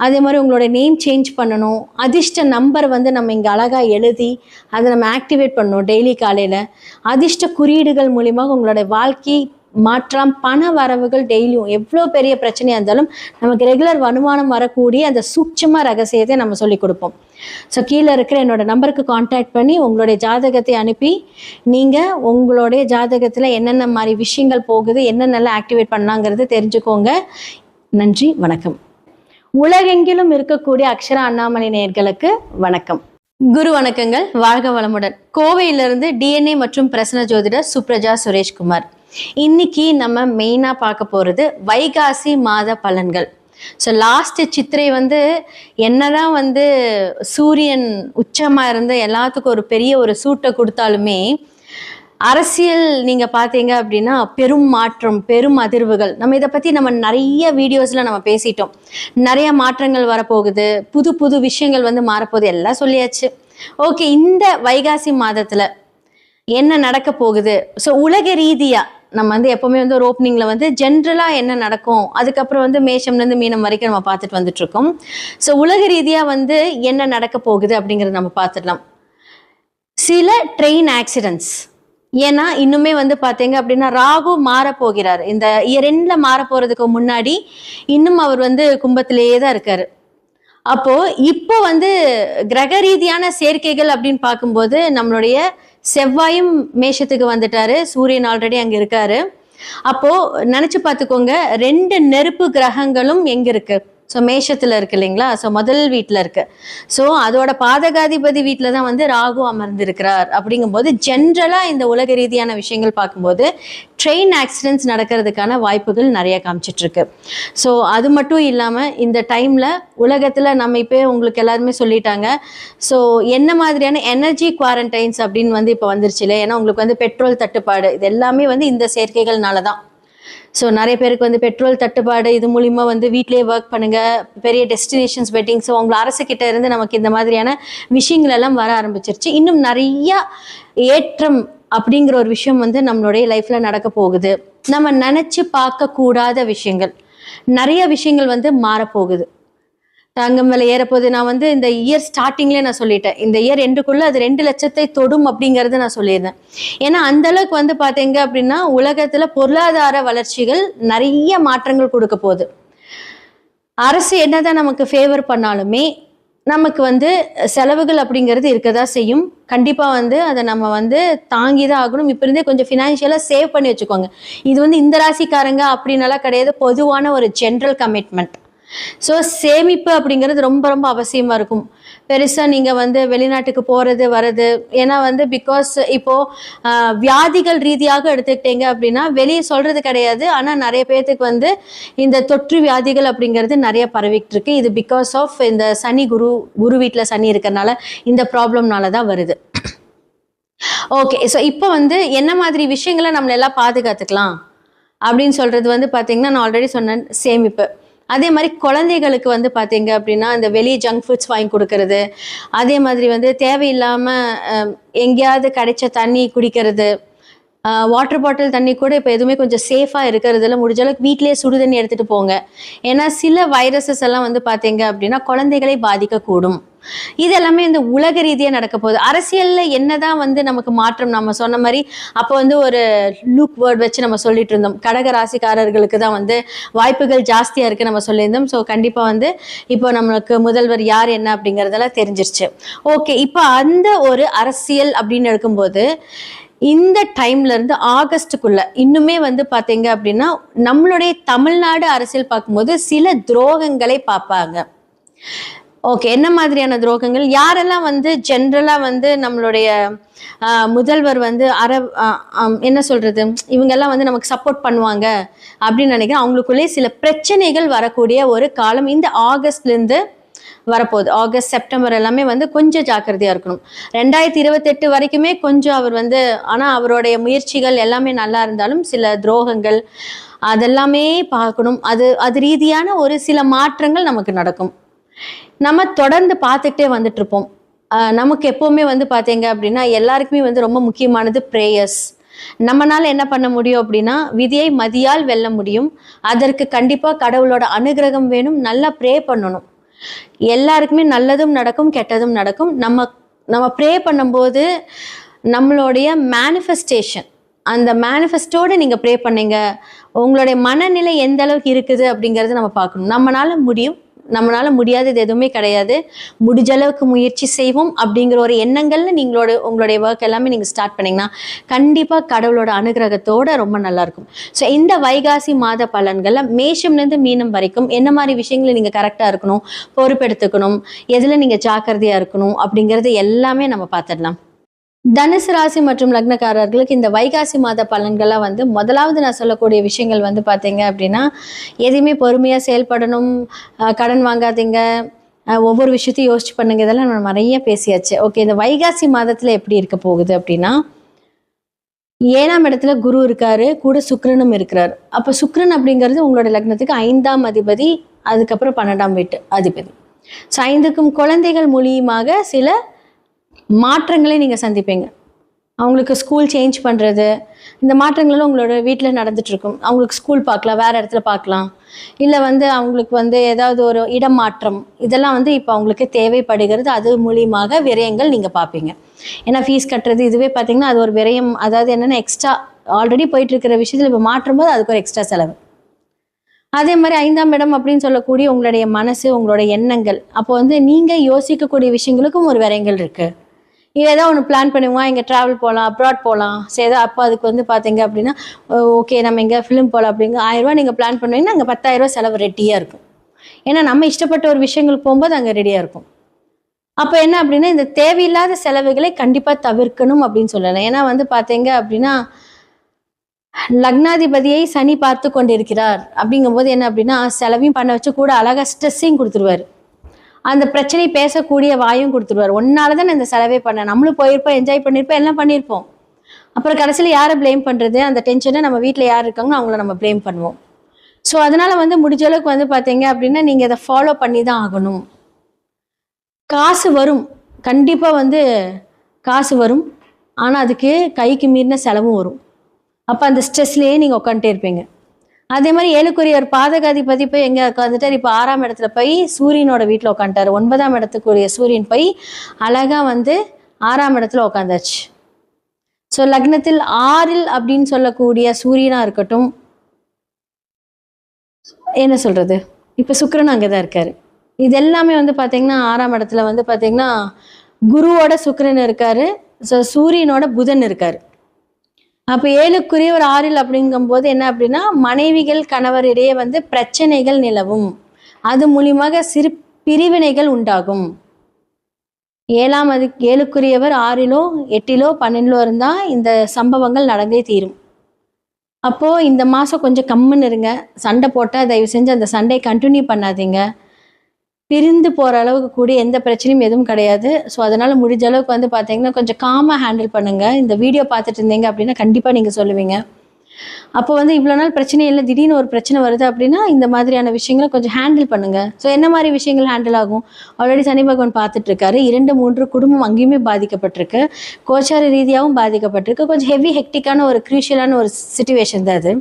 அதே மாதிரி உங்களோட நேம் சேஞ்ச் பண்ணணும், அதிர்ஷ்ட நம்பர் வந்து நம்ம இங்கே அழகாக எழுதி அதை நம்ம ஆக்டிவேட் பண்ணணும் டெய்லி காலையில். அதிர்ஷ்ட குறியீடுகள் மூலியமாக உங்களோட வாழ்க்கை மாற்றம், பண வரவுகள் டெய்லியும் எவ்வளோ பெரிய பிரச்சனையாக இருந்தாலும் நமக்கு ரெகுலர் வருமானம் வரக்கூடிய அந்த சூட்சம ரகசியத்தை நம்ம சொல்லி கொடுப்போம். ஸோ கீழே இருக்கிற என்னோட நம்பருக்கு கான்டாக்ட் பண்ணி உங்களுடைய ஜாதகத்தை அனுப்பி நீங்கள் உங்களுடைய ஜாதகத்தில் என்னென்ன மாதிரி விஷயங்கள் போகுது, என்னென்னலாம் ஆக்டிவேட் பண்ணலாங்கிறது தெரிஞ்சுக்கோங்க. நன்றி, வணக்கம். உலகெங்கிலும் இருக்கக்கூடிய அக்ஷரா அண்ணாமலை நேயர்களுக்கு வணக்கம். குரு வணக்கங்கள், வாழ்க வளமுடன். கோவையிலிருந்து டிஎன்ஏ மற்றும் பிரசன்ன ஜோதிடர் சுப்ரஜா சுரேஷ்குமார். இன்னைக்கு நம்ம மெயினா பார்க்க போறது வைகாசி மாத பலன்கள். ஸோ லாஸ்ட் சித்திரை வந்து என்னதான் வந்து சூரியன் உச்சமா இருந்து எல்லாத்துக்கும் ஒரு பெரிய ஒரு சூட்டை கொடுத்தாலுமே அரசியல் நீங்க பாத்தீங்க அப்படின்னா பெரும் மாற்றம், பெரும் அதிர்வுகள். நம்ம இதை பத்தி நம்ம நிறைய வீடியோஸ்ல நம்ம பேசிட்டோம். நிறைய மாற்றங்கள் வரப்போகுது, புது புது விஷயங்கள் வந்து மாறப்போகுது, எல்லாம் சொல்லியாச்சு. ஓகே, இந்த வைகாசி மாதத்துல என்ன நடக்க போகுது? ஸோ உலக ரீதியா நம்ம வந்து எப்பவுமே வந்து ஒரு ஓப்பனிங்ல வந்து ஜென்ரலா என்ன நடக்கும், அதுக்கப்புறம் வந்து மேஷம்லேருந்து மீனம் வரைக்கும் நம்ம பார்த்துட்டு வந்துட்டு இருக்கோம். ஸோ உலக ரீதியா வந்து என்ன நடக்க போகுது அப்படிங்கறத நம்ம பார்த்துடலாம். சில ட்ரெயின் ஆக்சிடென்ட்ஸ், ஏன்னா இன்னுமே வந்து பார்த்தீங்க அப்படின்னா ராகு மாற போகிறார். இந்த இயர் எண்ட்ல மாற போறதுக்கு முன்னாடி இன்னும் அவர் வந்து கும்பத்திலேயே தான் இருக்காரு. அப்போ இப்போ வந்து கிரக ரீதியான சேர்க்கைகள் அப்படின்னு பார்க்கும்போது நம்மளுடைய செவ்வாயும் மேஷத்துக்கு வந்துட்டாரு, சூரியன் ஆல்ரெடி அங்க இருக்காரு. அப்போ நினைச்சு பார்த்துக்கோங்க, 2 நெருப்பு கிரகங்களும் எங்க இருக்கு? ஸோ மேஷத்துல இருக்கு இல்லைங்களா? ஸோ முதல் வீட்டில் இருக்கு. ஸோ அதோட பாதகாதிபதி வீட்டில் தான் வந்து ராகு அமர்ந்திருக்கிறார். அப்படிங்கும்போது ஜென்ரலா இந்த உலக ரீதியான விஷயங்கள் பார்க்கும்போது ட்ரெயின் ஆக்சிடென்ட்ஸ் நடக்கிறதுக்கான வாய்ப்புகள் நிறைய காமிச்சிட்டு இருக்கு. ஸோ அது மட்டும் இல்லாமல் இந்த டைம்ல உலகத்துல நம்ம இப்போ உங்களுக்கு எல்லாருமே சொல்லிட்டாங்க. ஸோ என்ன மாதிரியான எனர்ஜி குவாரண்டைன்ஸ் அப்படின்னு வந்து இப்போ வந்துருச்சு இல்லை? ஏன்னா உங்களுக்கு வந்து பெட்ரோல் தட்டுப்பாடு, இது எல்லாமே வந்து இந்த சேர்க்கைகள்னால தான். ஸோ நிறைய பேருக்கு வந்து பெட்ரோல் தட்டுப்பாடு, இது மூலிமா வந்து வீட்டிலேயே ஒர்க் பண்ணுங்க, பெரிய டெஸ்டினேஷன்ஸ் வெட்டிங். ஸோ உங்களை அரசுக்கிட்ட இருந்து நமக்கு இந்த மாதிரியான விஷயங்கள் எல்லாம் வர ஆரம்பிச்சிருச்சு. இன்னும் நிறைய ஏற்றம் அப்படிங்கிற ஒரு விஷயம் வந்து நம்மளுடைய லைஃப்ல நடக்க போகுது. நம்ம நினைச்சு பார்க்க கூடாத விஷயங்கள், நிறைய விஷயங்கள் வந்து மாறப்போகுது. தங்கம் விலை ஏறப்போகுது. நான் வந்து இந்த இயர் ஸ்டார்டிங்லேயே நான் சொல்லிட்டேன், இந்த இயர் எண்டுக்குள்ள அது 2 லட்சத்தை தொடும் அப்படிங்கறது நான் சொல்லியிருந்தேன். ஏன்னா அந்த அளவுக்கு வந்து பாத்தீங்க அப்படின்னா உலகத்துல பொருளாதார வளர்ச்சிகள் நிறைய மாற்றங்கள் கொடுக்க போகுது. அரசு என்னதான் நமக்கு ஃபேவர் பண்ணாலுமே நமக்கு வந்து செலவுகள் அப்படிங்கிறது இருக்கதா செய்யும். கண்டிப்பா வந்து அதை நம்ம வந்து தாங்கிதான் ஆகணும். இப்ப இருந்தே கொஞ்சம் ஃபினான்ஷியலா சேவ் பண்ணி வச்சுக்கோங்க. இது வந்து இந்த ராசிக்காரங்க அப்படின்னாலாம் கிடையாது, பொதுவான ஒரு ஜென்ரல் கமிட்மெண்ட். ஸோ சேமிப்பு அப்படிங்கிறது ரொம்ப ரொம்ப அவசியமா இருக்கும். பெருசா நீங்க வந்து வெளிநாட்டுக்கு போறது வர்றது, ஏன்னா வந்து பிகாஸ் இப்போ வியாதிகள் ரீதியாக எடுத்துக்கிட்டீங்க அப்படின்னா வெளியே சொல்றது கிடையாது, ஆனா நிறைய பேர்த்துக்கு வந்து இந்த தொற்று வியாதிகள் அப்படிங்கிறது நிறைய பரவிட்டு இருக்கு. இது பிகாஸ் ஆஃப் இந்த சனி, குரு வீட்டுல சனி இருக்கிறதுனால இந்த ப்ராப்ளம்னால தான் வருது. ஓகே, ஸோ இப்போ வந்து என்ன மாதிரி விஷயங்களை நம்மள எல்லாம் பாதுகாத்துக்கலாம் அப்படின்னு சொல்றது வந்து பாத்தீங்கன்னா, நான் ஆல்ரெடி சொன்னேன், சேமிப்பு. அதே மாதிரி குழந்தைகளுக்கு வந்து பார்த்தீங்க அப்படின்னா இந்த வெளியே ஜங்க் ஃபுட்ஸ் வாங்கி கொடுக்கறது, அதே மாதிரி வந்து தேவையில்லாமல் எங்கேயாவது கிடைச்ச தண்ணி குடிக்கிறது, வாட்டர் பாட்டில் தண்ணி கூட இப்போ எதுவுமே கொஞ்சம் சேஃபாக இருக்கிறதுல முடிஞ்ச அளவுக்கு வீட்டிலேயே சுடுதண்ணி எடுத்துகிட்டு போங்க. ஏன்னா சில வைரஸஸ் எல்லாம் வந்து பார்த்தீங்க அப்படின்னா குழந்தைகளை பாதிக்கக்கூடும். இது எல்லாமே இந்த உலக ரீதியாக நடக்க போகுது. அரசியலில் என்னதான் வந்து நமக்கு மாற்றம், நம்ம சொன்ன மாதிரி அப்போ வந்து ஒரு லூக் வேர்ட் வச்சு நம்ம சொல்லிட்டு இருந்தோம், கடக ராசிக்காரர்களுக்கு தான் வந்து வாய்ப்புகள் ஜாஸ்தியாக இருக்குது நம்ம சொல்லியிருந்தோம். ஸோ கண்டிப்பாக வந்து இப்போ நம்மளுக்கு முதல்வர் யார் என்ன அப்படிங்கிறதெல்லாம் தெரிஞ்சிருச்சு. ஓகே, இப்போ அந்த ஒரு அரசியல் அப்படின்னு எடுக்கும்போது இந்த டைம்ல இருந்து ஆகஸ்டுக்குள்ள இன்னுமே வந்து பாத்தீங்க அப்படின்னா நம்மளுடைய தமிழ்நாடு அரசியல் பார்க்கும்போது சில துரோகங்களை பார்ப்பாங்க. ஓகே, என்ன மாதிரியான துரோகங்கள்? யாரெல்லாம் வந்து ஜென்ரலா வந்து நம்மளுடைய முதல்வர் வந்து என்ன சொல்றது, இவங்கெல்லாம் வந்து நமக்கு சப்போர்ட் பண்ணுவாங்க அப்படின்னு நினைக்கிறேன். அவங்களுக்குள்ளே சில பிரச்சனைகள் வரக்கூடிய ஒரு காலம் இந்த ஆகஸ்ட்ல இருந்து வரப்போகுது. ஆகஸ்ட், செப்டம்பர் எல்லாமே வந்து கொஞ்சம் ஜாக்கிரதையா இருக்கணும். 2028 வரைக்குமே கொஞ்சம் அவர் வந்து, ஆனா அவருடைய முயற்சிகள் எல்லாமே நல்லா இருந்தாலும் சில துரோகங்கள் அதெல்லாமே பார்க்கணும். அது ரீதியான ஒரு சில மாற்றங்கள் நமக்கு நடக்கும். நம்ம தொடர்ந்து பார்த்துக்கிட்டே வந்துட்டு இருப்போம். நமக்கு எப்பவுமே வந்து பார்த்தீங்க அப்படின்னா எல்லாருக்குமே வந்து ரொம்ப முக்கியமானது ப்ரேயர்ஸ். நம்மனால என்ன பண்ண முடியும் அப்படின்னா, விதியை மதியால் வெல்ல முடியும். அதற்கு கண்டிப்பா கடவுளோட அனுகிரகம் வேணும். நல்லா ப்ரே பண்ணணும். எல்லாருக்குமே நல்லதும் நடக்கும், கெட்டதும் நடக்கும். நம்ம ப்ரே பண்ணும்போது நம்மளுடைய மேனிஃபெஸ்டேஷன், அந்த மேனிஃபெஸ்டோட நீங்க ப்ரே பண்ணீங்க, உங்களுடைய மனநிலை எந்த அளவுக்கு இருக்குது அப்படிங்கறது நம்ம பார்க்கணும். நம்மளால முடியும், நம்மளால முடியாதது எதுவுமே கிடையாது. முடிஞ்ச அளவுக்கு முயற்சி செய்வோம் அப்படிங்கிற ஒரு எண்ணங்கள்ல உங்களுடைய ஒர்க் எல்லாமே நீங்க ஸ்டார்ட் பண்ணீங்கன்னா கண்டிப்பா கடவுளோட அனுகிரகத்தோட ரொம்ப நல்லா இருக்கும். ஸோ இந்த வைகாசி மாத பலன்கள்ல மேஷம்லேருந்து மீனம் வரைக்கும் என்ன மாதிரி விஷயங்களை நீங்க கரெக்டா இருக்கணும், பொறுப்பெடுத்துக்கணும், எதுல நீங்க ஜாக்கிரதையா இருக்கணும் அப்படிங்கறது எல்லாமே நம்ம பார்த்துடலாம். தனுசு ராசி மற்றும் லக்னக்காரர்களுக்கு இந்த வைகாசி மாத பலன்கள்லாம் வந்து முதலாவது நான் சொல்லக்கூடிய விஷயங்கள் வந்து பார்த்தீங்க அப்படின்னா, எதையுமே பொறுமையாக செயல்படணும், கடன் வாங்காதீங்க, ஒவ்வொரு விஷயத்தையும் யோசிச்சு பண்ணுங்க. இதெல்லாம் நம்ம நிறைய பேசியாச்சு. ஓகே, இந்த வைகாசி மாதத்தில் எப்படி இருக்க போகுது அப்படின்னா, 7ஆம் இடத்துல குரு இருக்காரு, கூட சுக்கிரனும் இருக்கிறார். அப்போ சுக்கிரன் அப்படிங்கிறது உங்களோட லக்னத்துக்கு 5ஆம் அதிபதி, அதுக்கப்புறம் 12ஆம் வீட்டு அதிபதி. ஸோ 5க்கும் குழந்தைகள் மூலியமாக சில மாற்றங்களை நீங்கள் சந்திப்பீங்க. அவங்களுக்கு ஸ்கூல் சேஞ்ச் பண்ணுறது, இந்த மாற்றங்களும் உங்களோட வீட்டில் நடந்துட்டுருக்கும். அவங்களுக்கு ஸ்கூல் பார்க்கலாம், வேறு இடத்துல பார்க்கலாம், இல்லை வந்து அவங்களுக்கு வந்து ஏதாவது ஒரு இடம் மாற்றம், இதெல்லாம் வந்து இப்போ அவங்களுக்கு தேவைப்படுகிறது. அது மூலியமாக விரயங்கள் நீங்கள் பார்ப்பீங்க. ஏன்னா ஃபீஸ் கட்டுறது இதுவே பார்த்தீங்கன்னா அது ஒரு விரயம். அதாவது என்னென்னா எக்ஸ்ட்ரா ஆல்ரெடி போயிட்டுருக்கிற விஷயத்தில் இப்போ மாற்றும் போது அதுக்கு ஒரு எக்ஸ்ட்ரா செலவு. அதே மாதிரி 5ஆம் இடம் அப்படின்னு சொல்லக்கூடிய உங்களுடைய மனசு, உங்களோட எண்ணங்கள், அப்போ வந்து நீங்கள் யோசிக்கக்கூடிய விஷயங்களுக்கும் ஒரு விரயங்கள் இருக்குது. ஏதோ ஒன்று பிளான் பண்ணுவோம், இங்கே ட்ராவல் போகலாம், அப்ராட் போகலாம், சரி ஏதோ அப்போ அதுக்கு வந்து பார்த்தீங்க அப்படின்னா ஓகே நம்ம இங்கே ஃபிலிம் போகலாம் அப்படிங்க 1000 நீங்கள் பிளான் பண்ணுவீங்கன்னா அங்கே 10,000 செலவு ரெட்டியாக இருக்கும். ஏன்னா நம்ம இஷ்டப்பட்ட ஒரு விஷயங்களுக்கு போகும்போது அங்கே ரெடியாக இருக்கும். அப்போ என்ன அப்படின்னா இந்த தேவையில்லாத செலவுகளை கண்டிப்பாக தவிர்க்கணும் அப்படின்னு சொல்லலாம். ஏன்னா வந்து பார்த்தீங்க அப்படின்னா லக்னாதிபதியை சனி பார்த்து கொண்டிருக்கிறார் அப்படிங்கும்போது என்ன அப்படின்னா செலவையும் பண்ண வச்சு கூட அழகாக ஸ்ட்ரெஸ்ஸையும் கொடுத்துருவார். அந்த பிரச்சனை பேசக்கூடிய வாயும் கொடுத்துருவார். ஒன்னால தான் இந்த செலவே பண்ணேன், நம்மளும் போயிருப்போம், என்ஜாய் பண்ணியிருப்போம், எல்லாம் பண்ணியிருப்போம். அப்புறம் கடைசியில் யாரை ப்ளேம் பண்ணுறது, அந்த டென்ஷனை நம்ம வீட்டில் யார் இருக்காங்களோ அவங்கள நம்ம ப்ளேம் பண்ணுவோம். ஸோ அதனால் வந்து முடிஞ்ச அளவுக்கு வந்து பார்த்தீங்க அப்படின்னா நீங்கள் இதை ஃபாலோ பண்ணி தான் ஆகணும். காசு வரும், கண்டிப்பாக வந்து காசு வரும், ஆனால் அதுக்கு கைக்கு மீறின செலவும் வரும். அப்போ அந்த ஸ்ட்ரெஸ்லேயே நீங்கள் உட்காந்துட்டே இருப்பீங்க. அதே மாதிரி 7க்குரிய ஒரு பாதகாதிபதி போய் எங்கே உட்காந்துட்டார், இப்போ 6ஆம் இடத்துல போய் சூரியனோட வீட்டில் உட்காந்துட்டார். 9ஆம் இடத்துக்குரிய சூரியன் போய் அழகாக வந்து 6ஆம் இடத்துல உட்காந்தாச்சு. ஸோ லக்னத்தில் 6 அப்படின்னு சொல்லக்கூடிய சூரியனாக இருக்கட்டும், என்ன சொல்கிறது, இப்போ சுக்கிரன் அங்கே தான் இருக்கார். இது எல்லாமே வந்து பார்த்தீங்கன்னா 6ஆம் இடத்துல வந்து பார்த்தீங்கன்னா குருவோட சுக்கிரன் இருக்கார், ஸோ சூரியனோட புதன் இருக்கார். அப்போ 7க்குரிய ஒரு 6 அப்படிங்கும்போது என்ன அப்படின்னா மனைவிகள் கணவரிடையே வந்து பிரச்சனைகள் நிலவும், அது மூலியமாக சிறு பிரிவினைகள் உண்டாகும். 7க்குரியவர் 6லோ 8லோ 12லோ இருந்தால் இந்த சம்பவங்கள் நடந்தே தீரும். அப்போது இந்த மாதம் கொஞ்சம் கம்முன்னு இருங்க. சண்டை போட்டால் தயவு செஞ்சு அந்த சண்டையை கண்டினியூ பண்ணாதீங்க. பிரிந்து போகிற அளவுக்கு கூட எந்த பிரச்சனையும் எதுவும் கிடையாது. ஸோ அதனால் முடிஞ்ச அளவுக்கு வந்து பார்த்தீங்கன்னா கொஞ்சம் காமாக ஹேண்டில் பண்ணுங்கள். இந்த வீடியோ பார்த்துட்டு இருந்தீங்க அப்படின்னா கண்டிப்பாக நீங்கள் சொல்லுவீங்க. அப்போ வந்து இவ்வளோ நாள் பிரச்சனை இல்லை, திடீர்னு ஒரு பிரச்சனை வருது அப்படின்னா இந்த மாதிரியான விஷயங்களை கொஞ்சம் ஹேண்டில் பண்ணுங்கள். ஸோ என்ன மாதிரி விஷயங்கள் ஹேண்டில் ஆகும், ஆல்ரெடி சனி பகவான் பார்த்துட்டு இருக்காரு. 2, 3 குடும்பம் அங்கேயுமே பாதிக்கப்பட்டிருக்கு, கோச்சார ரீதியாகவும் பாதிக்கப்பட்டிருக்கு. கொஞ்சம் ஹெவி ஹெக்டிக்கான ஒரு க்ரூஷியலான ஒரு சிச்சுவேஷன் தான் அது.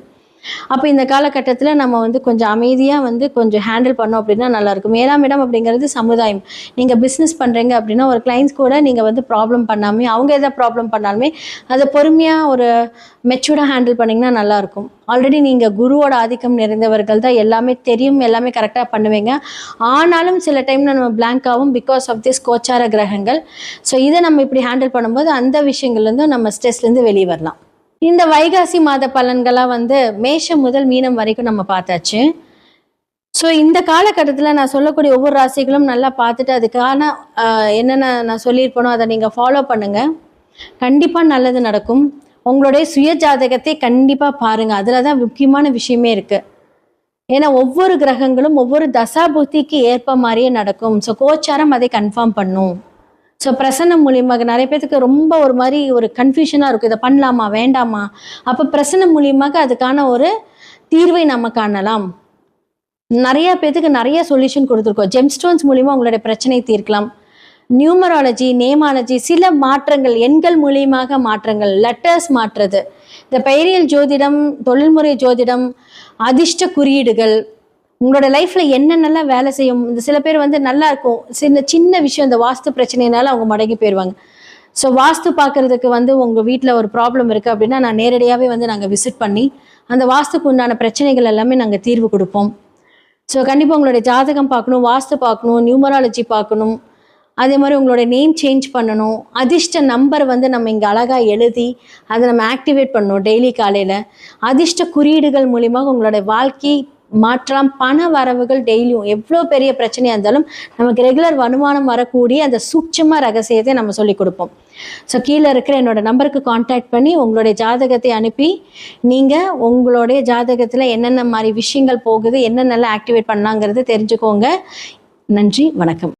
அப்போ இந்த காலகட்டத்தில் நம்ம வந்து கொஞ்சம் அமைதியாக வந்து கொஞ்சம் ஹேண்டில் பண்ணோம் அப்படின்னா நல்லாயிருக்கும். 7ஆம் இடம் அப்படிங்கிறது சமுதாயம். நீங்கள் பிஸ்னஸ் பண்ணுறீங்க அப்படின்னா ஒரு கிளைண்ட்ஸ் கூட நீங்கள் வந்து ப்ராப்ளம் பண்ணாமே, அவங்க எதாவது ப்ராப்ளம் பண்ணாலுமே அதை பொறுமையாக ஒரு மெச்சூர்டாக ஹேண்டில் பண்ணிங்கன்னா நல்லாயிருக்கும். ஆல்ரெடி நீங்கள் குருவோட ஆதிக்கம் நிறைந்தவர்கள் தான், எல்லாமே தெரியும், எல்லாமே கரெக்டாக பண்ணுவீங்க. ஆனாலும் சில டைமில் நம்ம பிளாங்காகவும் பிகாஸ் ஆஃப் திஸ் கோச்சார கிரகங்கள். ஸோ இதை நம்ம இப்படி ஹேண்டில் பண்ணும்போது அந்த விஷயங்கள்லேருந்து நம்ம ஸ்ட்ரெஸ்லேருந்து வெளியே வரலாம். இந்த வைகாசி மாத பலன்களாக வந்து மேஷம் முதல் மீனம் வரைக்கும் நம்ம பார்த்தாச்சு. ஸோ இந்த காலகட்டத்தில் நான் சொல்லக்கூடிய ஒவ்வொரு ராசிகளும் நல்லா பார்த்துட்டு அதுக்கான என்னென்ன நான் சொல்லியிருப்பேனோ அதை நீங்கள் ஃபாலோ பண்ணுங்கள். கண்டிப்பாக நல்லது நடக்கும். உங்களுடைய சுய ஜாதகத்தை கண்டிப்பாக பாருங்கள். அதில் தான் முக்கியமான விஷயமே இருக்குது. ஏன்னா ஒவ்வொரு கிரகங்களும் ஒவ்வொரு தசாபுத்திக்கு ஏற்ப மாதிரியே நடக்கும். ஸோ கோச்சாரம் அதை கன்ஃபார்ம் பண்ணும். ஸோ பிரசன்னம் மூலியமாக நிறைய பேத்துக்கு ரொம்ப ஒரு மாதிரி ஒரு கன்ஃபியூஷனாக இருக்கும், இதை பண்ணலாமா வேண்டாமா. அப்போ பிரசன்னம் மூலியமாக அதுக்கான ஒரு தீர்வை நம்ம காணலாம். நிறைய பேத்துக்கு நிறைய சொல்யூஷன் கொடுத்துருக்கோம். ஜெம்ஸ்டோன்ஸ் மூலியமாக உங்களுடைய பிரச்சனை தீர்க்கலாம். நியூமராலஜி, நேமாலஜி, சில மாற்றங்கள், எண்கள் மூலியமாக மாற்றங்கள், லெட்டர்ஸ் மாற்றுறது, இந்த பெயரியல் ஜோதிடம், தொழில்முறை ஜோதிடம், அதிர்ஷ்ட குறியீடுகள், உங்களோட லைஃப்பில் என்னென்னலாம் வேலை செய்யும். இந்த சில பேர் வந்து நல்லா இருக்கும், சின்ன விஷயம் இந்த வாஸ்து பிரச்சனைனால அவங்க மடங்கி போயிடுவாங்க. ஸோ வாஸ்து பார்க்குறதுக்கு வந்து உங்கள் வீட்டில் ஒரு ப்ராப்ளம் இருக்குது அப்படின்னா நான் நேரடியாகவே வந்து நாங்கள் விசிட் பண்ணி அந்த வாஸ்துக்கு உண்டான பிரச்சனைகள் எல்லாமே நாங்கள் தீர்வு கொடுப்போம். ஸோ கண்டிப்பாக உங்களுடைய ஜாதகம் பார்க்கணும், வாஸ்து பார்க்கணும், நியூமராலஜி பார்க்கணும். அதே மாதிரி உங்களோட நேம் சேஞ்ச் பண்ணணும். அதிர்ஷ்ட நம்பர் வந்து நம்ம இங்கே அழகாக எழுதி அதை நம்ம ஆக்டிவேட் பண்ணணும் டெய்லி காலையில். அதிர்ஷ்ட குறியீடுகள் மூலியமாக உங்களோட வாழ்க்கை மாற்றலாம். பண வரவுகள் டெய்லியும் எவ்வளோ பெரிய பிரச்சனையாக இருந்தாலும் நமக்கு ரெகுலர் வருமானம் வரக்கூடிய அந்த சூட்சம ரகசியத்தை நம்ம சொல்லிக் கொடுப்போம். ஸோ கீழே இருக்கிற என்னோட நம்பருக்கு காண்டாக்ட் பண்ணி உங்களுடைய ஜாதகத்தை அனுப்பி நீங்கள் உங்களுடைய ஜாதகத்தில் என்னென்ன மாதிரி விஷயங்கள் போகுது, என்னென்னலாம் ஆக்டிவேட் பண்ணலாங்கிறது தெரிஞ்சுக்கோங்க. நன்றி, வணக்கம்.